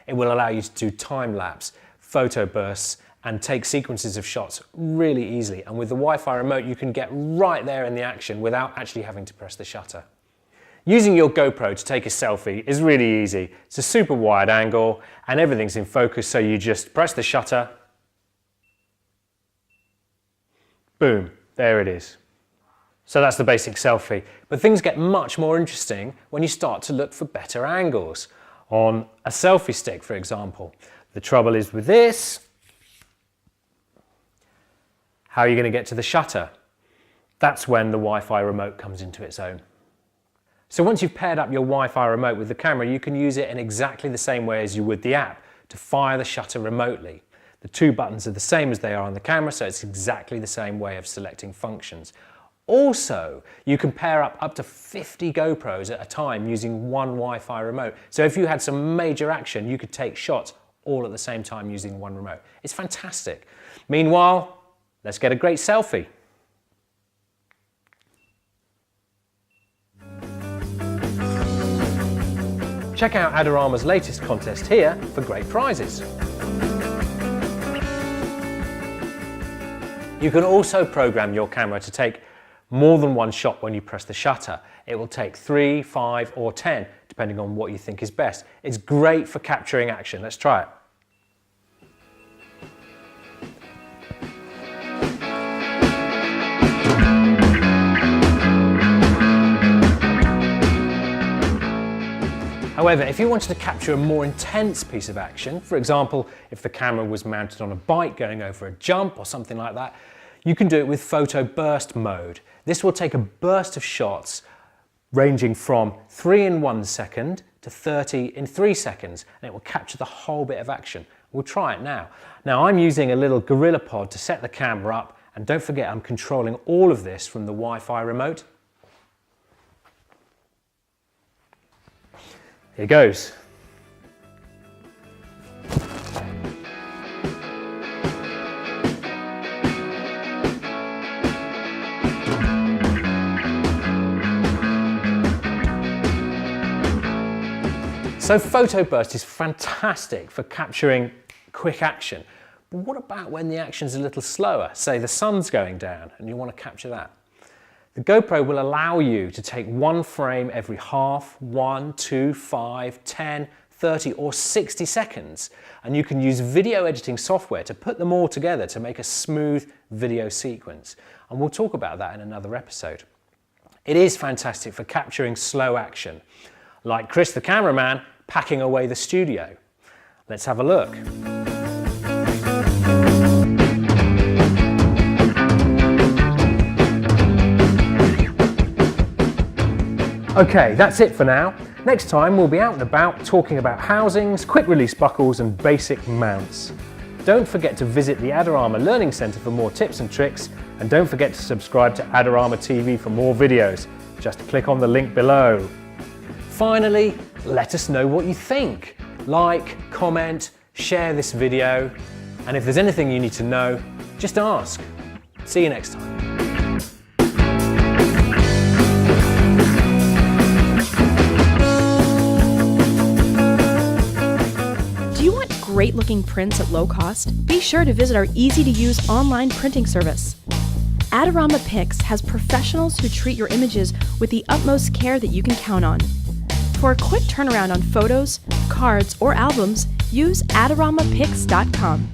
It will allow you to do time-lapse, photo bursts and take sequences of shots really easily, and with the Wi-Fi remote you can get right there in the action without actually having to press the shutter. Using your GoPro to take a selfie is really easy. It's a super wide angle and everything's in focus, so you just press the shutter, boom, there it is. So that's the basic selfie, but things get much more interesting when you start to look for better angles. On a selfie stick, for example. The trouble is with this, how are you going to get to the shutter? That's when the Wi-Fi remote comes into its own. So once you've paired up your Wi-Fi remote with the camera, you can use it in exactly the same way as you would the app to fire the shutter remotely. The two buttons are the same as they are on the camera, so it's exactly the same way of selecting functions. Also, you can pair up to 50 GoPros at a time using one Wi-Fi remote. So if you had some major action, you could take shots all at the same time using one remote. It's fantastic. Meanwhile, let's get a great selfie. Check out Adorama's latest contest here for great prizes. You can also program your camera to take more than one shot when you press the shutter. It will take 3, 5 or 10, depending on what you think is best. It's great for capturing action. Let's try it. However, if you wanted to capture a more intense piece of action, for example, if the camera was mounted on a bike going over a jump or something like that, you can do it with photo burst mode. This will take a burst of shots ranging from 3 in 1 second to 30 in 3 seconds, and it will capture the whole bit of action. We'll try it now. Now I'm using a little Gorilla Pod to set the camera up, and don't forget I'm controlling all of this from the Wi-Fi remote. Here goes. So photo burst is fantastic for capturing quick action. But what about when the action's a little slower? Say the sun's going down and you want to capture that. The GoPro will allow you to take one frame every half, 1, 2, 5, 10, 30 or 60 seconds. And you can use video editing software to put them all together to make a smooth video sequence. And we'll talk about that in another episode. It is fantastic for capturing slow action, like Chris the cameraman packing away the studio. Let's have a look. Okay, that's it for now. Next time we'll be out and about talking about housings, quick release buckles and basic mounts. Don't forget to visit the Adorama Learning Centre for more tips and tricks, and don't forget to subscribe to Adorama TV for more videos. Just click on the link below. Finally, let us know what you think. Like, comment, share this video, and if there's anything you need to know, just ask. See you next time. Do you want great looking prints at low cost? Be sure to visit our easy-to-use online printing service. Adorama Pix has professionals who treat your images with the utmost care that you can count on. For a quick turnaround on photos, cards, or albums, use AdoramaPix.com.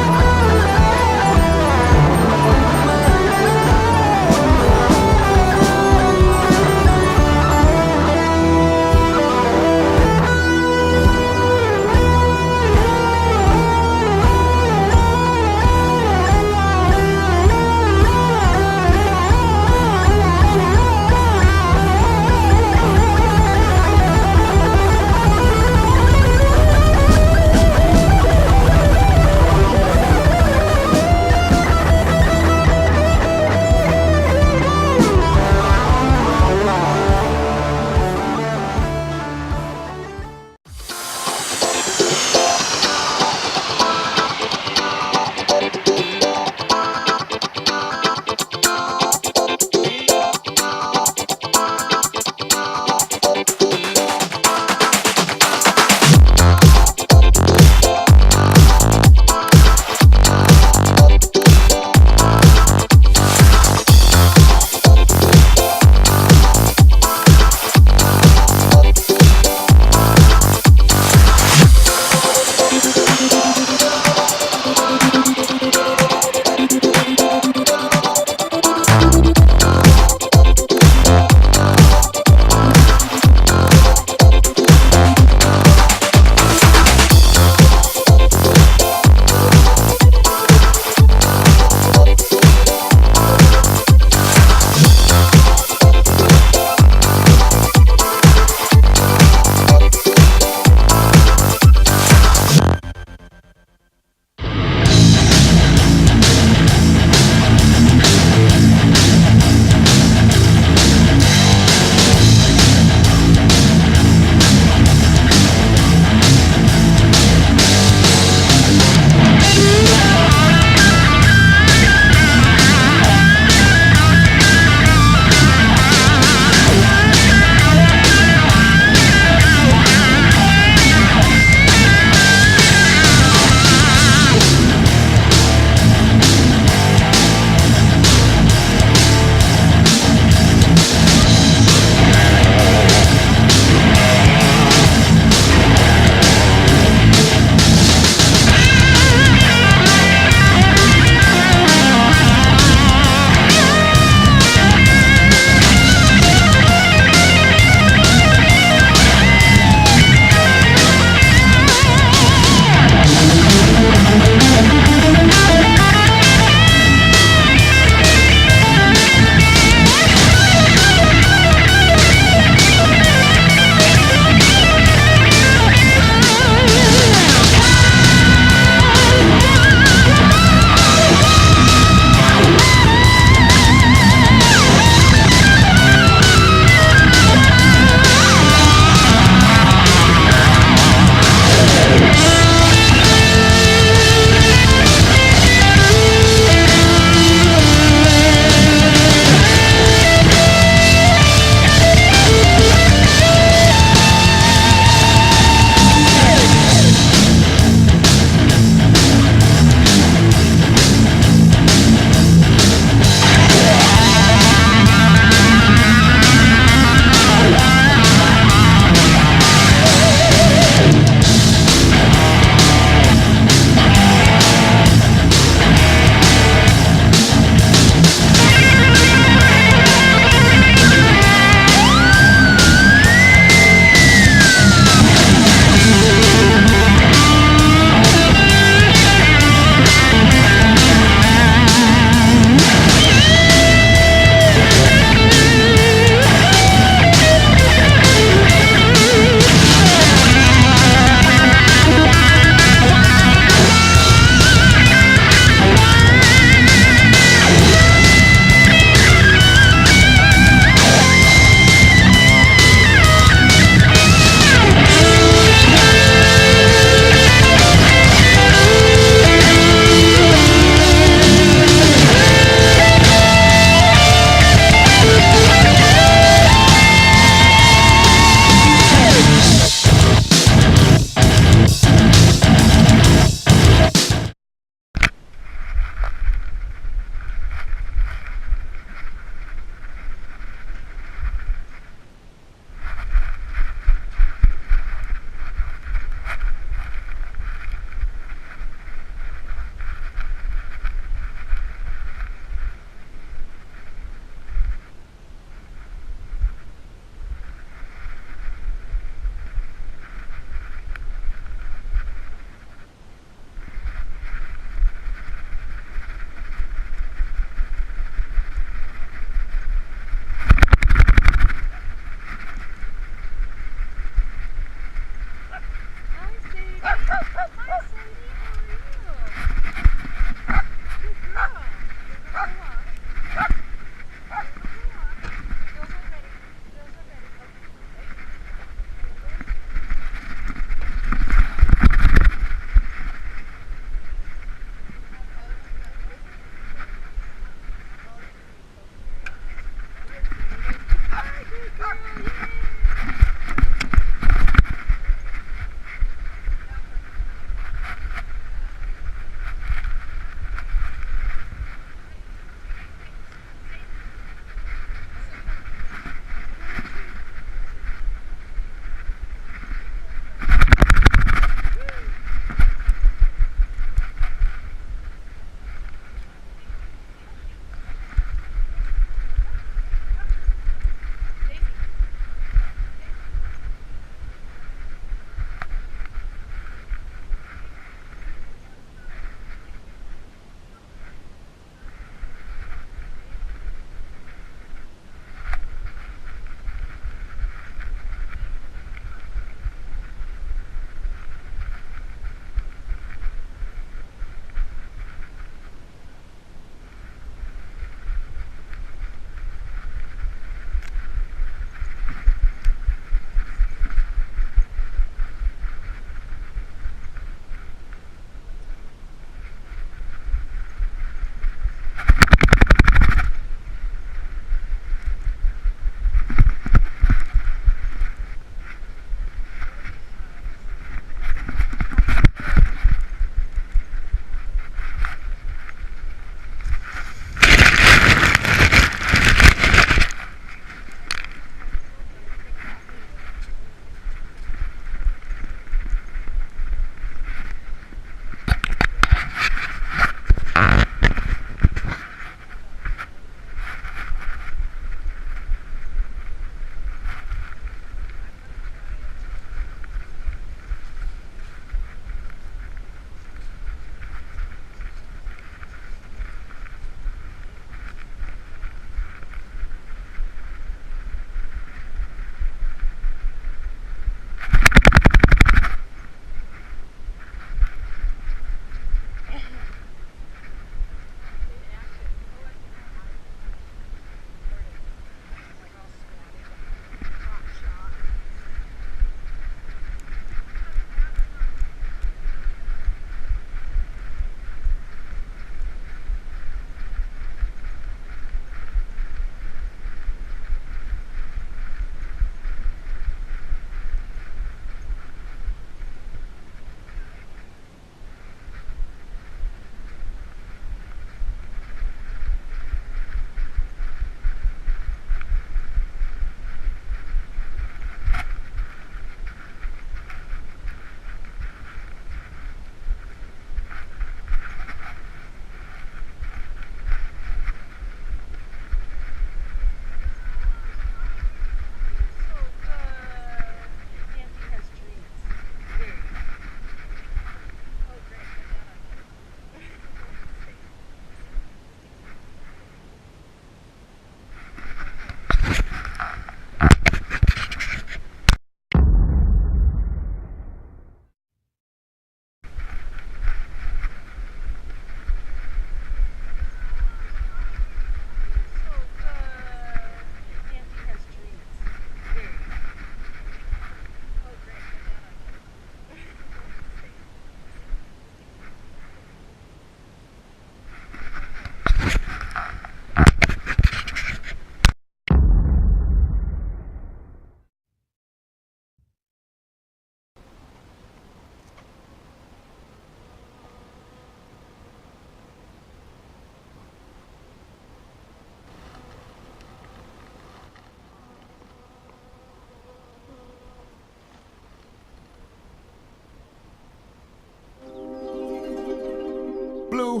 Blue,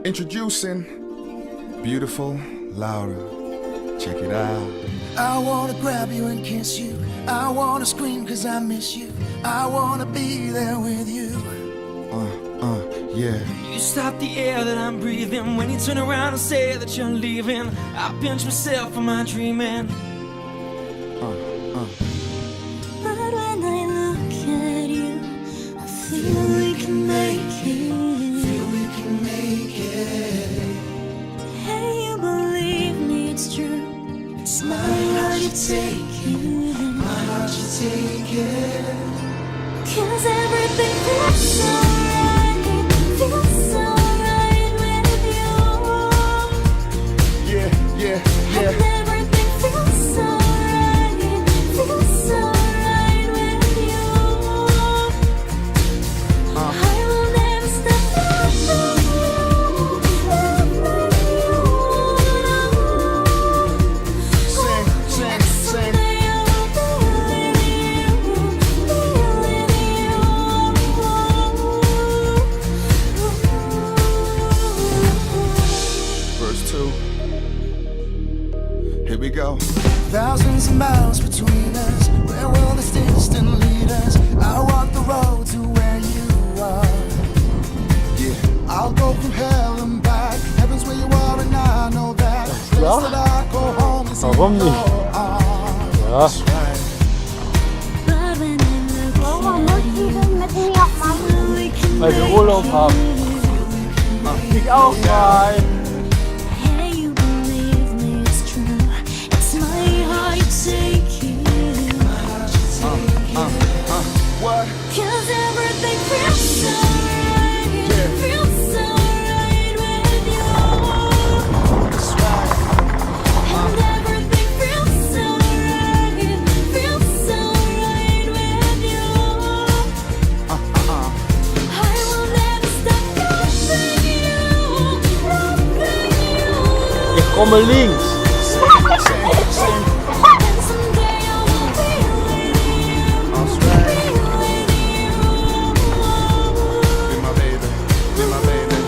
introducing beautiful Laura. Check it out. I wanna grab you and kiss you. I wanna scream 'cause I miss you. I wanna be there with you. Yeah. You stop the air that I'm breathing when you turn around and say that you're leaving. I pinch myself for my dreaming. But when I look at you, I feel we can make it. Feel we can make it. Hey, you believe me, it's true. It's my heart you take it. My heart you take it. 'Cause everything feels so right. Feels so right with you. Yeah, yeah, yeah. And everything feels so right. Feels so right with you. I will never stop loving you. Loving you. Sing, sing, sing. Someday I will be with you. Verse 2. Here we go. Thousands of miles between us. Where will this distance lead us? I'll walk the road to where you are. Yeah. I'll go through hell and back. Heaven's where you are and I know that. Place that I go home is in your arms. That's right. But when I look at you, Mày phải uống lông thầm. Kick out guy. hey, you believe me, it's true. It's my heart you take it. What? 'Cause everything feels so right. Feels so right with you. That's right. And everything feels so right. Feels so right with you. I will never stop loving you. Loving you. Ik kom er links. And someday I will be with you. That's right. Be with you. Be my baby. Be my baby.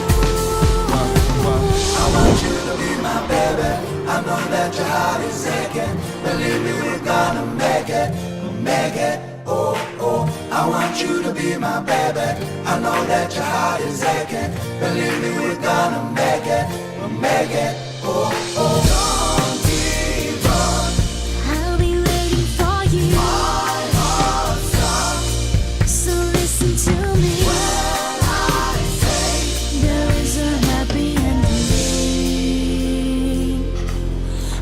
I want you to be my baby. I know that your heart is aching. Believe me, we're gonna make it. We'll make it. Oh, oh. I want you to be my baby. I know that your heart is aching. Believe me, we're gonna make it. We'll make it. Oh, oh. Don't give up. I'll be waiting for you. My heart's done. So listen to me. When I say There is a happy ending.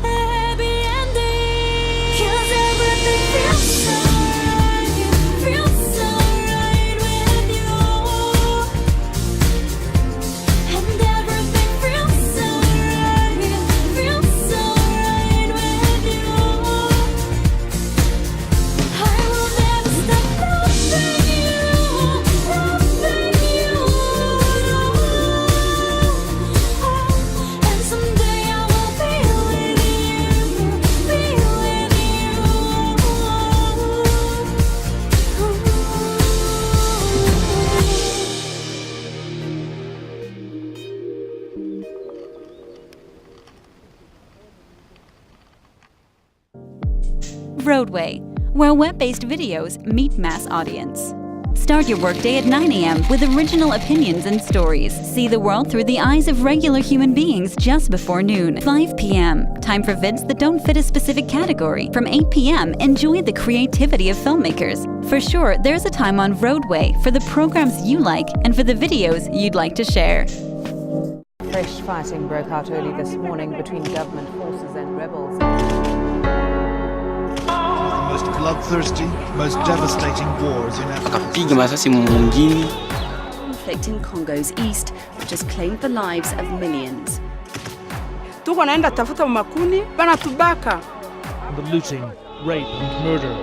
A happy ending. 'Cause everything feels so right. Feels so right with you. And everything feels so right. Feels so right with you. I will never stop loving you. Loving you. And someday I will be with you. Be with Roadway, where web-based videos meet mass audience. Start your workday at 9 a.m. with original opinions and stories. See the world through the eyes of regular human beings just before noon. 5 p.m. Time for vids that don't fit a specific category. From 8 p.m., enjoy the creativity of filmmakers. For sure, there's a time on Roadway for the programs you like and for the videos you'd like to share. Fresh fighting broke out early this morning between government forces and rebels. The most bloodthirsty, most devastating wars in Africa. Akapiga masasi mwingine. Conflict in Congo's east, which has claimed the lives of millions. Tuko naenda tafuta makuni, banatubaka. And the looting, rape and murder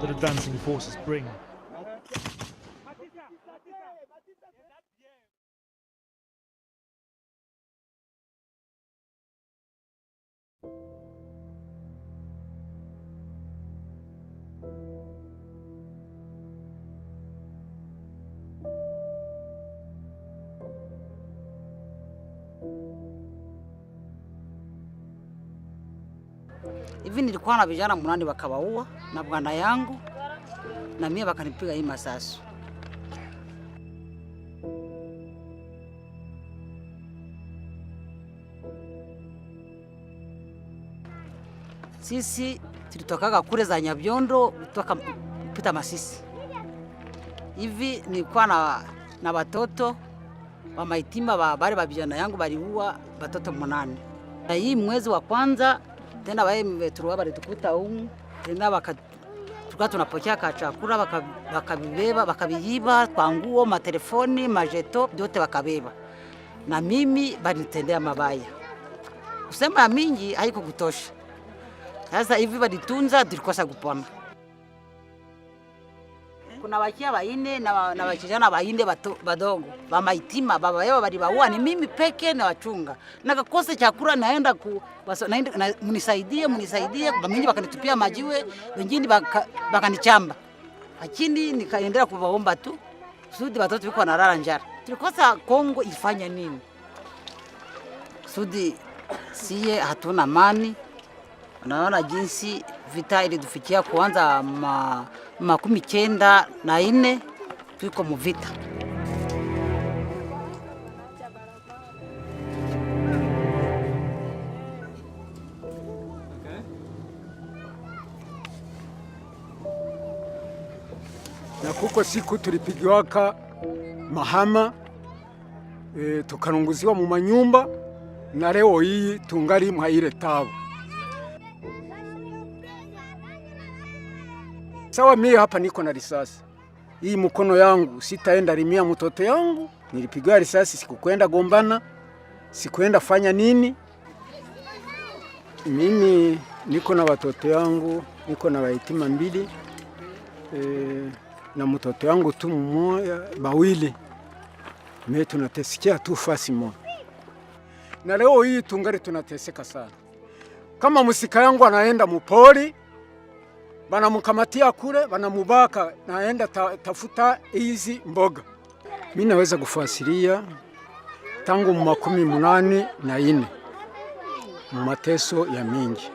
that advancing forces bring. Hivi nilikuwa na vijana 8 wakawaua na bwana yangu na mimi wakanipiga hii masasu. Sisi tulitokaga kule za Nyabyondo kutoka kupita Masisi. Hivi nilikuwa na watoto wa maitima bale ba vijana yangu baliua watoto 8. Na hii mwezi wa kwanza tena wao turuwa balitukuta humu tena tukawa tunapokea chakula wakabibeba wakabiiba kwa nguo, matelefoni, majeto vyote wakabeba. Na mimi banitendea mabaya. Kusema mingi haiko kutosha. Sasa hivi balitunza tulikosa kupona. Kuna wakia 4 na wachijana 4 badogo ba maitima baba yao balibaua ni mimi peke na wachunga. Nakakosa chakula naenda munisaidie mimi wakanitupia majiwe wengine bakanichamba. Lakini nikaendelea kuwaomba tu kusudi watoto wiko wanalala njara. Tulikosa Kongo ifanya nini? Kusudi siye hatuna amani. Unaona jinsi vita ilitufikia kuanza 1994 tuko mu vita. Na kuko siku tulipigiwaka mahama tukarunguziwa mu manyumba na leo hii tungali mwa ile tabu. Sawa, mimi hapa niko na risasi. Hii mkono yangu sitaenda limia mtoto yangu, nilipigwa risasi, sikukwenda gombana, sikuenda fanya nini. Mimi niko na watoto yangu, niko na waitima 2 na mtoto yangu tu mmoja, 2. Mimi tunatesikia tu fasi moja. Na leo hii tungali tunateseka sana. Kama musika yangu anaenda mupori, banamukamatia kule, banamubaka, naenda tafuta hizi mboga. Mimi naweza kufasiria tangu 84 mu mateso ya mingi.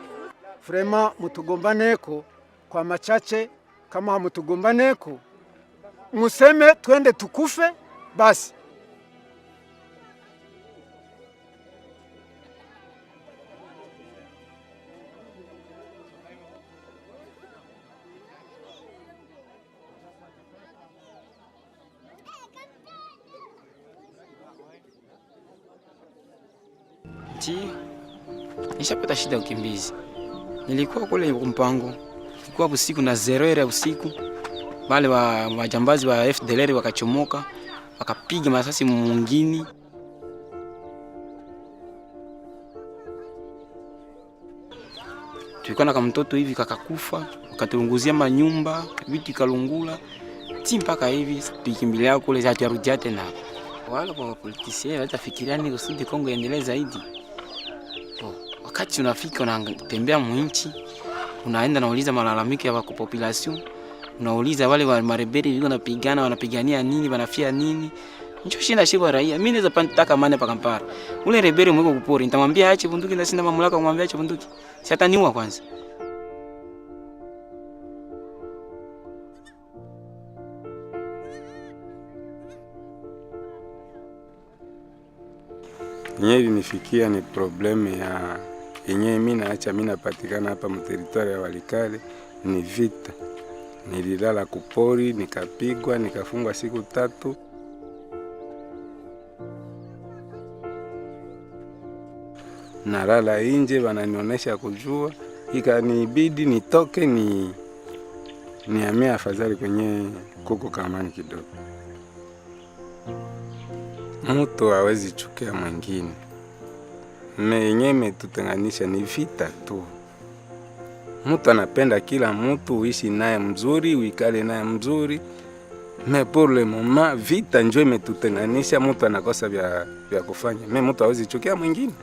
Frema mutugombaneko kwa machache, kama mutugombaneko museme twende tukufe basi. Nishapata shida ya ukimbizi. Nilikuwa kule mpango. Ilikuwa usiku na 0 ya usiku. Wale wajambazi wa FDLR wakachomoka, wakapiga masasi mwingine. Tulikuwa na mtoto hivi kakakufa, wakaturunguzia manyumba, vitu kalungula. Mpaka hivi tukimbilia kule za turudia tena. Wale wa politiciens watafikiria ni kusudi Kongo iendelee zaidi. Wakati unafika unatembea mwinchi, unaenda nauliza malalamiko ya population, unauliza wale wa marebeli wiko napigana, wanapigania nini, wanafia nini. Ncho shinda shiba raia. Mimi naweza pantaka mane pa Kampala. Ule rebeli mweko kupori, nitamwambia aache bunduki na sina mamlaka kumwambia aache bunduki. Si ataniua kwanza. Yenyewe nifikia ni probleme ya yenyewe mimi naacha mimi napatikana hapa mteritori ya Walikale ni vita. Nililala kupori, nikapigwa, nikafungwa siku 3. Nalala nje, wananionyesha kujua, ikanibidi nitoke nihamia afadhali kwenye kuko kamani kidogo. Mtu hawezi chukia mwingine. Yenyewe metutenganisha ni vita tu. Mtu anapenda kila mtu uishi naye mzuri, uikale naye mzuri. Mais pour le moment vita njoo imetutenganisha, mtu anakosa vya kufanya. Mtu hawezi chukia mwingine.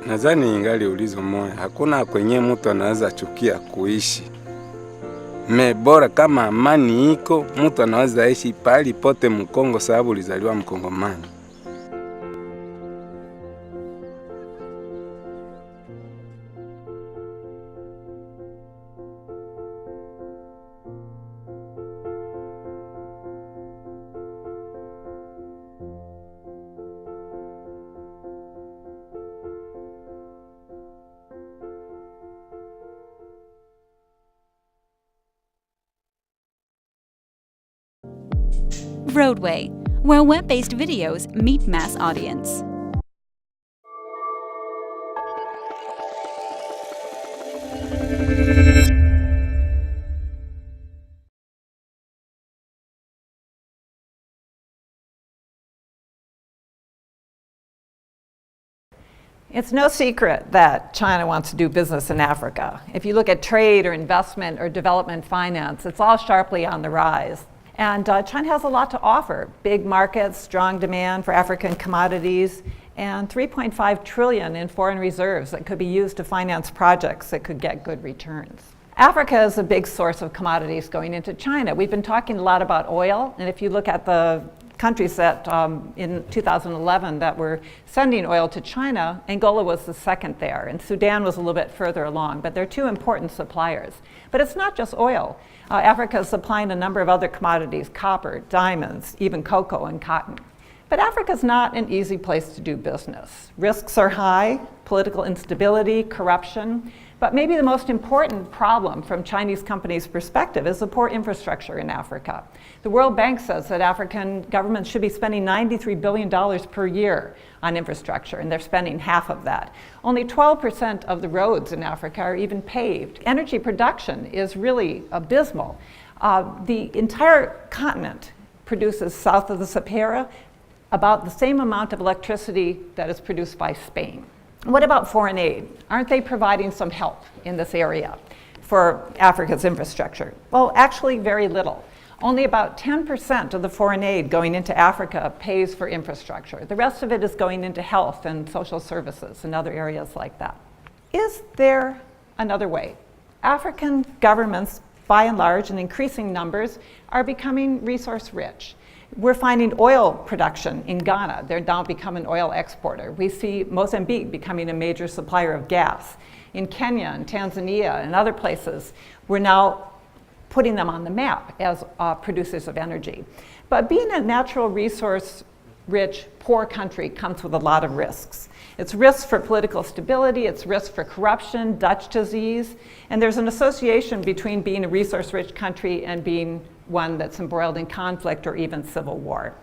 Nadhani ingali ulizo moja. Hakuna kwenye mtu anaweza chukia kuishi. Me bora kama amani iko, mtu anaweza ishi pali pote Mkongo sababu ulizaliwa Mkongomani. vRoadway, where web-based videos meet mass audience. It's no secret that China wants to do business in Africa. If you look at trade or investment or development finance, it's all sharply on the rise. And China has a lot to offer. Big markets, strong demand for African commodities, and 3.5 trillion in foreign reserves that could be used to finance projects that could get good returns. Africa is a big source of commodities going into China. We've been talking a lot about oil, and if you look at the countries that in 2011 that were sending oil to China, Angola was the second there, and Sudan was a little bit further along, but they're two important suppliers. But it's not just oil. Africa is supplying a number of other commodities, copper, diamonds, even cocoa and cotton. But Africa's not an easy place to do business. Risks are high, political instability, corruption, but maybe the most important problem from Chinese companies' perspective is the poor infrastructure in Africa. The World Bank says that African governments should be spending $93 billion per year on infrastructure, and they're spending half of that. Only 12% of the roads in Africa are even paved. Energy production is really abysmal. The entire continent produces, south of the Sahara, about the same amount of electricity that is produced by Spain. What about foreign aid? Aren't they providing some help in this area for Africa's infrastructure? Well, actually very little. Only about 10% of the foreign aid going into Africa pays for infrastructure. The rest of it is going into health and social services and other areas like that. Is there another way? African governments, by and large, in increasing numbers, are becoming resource rich. We're finding oil production in Ghana. They're now becoming an oil exporter. We see Mozambique becoming a major supplier of gas. In Kenya and Tanzania and other places, we're now putting them on the map as producers of energy. But being a natural resource rich, poor country comes with a lot of risks. It's risks for political stability, it's risks for corruption, Dutch disease, and there's an association between being a resource rich country and being one that's embroiled in conflict or even civil war.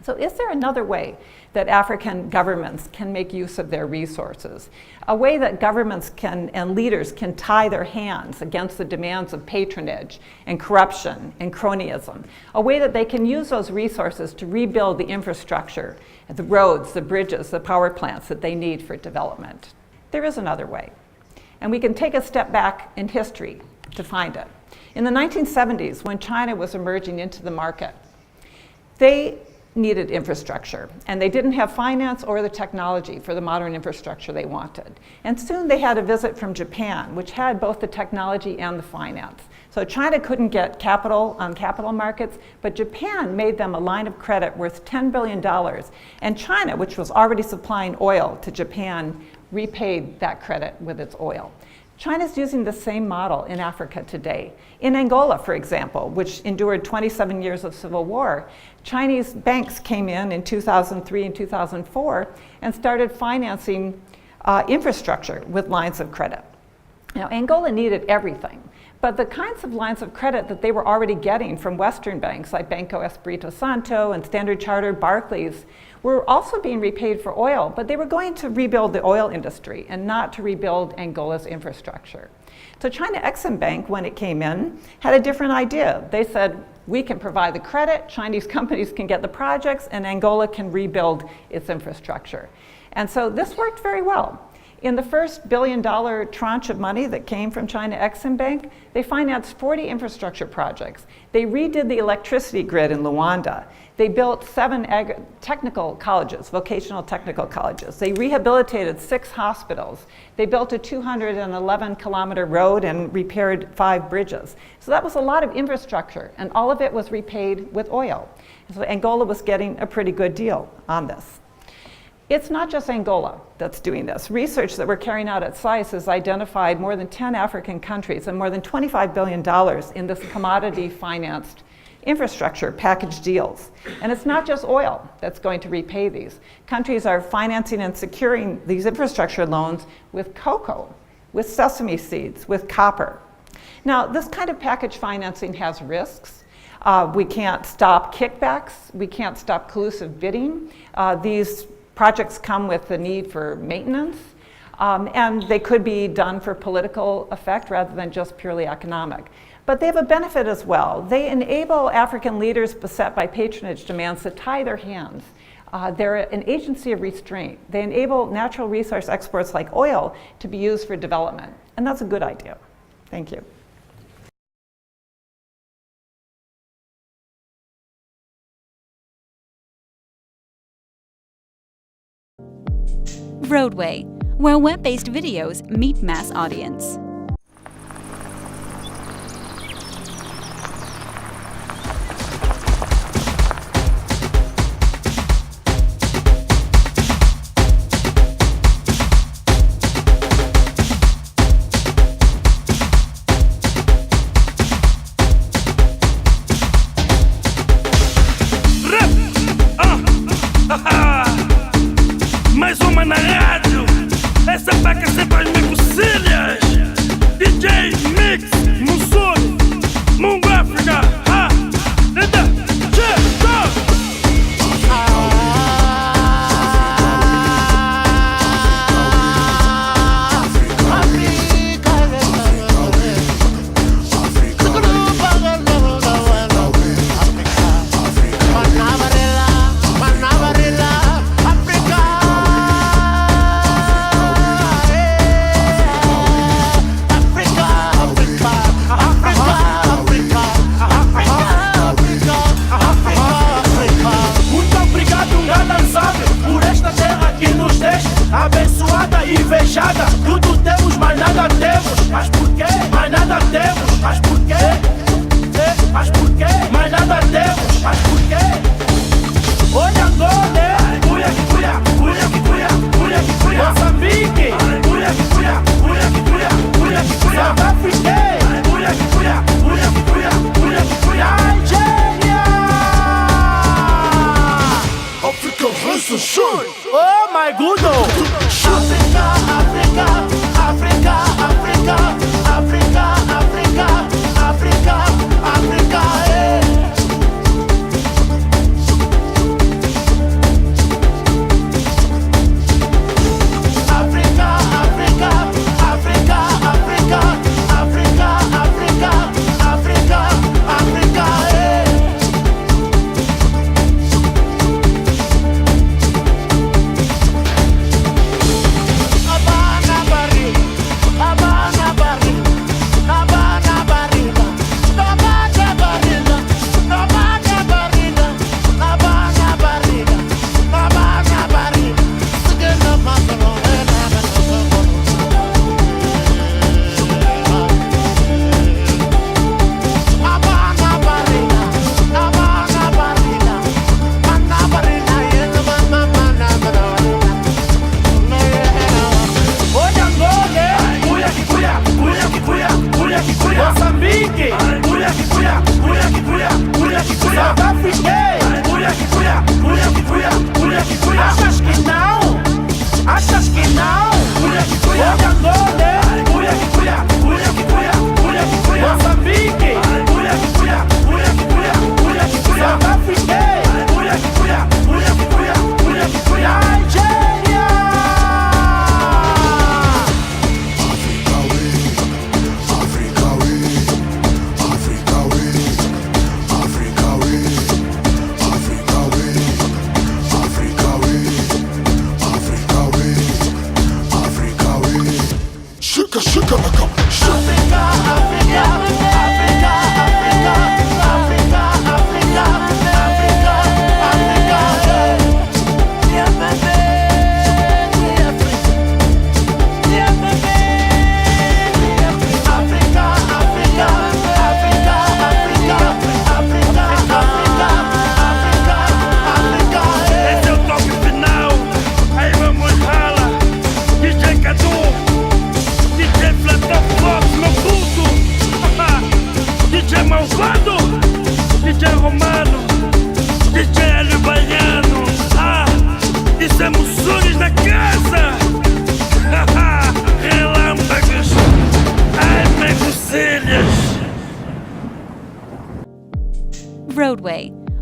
So is there another way that African governments can make use of their resources? A way that governments can and leaders can tie their hands against the demands of patronage and corruption and cronyism? A way that they can use those resources to rebuild the infrastructure, the roads, the bridges, the power plants that they need for development? There is another way. And we can take a step back in history to find it. In the 1970s, when China was emerging into the market, they needed infrastructure, and they didn't have finance or the technology for the modern infrastructure they wanted. And soon they had a visit from Japan, which had both the technology and the finance. So China couldn't get capital on capital markets, but Japan made them a line of credit worth $10 billion. And China, which was already supplying oil to Japan, repaid that credit with its oil. China's using the same model in Africa today. In Angola, for example, which endured 27 years of civil war, Chinese banks came in 2003 and 2004 and started financing infrastructure with lines of credit. Now, Angola needed everything, but the kinds of lines of credit that they were already getting from Western banks like Banco Espírito Santo and Standard Chartered, Barclays, were also being repaid for oil, but they were going to rebuild the oil industry and not to rebuild Angola's infrastructure. So China Exim Bank, when it came in, had a different idea. They said, we can provide the credit, Chinese companies can get the projects, and Angola can rebuild its infrastructure. And so this worked very well. In the first $1 billion tranche of money that came from China Exim Bank, they financed 40 infrastructure projects. They redid the electricity grid in Luanda. They built 7 technical colleges, vocational technical colleges. They rehabilitated 6 hospitals. They built a 211-kilometer road and repaired 5 bridges. So that was a lot of infrastructure, and all of it was repaid with oil. So Angola was getting a pretty good deal on this. It's not just Angola that's doing this. Research that we're carrying out at SAIS has identified more than 10 African countries and more than $25 billion in this commodity-financed infrastructure package deals. And it's not just oil that's going to repay these. Countries are financing and securing these infrastructure loans with cocoa, with sesame seeds, with copper. Now, this kind of package financing has risks. We can't stop kickbacks. We can't stop collusive bidding. These projects come with the need for maintenance, and they could be done for political effect rather than just purely economic. But they have a benefit as well. They enable African leaders beset by patronage demands to tie their hands. They're an agency of restraint. They enable natural resource exports like oil to be used for development, and that's a good idea. Thank you. vRoadway, where web-based videos meet mass audience. Mais uma na rádio, essa paca sempre as microcílias. DJ Mix, Mussuri, Mungo África, Linda, abençoada e invejada, tudo temos, mas nada temos. Mas por quê? Mas nada temos. Mas por quê? Mas por quê? Mas nada temos. Mas por quê? Olha agora, cuia que cuia, cuia que cuia, cuia que cuia. Moçambique, cuia que cuia, cuia que cuia, cuia que cuia. South Africa, cuia que cuia, cuia que cuia, cuia que cuia. Nigeria, Africa has a shine. Oh my goodness! Africa, Africa, Africa, Africa, Africa, Africa, Africa, Africa, Africa, Africa, Africa, Africa, Africa, Africa, Africa, Africa,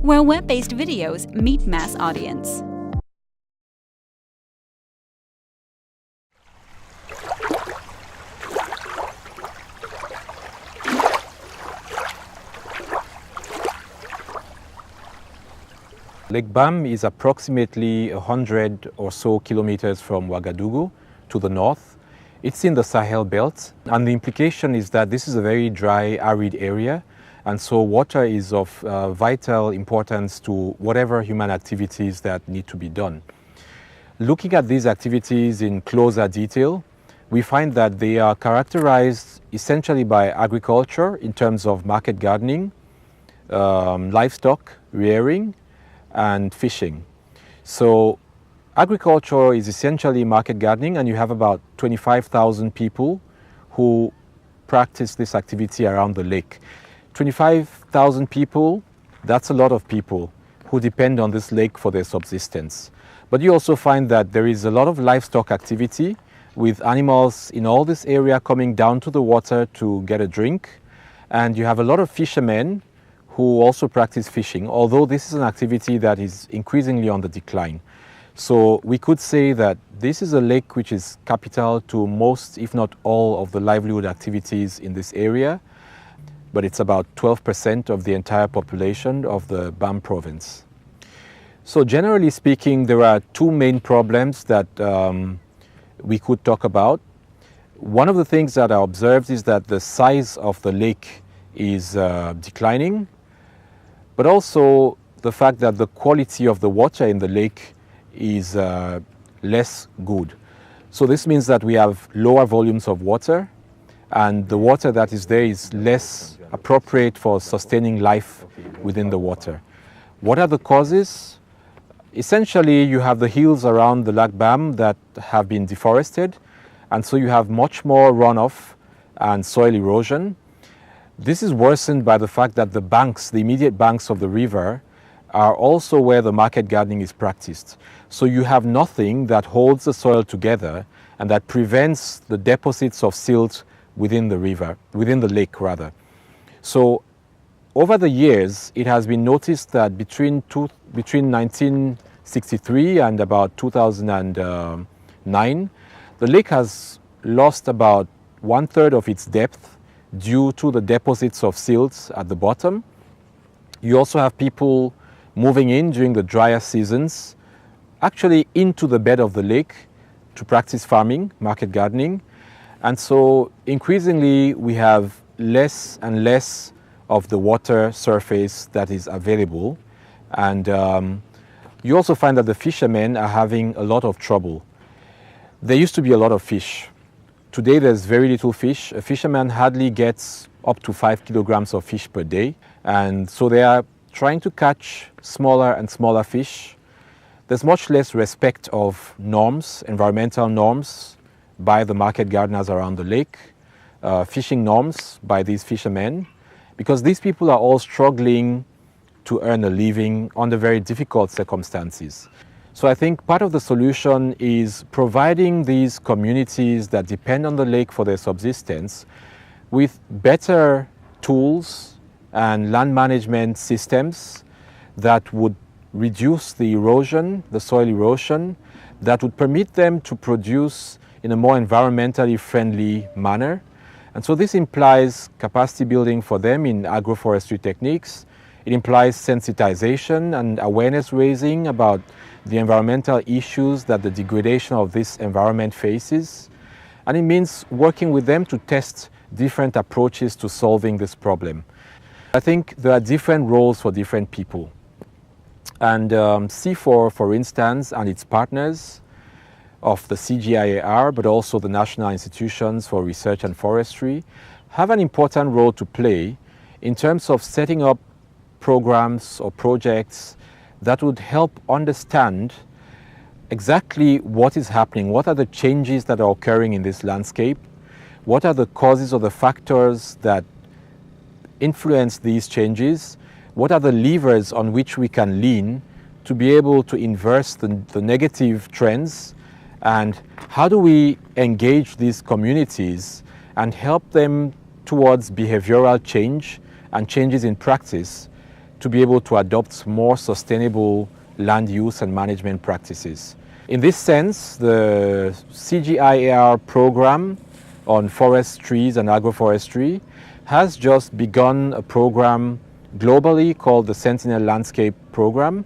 where web-based videos meet mass audience. Lake Bam is approximately 100 or so kilometers from Ouagadougou to the north. It's in the Sahel belt, and the implication is that this is a very dry, arid area, and so water is of vital importance to whatever human activities that need to be done. Looking at these activities in closer detail, we find that they are characterized essentially by agriculture in terms of market gardening, livestock rearing, and fishing. So agriculture is essentially market gardening, and you have about 25,000 people who practice this activity around the lake. 25,000 people, that's a lot of people who depend on this lake for their subsistence. But you also find that there is a lot of livestock activity with animals in all this area coming down to the water to get a drink. And you have a lot of fishermen who also practice fishing, although this is an activity that is increasingly on the decline. So we could say that this is a lake which is capital to most, if not all, of the livelihood activities in this area, but it's about 12% of the entire population of the Bam province. So generally speaking, there are two main problems that we could talk about. One of the things that are observed is that the size of the lake is declining, but also the fact that the quality of the water in the lake is less good. So this means that we have lower volumes of water, and the water that is there is less appropriate for sustaining life within the water. What are the causes? Essentially, you have the hills around the Lac Bam that have been deforested, and so you have much more runoff and soil erosion. This is worsened by the fact that the banks, the immediate banks of the river, are also where the market gardening is practiced. So you have nothing that holds the soil together and that prevents the deposits of silt within the river, within the lake rather. So over the years, it has been noticed that between 1963 and about 2009, the lake has lost about 1/3 of its depth due to the deposits of silt at the bottom. You also have people moving in during the drier seasons, actually into the bed of the lake to practice farming, market gardening. And so increasingly we have less and less of the water surface that is available. And you also find that the fishermen are having a lot of trouble. There used to be a lot of fish. Today there's very little fish. A fisherman hardly gets up to 5 kilograms of fish per day. And so they are trying to catch smaller and smaller fish. There's much less respect of norms, environmental norms, by the market gardeners around the lake, fishing norms by these fishermen, because these people are all struggling to earn a living under very difficult circumstances. So I think part of the solution is providing these communities that depend on the lake for their subsistence with better tools and land management systems that would reduce the erosion, the soil erosion, that would permit them to produce in a more environmentally friendly manner. And so this implies capacity building for them in agroforestry techniques. It implies sensitization and awareness raising about the environmental issues that the degradation of this environment faces. And it means working with them to test different approaches to solving this problem. I think there are different roles for different people. And C4, for instance, and its partners of the CGIAR, but also the National Institutions for Research and Forestry, have an important role to play in terms of setting up programs or projects that would help understand exactly what is happening, what are the changes that are occurring in this landscape, what are the causes or the factors that influence these changes, what are the levers on which we can lean to be able to inverse the negative trends, and how do we engage these communities and help them towards behavioral change and changes in practice to be able to adopt more sustainable land use and management practices. In this sense, the CGIAR program on forest trees and agroforestry has just begun a program globally called the Sentinel Landscape Program.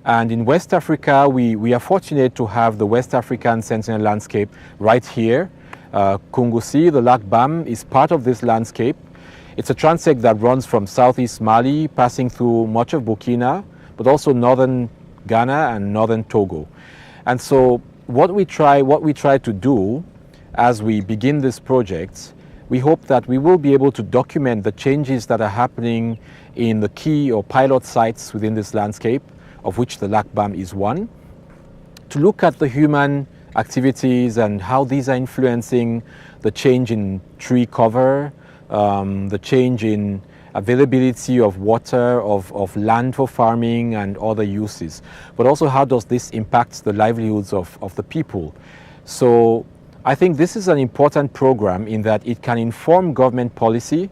And in West Africa, we are fortunate to have the West African Sentinel Landscape right here. Kungusi, the Lac Bam, is part of this landscape. It's a transect that runs from southeast Mali, passing through much of Burkina, but also northern Ghana and northern Togo. And so what we try to do as we begin this project, we hope that we will be able to document the changes that are happening in the key or pilot sites within this landscape, of which the Lac Bam is one, to look at the human activities and how these are influencing the change in tree cover, the change in availability of water, of land for farming and other uses, but also how does this impact the livelihoods of the people. So I think this is an important program in that it can inform government policy,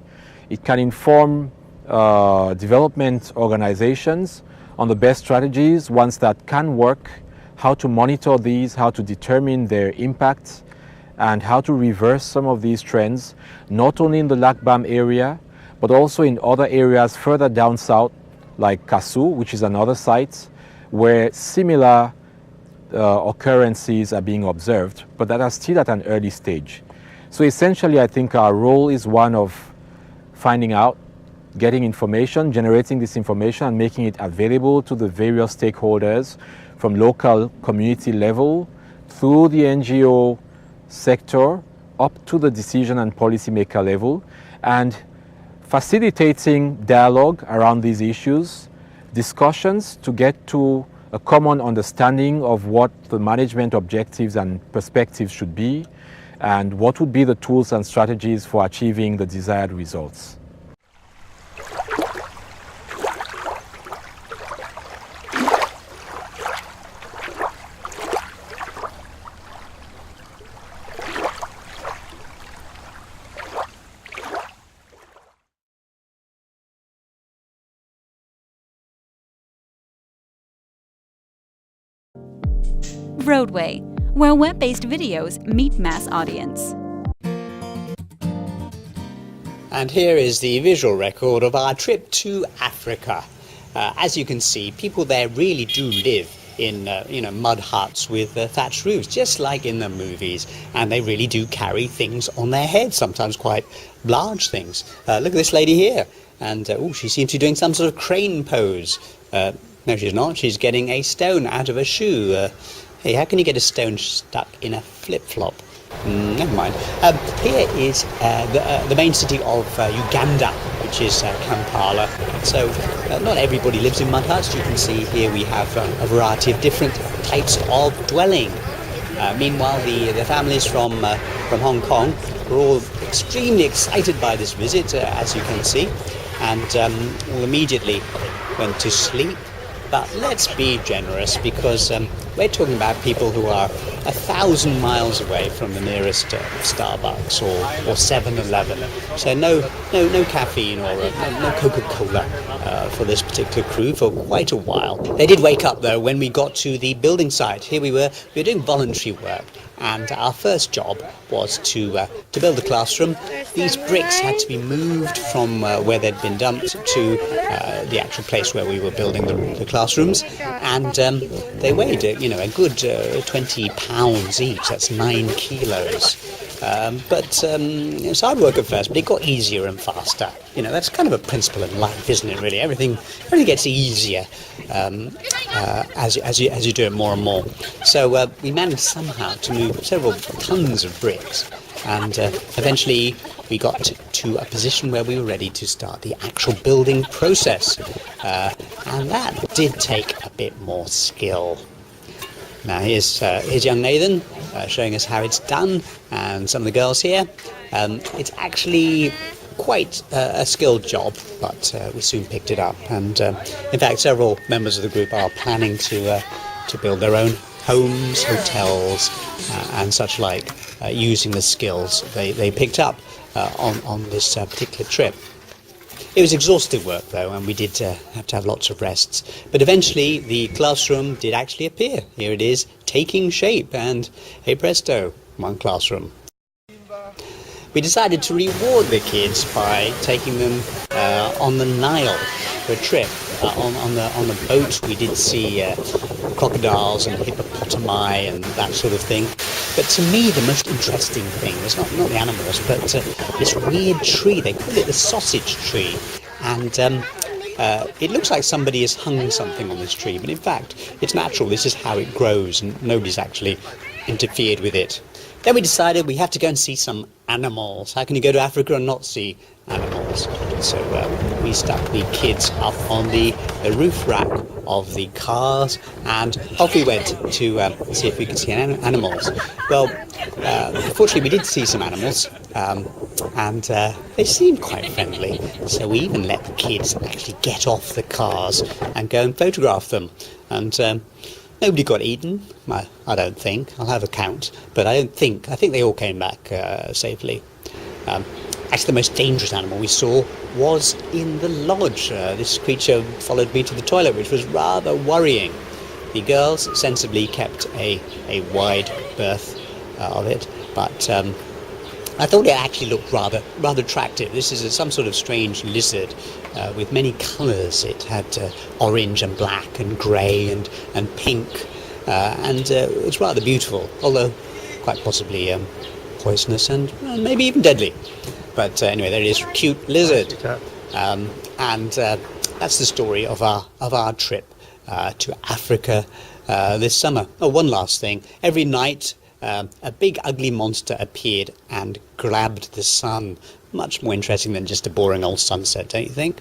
it can inform development organizations on the best strategies, ones that can work, how to monitor these, how to determine their impact, and how to reverse some of these trends, not only in the Lac Bam area, but also in other areas further down south, like Kassou, which is another site, where similar occurrences are being observed, but that are still at an early stage. So essentially, I think our role is one of finding out, getting information, generating this information and making it available to the various stakeholders from local community level through the NGO sector up to the decision and policymaker level, and facilitating dialogue around these issues, discussions to get to a common understanding of what the management objectives and perspectives should be, and what would be the tools and strategies for achieving the desired results. vRoadway, where web-based videos meet mass audience. And here is the visual record of our trip to Africa. As you can see, people there really do live in mud huts with thatched roofs, just like in the movies, and they really do carry things on their heads, sometimes quite large things. Look at this lady here, and she seems to be doing some sort of crane pose. No, she's not. She's getting a stone out of a shoe. Hey, how can you get a stone stuck in a flip-flop? Never mind. Here is the main city of Uganda, which is Kampala. So not everybody lives in mud huts. You can see here we have a variety of different types of dwelling. Meanwhile, the families from Hong Kong were all extremely excited by this visit, as you can see, and all immediately went to sleep. But let's be generous, because we're talking about people who are 1,000 miles away from the nearest Starbucks or 7-Eleven. So no caffeine or no Coca-Cola for this particular crew for quite a while. They did wake up though when we got to the building site. Here we were doing voluntary work, and our first job was to build the classroom. These bricks had to be moved from where they'd been dumped to the actual place where we were building the classrooms, and they weighed a good 20 pounds each. That's 9 kilos. But it was hard work at first, but it got easier and faster. That's kind of a principle in life, isn't it? Really, everything gets easier as you do it more and more. So we managed somehow to move several tons of bricks, and eventually we got to a position where we were ready to start the actual building process, and that did take a bit more skill. Now here's young Nathan showing us how it's done, and some of the girls here. It's actually quite a skilled job, but we soon picked it up, and in fact several members of the group are planning to build their own homes, hotels, and such like, using the skills they picked up on this particular trip. It was exhaustive work though, and we did have to have lots of rests. But eventually the classroom did actually appear. Here it is, taking shape, and hey presto, one classroom. We decided to reward the kids by taking them on the Nile for a trip. On the boat we did see crocodiles and hippopotami and that sort of thing. But to me the most interesting thing was not the animals, but this weird tree. They call it the sausage tree. And it looks like somebody has hung something on this tree, but in fact it's natural. This is how it grows and nobody's actually interfered with it. Then we decided we have to go and see some animals. How can you go to Africa and not see animals? So we stuck the kids up on the roof rack of the cars, and off we went to see if we could see animals. Well, fortunately we did see some animals, and they seemed quite friendly. So we even let the kids actually get off the cars and go and photograph them. And nobody got eaten, I don't think. I'll have a count, but I think they all came back safely. Actually, the most dangerous animal we saw was in the lodge. This creature followed me to the toilet, which was rather worrying. The girls sensibly kept a wide berth of it, but I thought it actually looked rather attractive. This is some sort of strange lizard with many colours. It had orange and black and grey and pink, and it's rather beautiful, although quite possibly poisonous and maybe even deadly. But anyway, there it is, cute lizard. And that's the story of our trip to Africa this summer. Oh, one last thing. Every night a big ugly monster appeared and grabbed the sun. Much more interesting than just a boring old sunset, don't you think?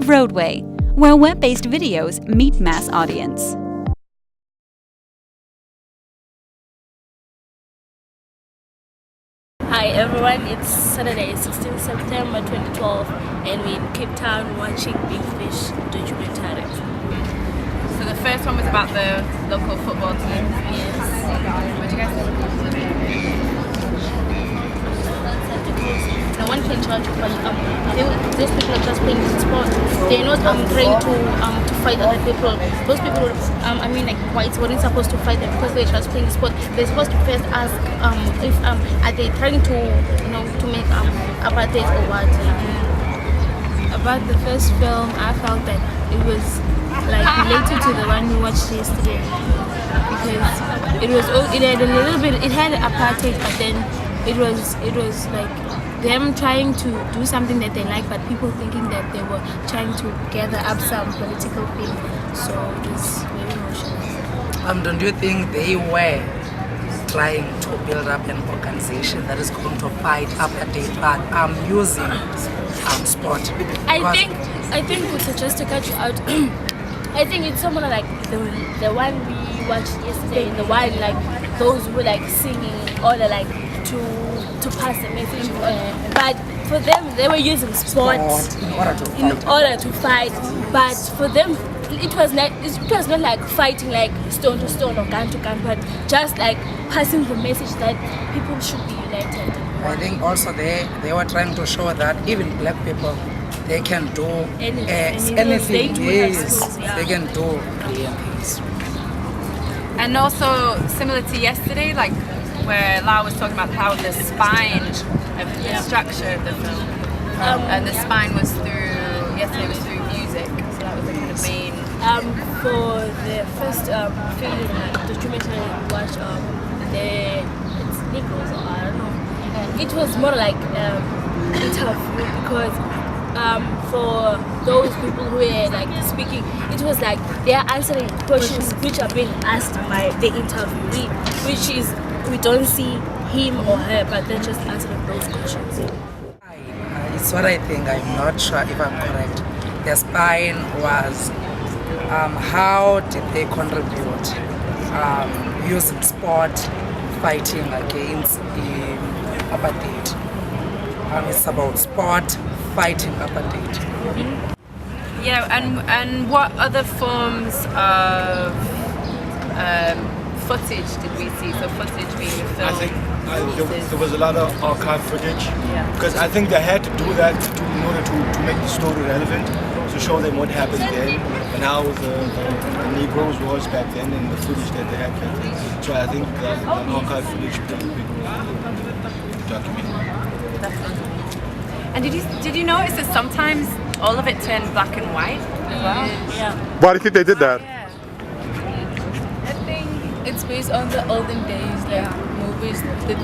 vRoadway, where web-based videos meet mass audience. Hi everyone, it's Saturday, 16 September 2012 and we're in Cape Town watching Big Fish documentary. So the first one was about the local football team. Yes. What do you guys think? No one can charge you, but those people are just playing sport. They're not trying to fight other people. Those people, like whites, weren't supposed to fight them because they're just playing sport. They're supposed to first ask if are they trying to to make apartheid or what. About the first film, I felt that it was like related to the one we watched yesterday because it had apartheid, but then it was like them trying to do something that they like, but people thinking that they were trying to gather up some political thing. So it was very emotional. Don't you think they were trying to build up an organization that is going to fight apartheid, but using sport? I think just to cut you out, I think it's someone like the one we watched yesterday, the one like those who were like singing or like to pass the message, but for them they were using sport in order to fight. But for them it was not like fighting like stone to stone or gun to gun, but just like passing the message that people should be united. I think also they were trying to show that even black people, they can do anything. Yes, they can do brilliant things. And also similar to yesterday, like where Lau was talking about how the spine of the structure of the film, and the spine was yesterday was through music, so that was the kind of main. For the first film documentary we watched, it's Nichols, or I don't know. It was more like interview because for those people who were like speaking, it was like they are answering questions which are being asked by the interviewee, which is we don't see him or her, but they're just answering those questions. It's what I think. I'm not sure if I'm correct. The spine was how did they contribute using sport fighting against apartheid. It's about sport fighting apartheid. Yeah, and what other forms of footage did we see? So footage being the film. I think there was a lot of archive footage, because I think they had to do that in order to make the story relevant, to show them what happened then and how the Negroes was back then and the footage that they had back then. So I think the archive footage played a big role in the documentary. And did you notice that sometimes all of it turned black and white as well? Yeah. Why do you think they did that? I think it's based on the olden days, like movies, the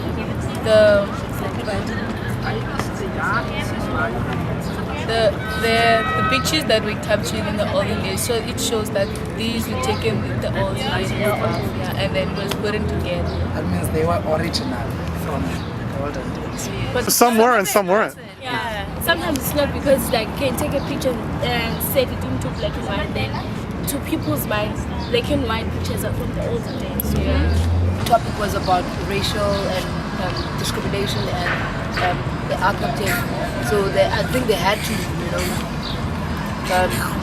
pictures that we captured in the olden days. So it shows that these were taken in the olden days, and then was put in together. That means they were original from the olden days. But some were and some weren't. Yeah, sometimes it's not because like can take a picture and set it into black and white, then to people's minds, black and white pictures are from the olden days. So, topic was about racial and discrimination and the apartheid. So I think they had to,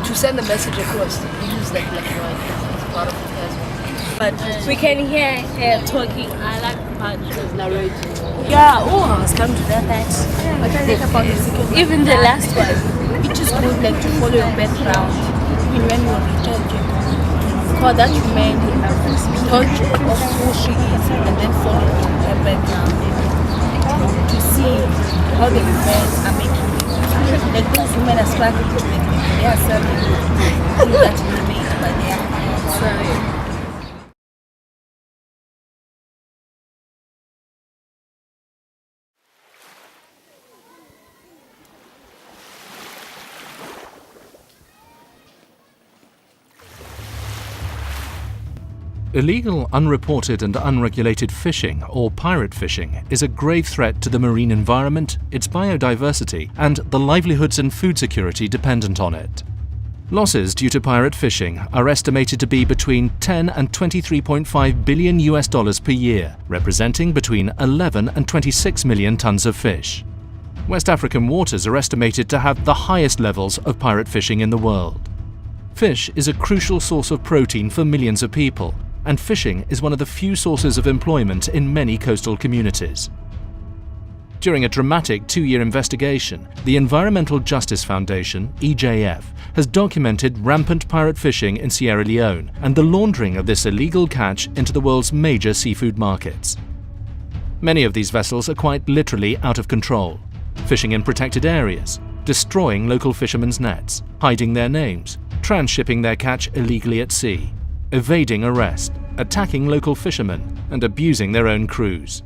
to send the message across, use that black and white as part of it as well. But we can hear her talking. I like the part she's narrating. Yeah, I was coming to that. But I think about even the last one, it is good like to follow your background, even when you're returning. Because that remained knowledge of who she is and then follow her background to see how the women are making it. Like those women are struggling to make it. They are serving that we made by their hands. Illegal, unreported and unregulated fishing, or pirate fishing, is a grave threat to the marine environment, its biodiversity, and the livelihoods and food security dependent on it. Losses due to pirate fishing are estimated to be between 10 and 23.5 billion US dollars per year, representing between 11 and 26 million tons of fish. West African waters are estimated to have the highest levels of pirate fishing in the world. Fish is a crucial source of protein for millions of people, and fishing is one of the few sources of employment in many coastal communities. During a dramatic 2-year investigation, the Environmental Justice Foundation, EJF, has documented rampant pirate fishing in Sierra Leone and the laundering of this illegal catch into the world's major seafood markets. Many of these vessels are quite literally out of control, fishing in protected areas, destroying local fishermen's nets, hiding their names, transshipping their catch illegally at sea, evading arrest, attacking local fishermen, and abusing their own crews.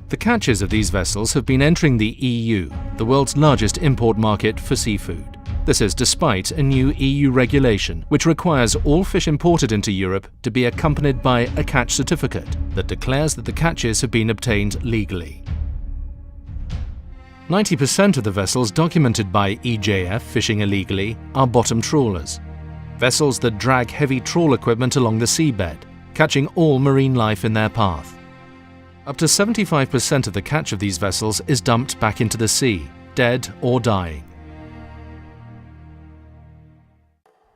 The catches of these vessels have been entering the EU, the world's largest import market for seafood. This is despite a new EU regulation which requires all fish imported into Europe to be accompanied by a catch certificate that declares that the catches have been obtained legally. 90% of the vessels documented by EJF fishing illegally are bottom trawlers, vessels that drag heavy trawl equipment along the seabed, catching all marine life in their path. Up to 75% of the catch of these vessels is dumped back into the sea, dead or dying.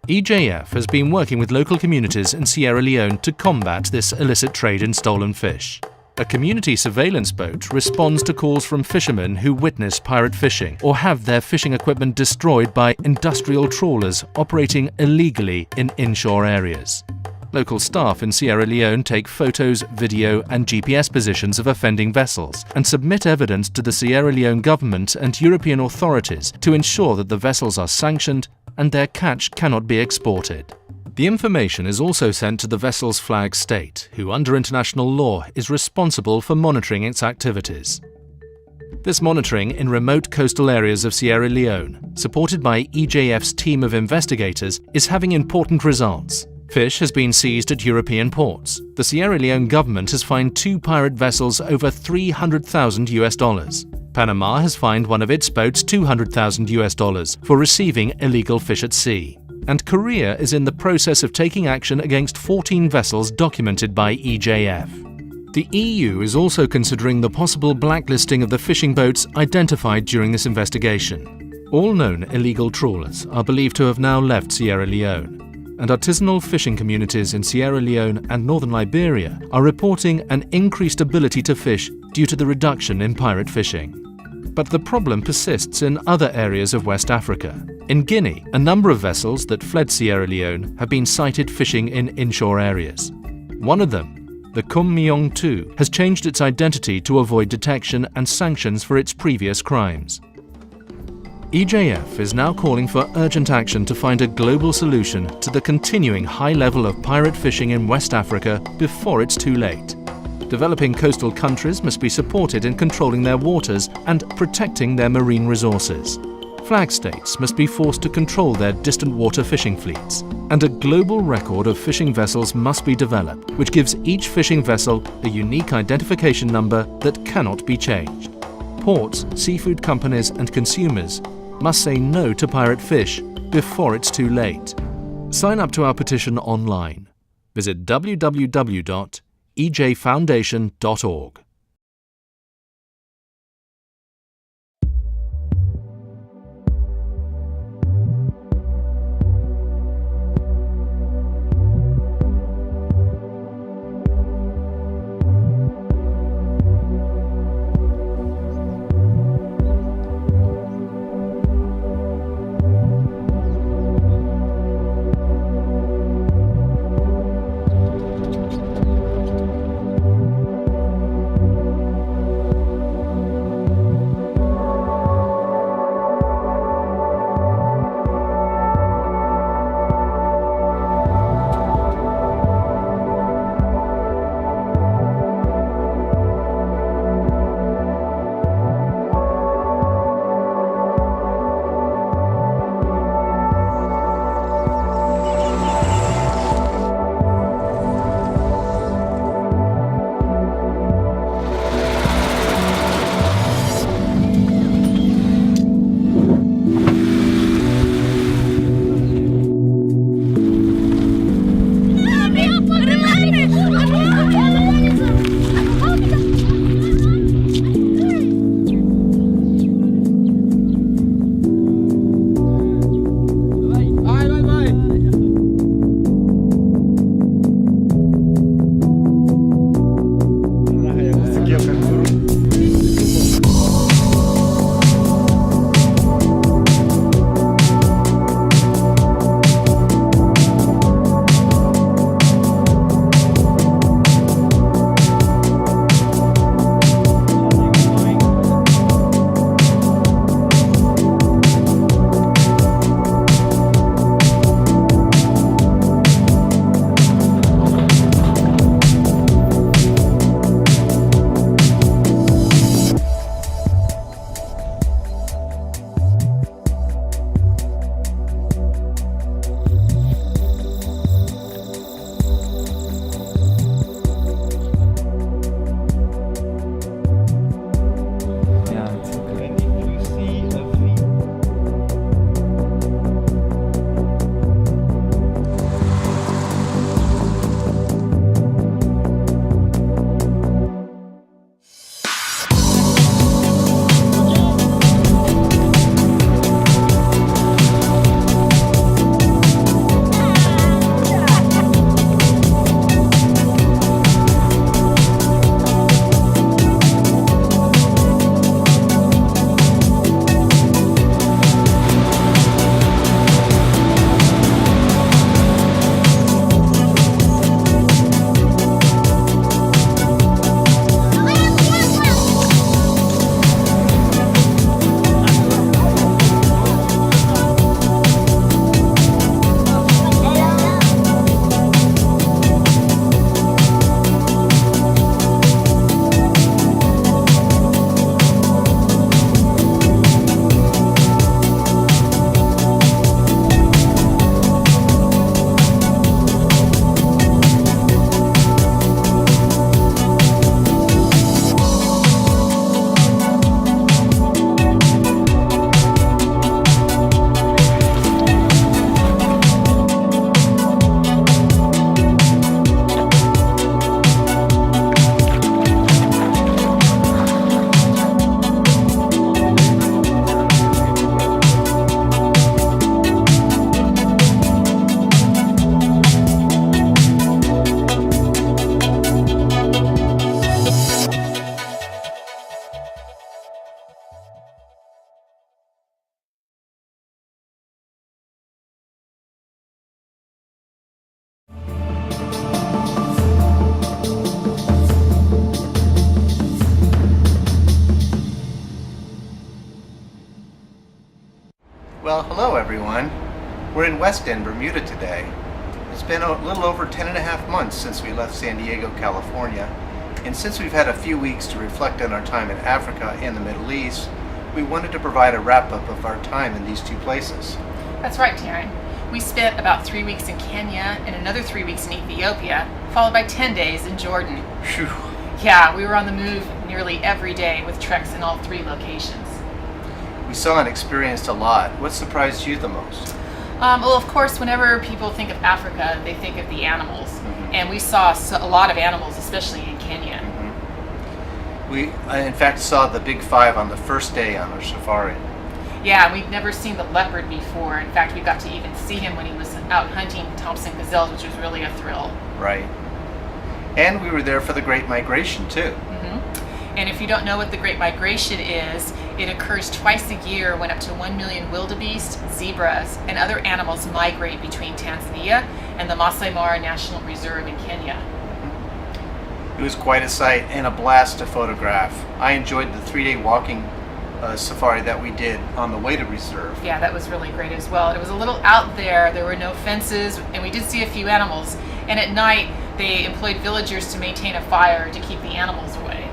EJF has been working with local communities in Sierra Leone to combat this illicit trade in stolen fish. A community surveillance boat responds to calls from fishermen who witness pirate fishing or have their fishing equipment destroyed by industrial trawlers operating illegally in inshore areas. Local staff in Sierra Leone take photos, video and GPS positions of offending vessels and submit evidence to the Sierra Leone government and European authorities to ensure that the vessels are sanctioned and their catch cannot be exported. The information is also sent to the vessel's flag state, who under international law is responsible for monitoring its activities. This monitoring in remote coastal areas of Sierra Leone, supported by EJF's team of investigators, is having important results. Fish has been seized at European ports. The Sierra Leone government has fined 2 pirate vessels over $300,000 US. Panama has fined one of its boats $200,000 US for receiving illegal fish at sea. And Korea is in the process of taking action against 14 vessels documented by EJF. The EU is also considering the possible blacklisting of the fishing boats identified during this investigation. All known illegal trawlers are believed to have now left Sierra Leone, and artisanal fishing communities in Sierra Leone and northern Liberia are reporting an increased ability to fish due to the reduction in pirate fishing. But the problem persists in other areas of West Africa. In Guinea, a number of vessels that fled Sierra Leone have been sighted fishing in inshore areas. One of them, the Kum Myong 2, has changed its identity to avoid detection and sanctions for its previous crimes. EJF is now calling for urgent action to find a global solution to the continuing high level of pirate fishing in West Africa before it's too late. Developing coastal countries must be supported in controlling their waters and protecting their marine resources. Flag states must be forced to control their distant water fishing fleets, and a global record of fishing vessels must be developed, which gives each fishing vessel a unique identification number that cannot be changed. Ports, seafood companies and consumers must say no to pirate fish before it's too late. Sign up to our petition online. Visit www.ejf.org. ejfoundation.org. Well, hello everyone. We're in West End, Bermuda today. It's been a little over 10.5 months since we left San Diego, California, and since we've had a few weeks to reflect on our time in Africa and the Middle East, we wanted to provide a wrap-up of our time in these two places. That's right, Taryn. We spent about 3 weeks in Kenya and another 3 weeks in Ethiopia, followed by 10 days in Jordan. Phew. Yeah, we were on the move nearly every day with treks in all 3 locations. We saw and experienced a lot. What surprised you the most? Well, of course, whenever people think of Africa, they think of the animals. and we saw a lot of animals, especially in Kenya. We, in fact, saw the big five on the first day on our safari. Yeah, we'd never seen the leopard before. In fact, we got to even see him when he was out hunting Thompson gazelles, which was really a thrill. Right. And we were there for the Great Migration, too. And if you don't know what the Great Migration is, it occurs twice a year when up to 1 million wildebeest, zebras, and other animals migrate between Tanzania and the Masai Mara National Reserve in Kenya. It was quite a sight and a blast to photograph. I enjoyed the 3-day walking safari that we did on the way to reserve. Yeah, that was really great as well. It was a little out there were no fences, and we did see a few animals. And at night, they employed villagers to maintain a fire to keep the animals away.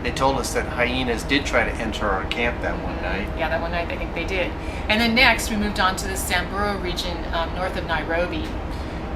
They told us that hyenas did try to enter our camp that one night. Yeah, that one night I think they did. And then next we moved on to the Samburu region north of Nairobi.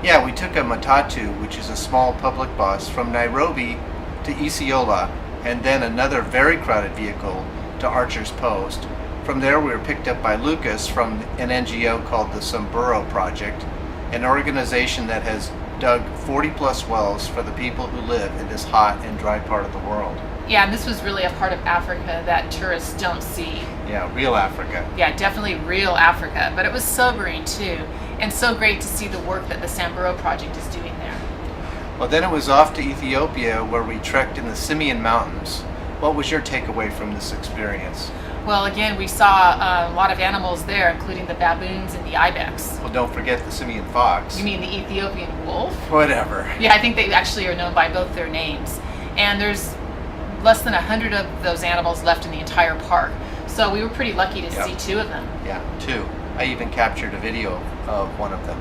Yeah, we took a matatu, which is a small public bus, from Nairobi to Isiolo, and then another very crowded vehicle to Archer's Post. From there we were picked up by Lucas from an NGO called the Samburu Project, an organization that has dug 40+ wells for the people who live in this hot and dry part of the world. Yeah, and this was really a part of Africa that tourists don't see. Yeah, real Africa. Yeah, definitely real Africa. But it was sobering too, and so great to see the work that the Samburu Project is doing there. Well, then it was off to Ethiopia, where we trekked in the Simeon Mountains. What was your takeaway from this experience? Well, again, we saw a lot of animals there, including the baboons and the ibex. Well, don't forget the Simeon fox. You mean the Ethiopian wolf? Whatever. Yeah, I think they actually are known by both their names. And there's less than 100 of those animals left in the entire park. So we were pretty lucky to see 2 of them. Yeah, 2. I even captured a video of one of them.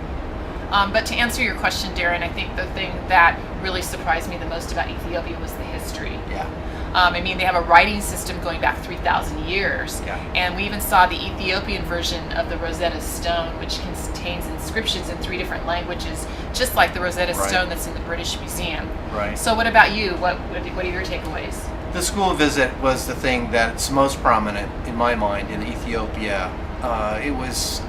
But to answer your question, Darren, I think the thing that really surprised me the most about Ethiopia was the history. Yeah. I mean, they have a writing system going back 3,000 years. Yeah. And we even saw the Ethiopian version of the Rosetta Stone, which contains inscriptions in 3 different languages, just like the Rosetta Stone that's in the British Museum. Right. So what about you? What are your takeaways? The school visit was the thing that's most prominent in my mind in Ethiopia. It was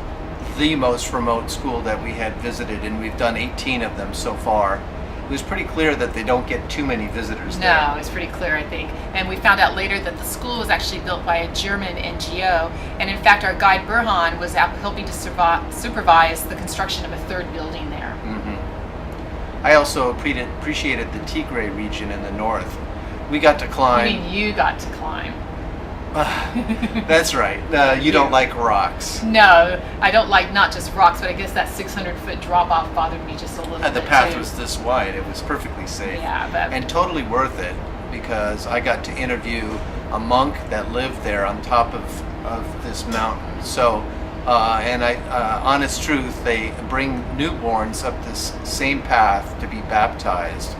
the most remote school that we had visited, and we've done 18 of them so far. It was pretty clear that they don't get too many visitors there. No, it's pretty clear, I think. And we found out later that the school was actually built by a German NGO, and in fact our guide Burhan was helping to supervise the construction of a 3rd building there. I also appreciated the Tigray region in the north. We got to climb. I mean, you got to climb. That's right. You don't like rocks. No, I don't like not just rocks, but I guess that 600-foot drop-off bothered me just a little bit. The path too. was this wide. It was perfectly safe. Yeah, but and totally worth it, because I got to interview a monk that lived there on top of this mountain. So, and honest truth, they bring newborns up this same path to be baptized.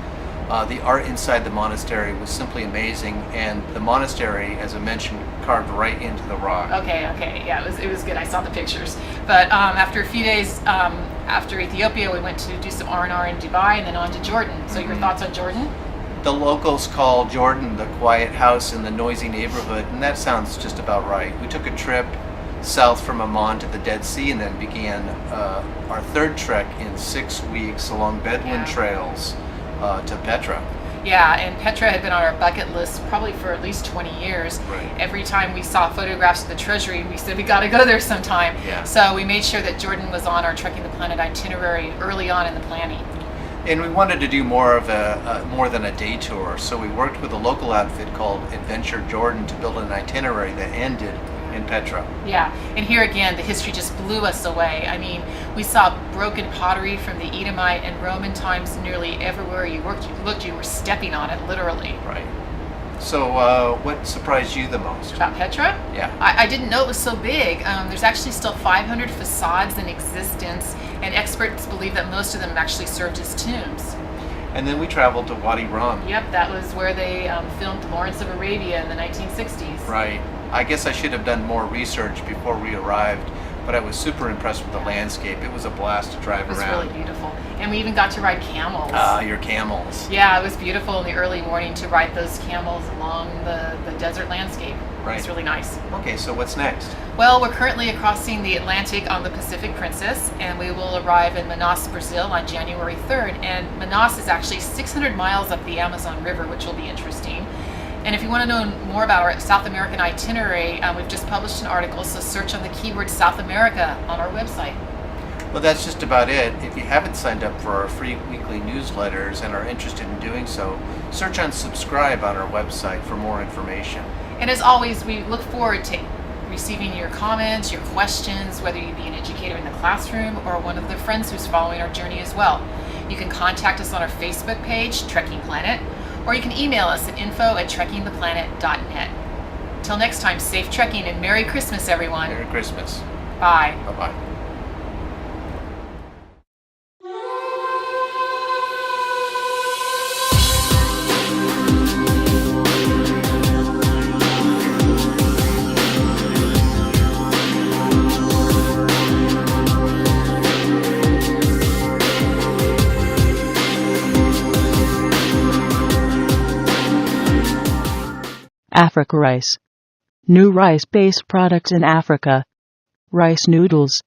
The art inside the monastery was simply amazing, and the monastery, as I mentioned, carved right into the rock. Okay, yeah, it was good. I saw the pictures. But after a few days after Ethiopia, we went to do some R&R in Dubai and then on to Jordan. So your thoughts on Jordan? The locals call Jordan the quiet house in the noisy neighborhood, and that sounds just about right. We took a trip south from Amman to the Dead Sea, and then began our 3rd trek in 6 weeks along Bedouin trails to Petra. Yeah, and Petra had been on our bucket list probably for at least 20 years. Right. Every time we saw photographs of the treasury, we said we got to go there sometime. Yeah. So we made sure that Jordan was on our Trekking the Planet itinerary early on in the planning. And we wanted to do more than a day tour, so we worked with a local outfit called Adventure Jordan to build an itinerary that ended in Petra. Yeah, and here again, the history just blew us away. I mean, we saw broken pottery from the Edomite and Roman times nearly everywhere you looked, you were stepping on it, literally. Right. So what surprised you the most? About Petra? Yeah. I didn't know it was so big. There's actually still 500 facades in existence, and experts believe that most of them actually served as tombs. And then we traveled to Wadi Rum. Yep, that was where they filmed Lawrence of Arabia in the 1960s. Right. I guess I should have done more research before we arrived. but I was super impressed with the landscape. It was a blast to drive It was around. really beautiful. And we even got to ride camels. Your camels. Yeah, it was beautiful in the early morning to ride those camels along the desert landscape. Right. It was really nice. Okay, so what's next? Well, we're currently crossing the Atlantic on the Pacific Princess, and we will arrive in Manaus, Brazil on January 3rd. And Manaus is actually 600 miles up the Amazon River, which will be interesting. And if you want to know more about our South American itinerary, we've just published an article, so search on the keyword South America on our website. Well, that's just about it. If you haven't signed up for our free weekly newsletters and are interested in doing so, search on subscribe on our website for more information. And as always, we look forward to receiving your comments, your questions, whether you be an educator in the classroom or one of the friends who's following our journey as well. You can contact us on our Facebook page, Trekking Planet, or you can email us at info@trekkingtheplanet.net. Till next time, safe trekking and Merry Christmas, everyone. Merry Christmas. Bye. Bye-bye. Africa rice. New rice-based products in Africa. Rice noodles.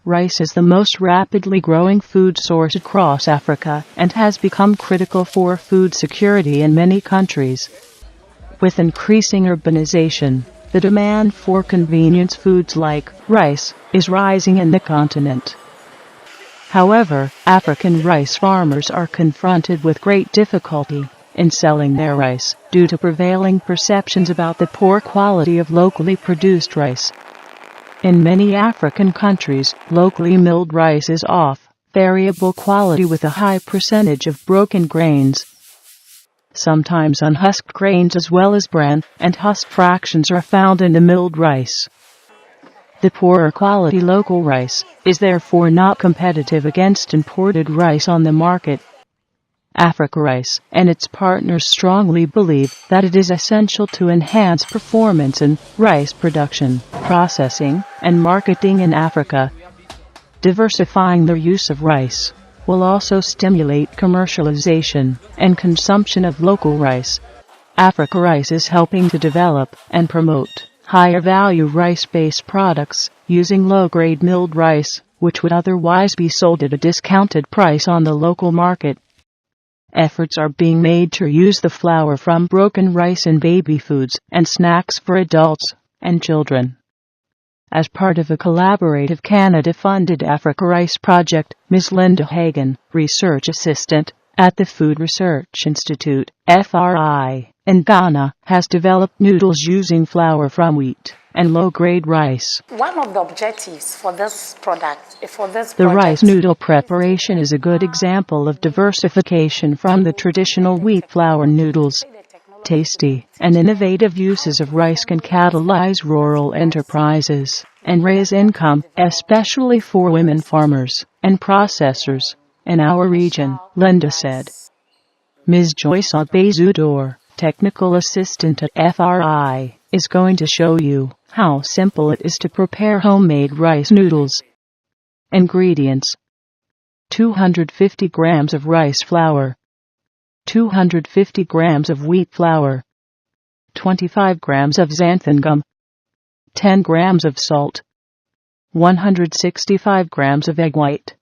Rice is the most rapidly growing food source across Africa and has become critical for food security in many countries. With increasing urbanization, the demand for convenience foods like rice is rising in the continent. However, African rice farmers are confronted with great difficulty in selling their rice due to prevailing perceptions about the poor quality of locally produced rice. In many African countries, locally milled rice is of variable quality with a high percentage of broken grains. Sometimes unhusked grains as well as bran and husk fractions are found in the milled rice. The poorer quality local rice is therefore not competitive against imported rice on the market. Africa Rice and its partners strongly believe that it is essential to enhance performance in rice production, processing, and marketing in Africa. Diversifying the use of rice will also stimulate commercialization and consumption of local rice. Africa Rice is helping to develop and promote higher-value rice-based products using low-grade milled rice, which would otherwise be sold at a discounted price on the local market. Efforts are being made to use the flour from broken rice in baby foods and snacks for adults and children. As part of a collaborative Canada-funded Africa Rice project, Ms. Linda Hagen, research assistant at the Food Research Institute, FRI, in Ghana, has developed noodles using flour from wheat and low-grade rice. One of the objectives for this product, The rice noodle preparation is a good example of diversification from the traditional wheat flour noodles. Tasty and innovative uses of rice can catalyze rural enterprises and raise income, especially for women farmers and processors in our region, Linda said. Ms. Joyce Abezudor, technical assistant at FRI, is going to show you how simple it is to prepare homemade rice noodles. Ingredients: 250 grams of rice flour, 250 grams of wheat flour, 25 grams of xanthan gum, 10 grams of salt, 165 grams of egg white,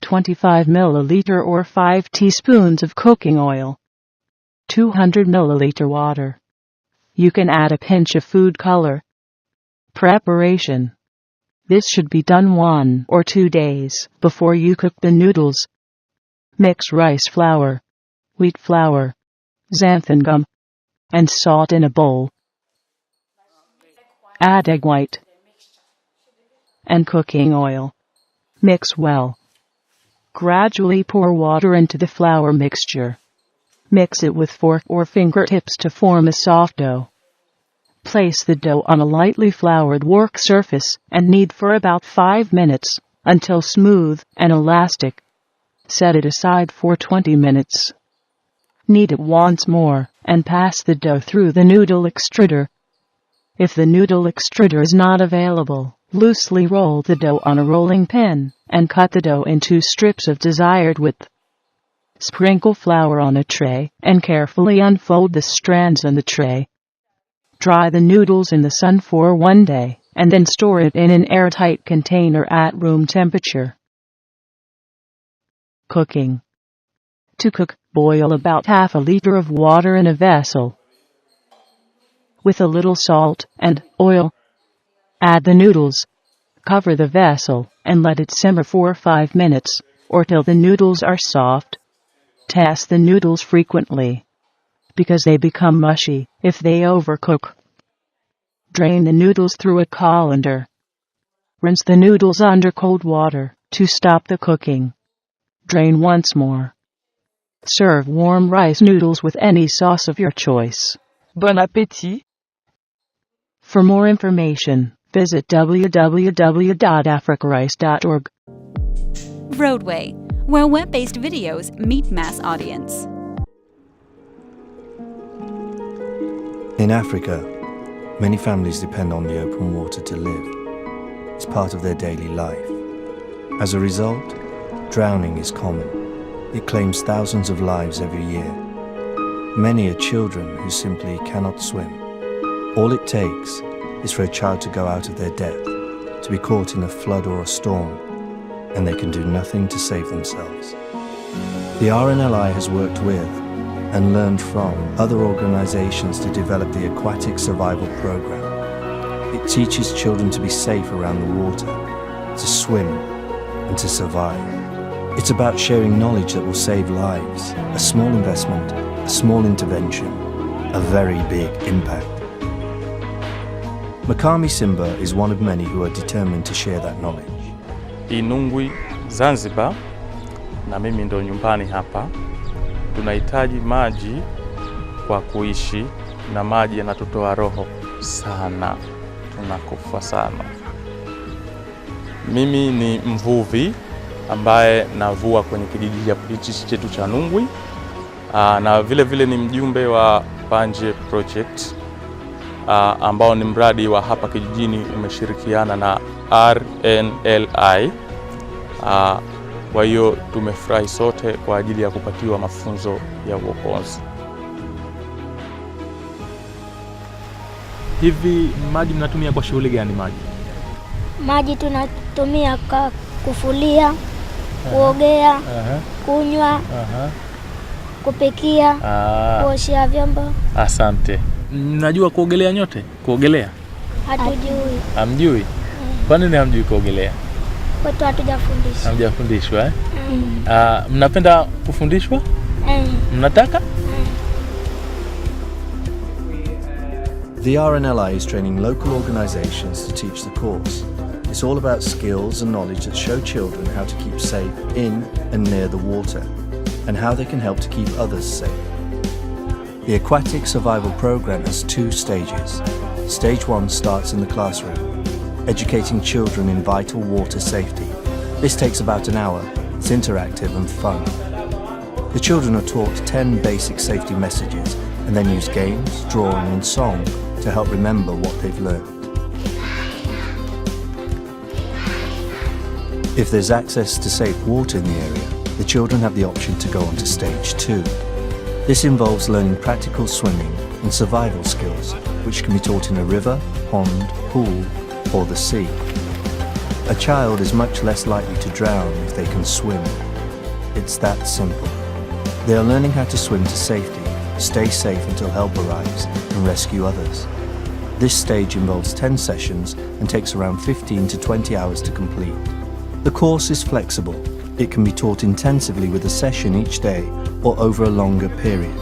25 milliliter or 5 teaspoons of cooking oil, 200 milliliter water. You can add a pinch of food color. Preparation: this should be done 1 or 2 days before you cook the noodles. Mix rice flour, wheat flour, xanthan gum, and salt in a bowl. Add egg white and cooking oil. Mix well. Gradually pour water into the flour mixture. Mix it with fork or fingertips to form a soft dough. Place the dough on a lightly floured work surface and knead for about 5 minutes until smooth and elastic. Set it aside for 20 minutes. Knead it once more and pass the dough through the noodle extruder. If the noodle extruder is not available, Loosely roll the dough on a rolling pin, and cut the dough into strips of desired width. Sprinkle flour on a tray, and carefully unfold the strands on the tray. Dry the noodles in the sun for 1 day, and then store it in an airtight container at room temperature. Cooking. To cook, boil about half a liter of water in a vessel with a little salt and oil. Add the noodles. Cover the vessel and let it simmer for 5 minutes, or till the noodles are soft. Test the noodles frequently, because they become mushy if they overcook. Drain the noodles through a colander. Rinse the noodles under cold water to stop the cooking. Drain once more. Serve warm rice noodles with any sauce of your choice. Bon appétit! For more information, visit www.africarice.org. vRoadway, where web-based videos meet mass audience. In Africa, many families depend on the open water to live. It's part of their daily life. As a result, drowning is common. It claims thousands of lives every year. Many are children who simply cannot swim. All it takes is for a child to go out of their depth, to be caught in a flood or a storm, and they can do nothing to save themselves. The RNLI has worked with and learned from other organizations to develop the Aquatic Survival Program. It teaches children to be safe around the water, to swim, and to survive. It's about sharing knowledge that will save lives. A small investment, a small intervention, a very big impact. Makami Simba is one of many who are determined to share that knowledge. Inungwi, Zanzibar, na mimi ndo nyumbani hapa. Tunahitaji maji kwa kuishi, na maji yanatutoa roho sana. Tunakufa sana. Mimi ni mvuvi ambaye navua kwenye kijiji chetu cha Nungwi, na vile vile ni mjumbe wa Panje Project, ambao ni mradi wa hapa kijijini umeshirikiana na RNLI. Kwa hiyo tumefurahi sote kwa ajili ya kupatiwa mafunzo ya uokozi. Hivi maji mnatumia kwa shughuli gani maji? Maji tunatumia kwa kufulia, kuogea, kunywa, kupikia, kuoshia vyombo. Asante. Mnajua kuogelea nyote? Kuogelea? Hatujui. Hamjui? Kwa nini hamjui kuogelea? Kwetu hatujafundishwa. Hamjafundishwa eh? Mnapenda kufundishwa? Mnataka? The RNLI is training local organizations to teach the course. It's all about skills and knowledge that show children how to keep safe in and near the water, and how they can help to keep others safe. The Aquatic Survival Program has 2 stages. Stage 1 starts in the classroom, educating children in vital water safety. This takes about an hour. It's interactive and fun. The children are taught 10 basic safety messages and then use games, drawing and song to help remember what they've learned. If there's access to safe water in the area, the children have the option to go on to stage 2. This involves learning practical swimming and survival skills, which can be taught in a river, pond, pool, or the sea. A child is much less likely to drown if they can swim. It's that simple. They are learning how to swim to safety, stay safe until help arrives, and rescue others. This stage involves 10 sessions and takes around 15 to 20 hours to complete. The course is flexible. It can be taught intensively with a session each day or over a longer period.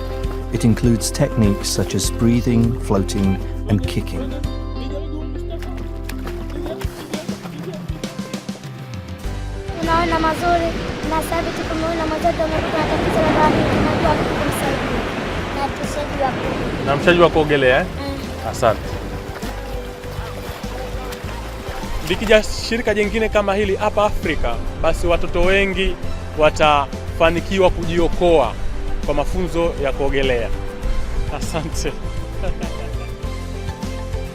It includes techniques such as breathing, floating, and kicking. Unaona mazuri na sababu tukimuona mtoto amepata tatizo la ndani tunajua kumsaidia. Na tusaidia kuogelea. Na mshaji wa kuogelea eh? Asante. Likija shirika jingine kama hili hapa Afrika, basi watoto wengi watafanikiwa kujiokoa kwa mafunzo ya kuogelea. Asante.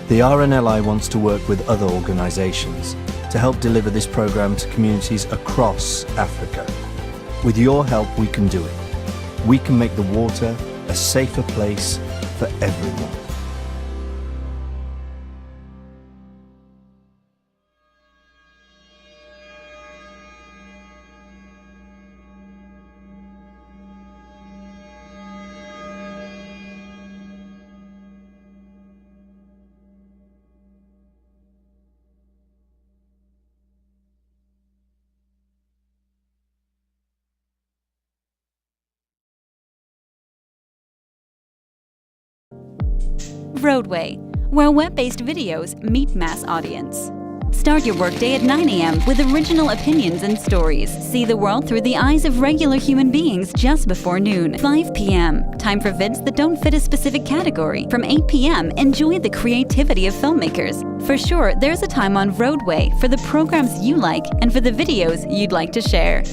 The RNLI wants to work with other organisations to help deliver this programme to communities across Africa. With your help, we can do it. We can make the water a safer place for everyone. vRoadway, where web-based videos meet mass audience. Start your workday at 9 a.m. with original opinions and stories. See the world through the eyes of regular human beings just before noon. 5 p.m. Time for vids that don't fit a specific category. From 8 p.m. enjoy the creativity of filmmakers. For sure, there's a time on vRoadway for the programs you like and for the videos you'd like to share.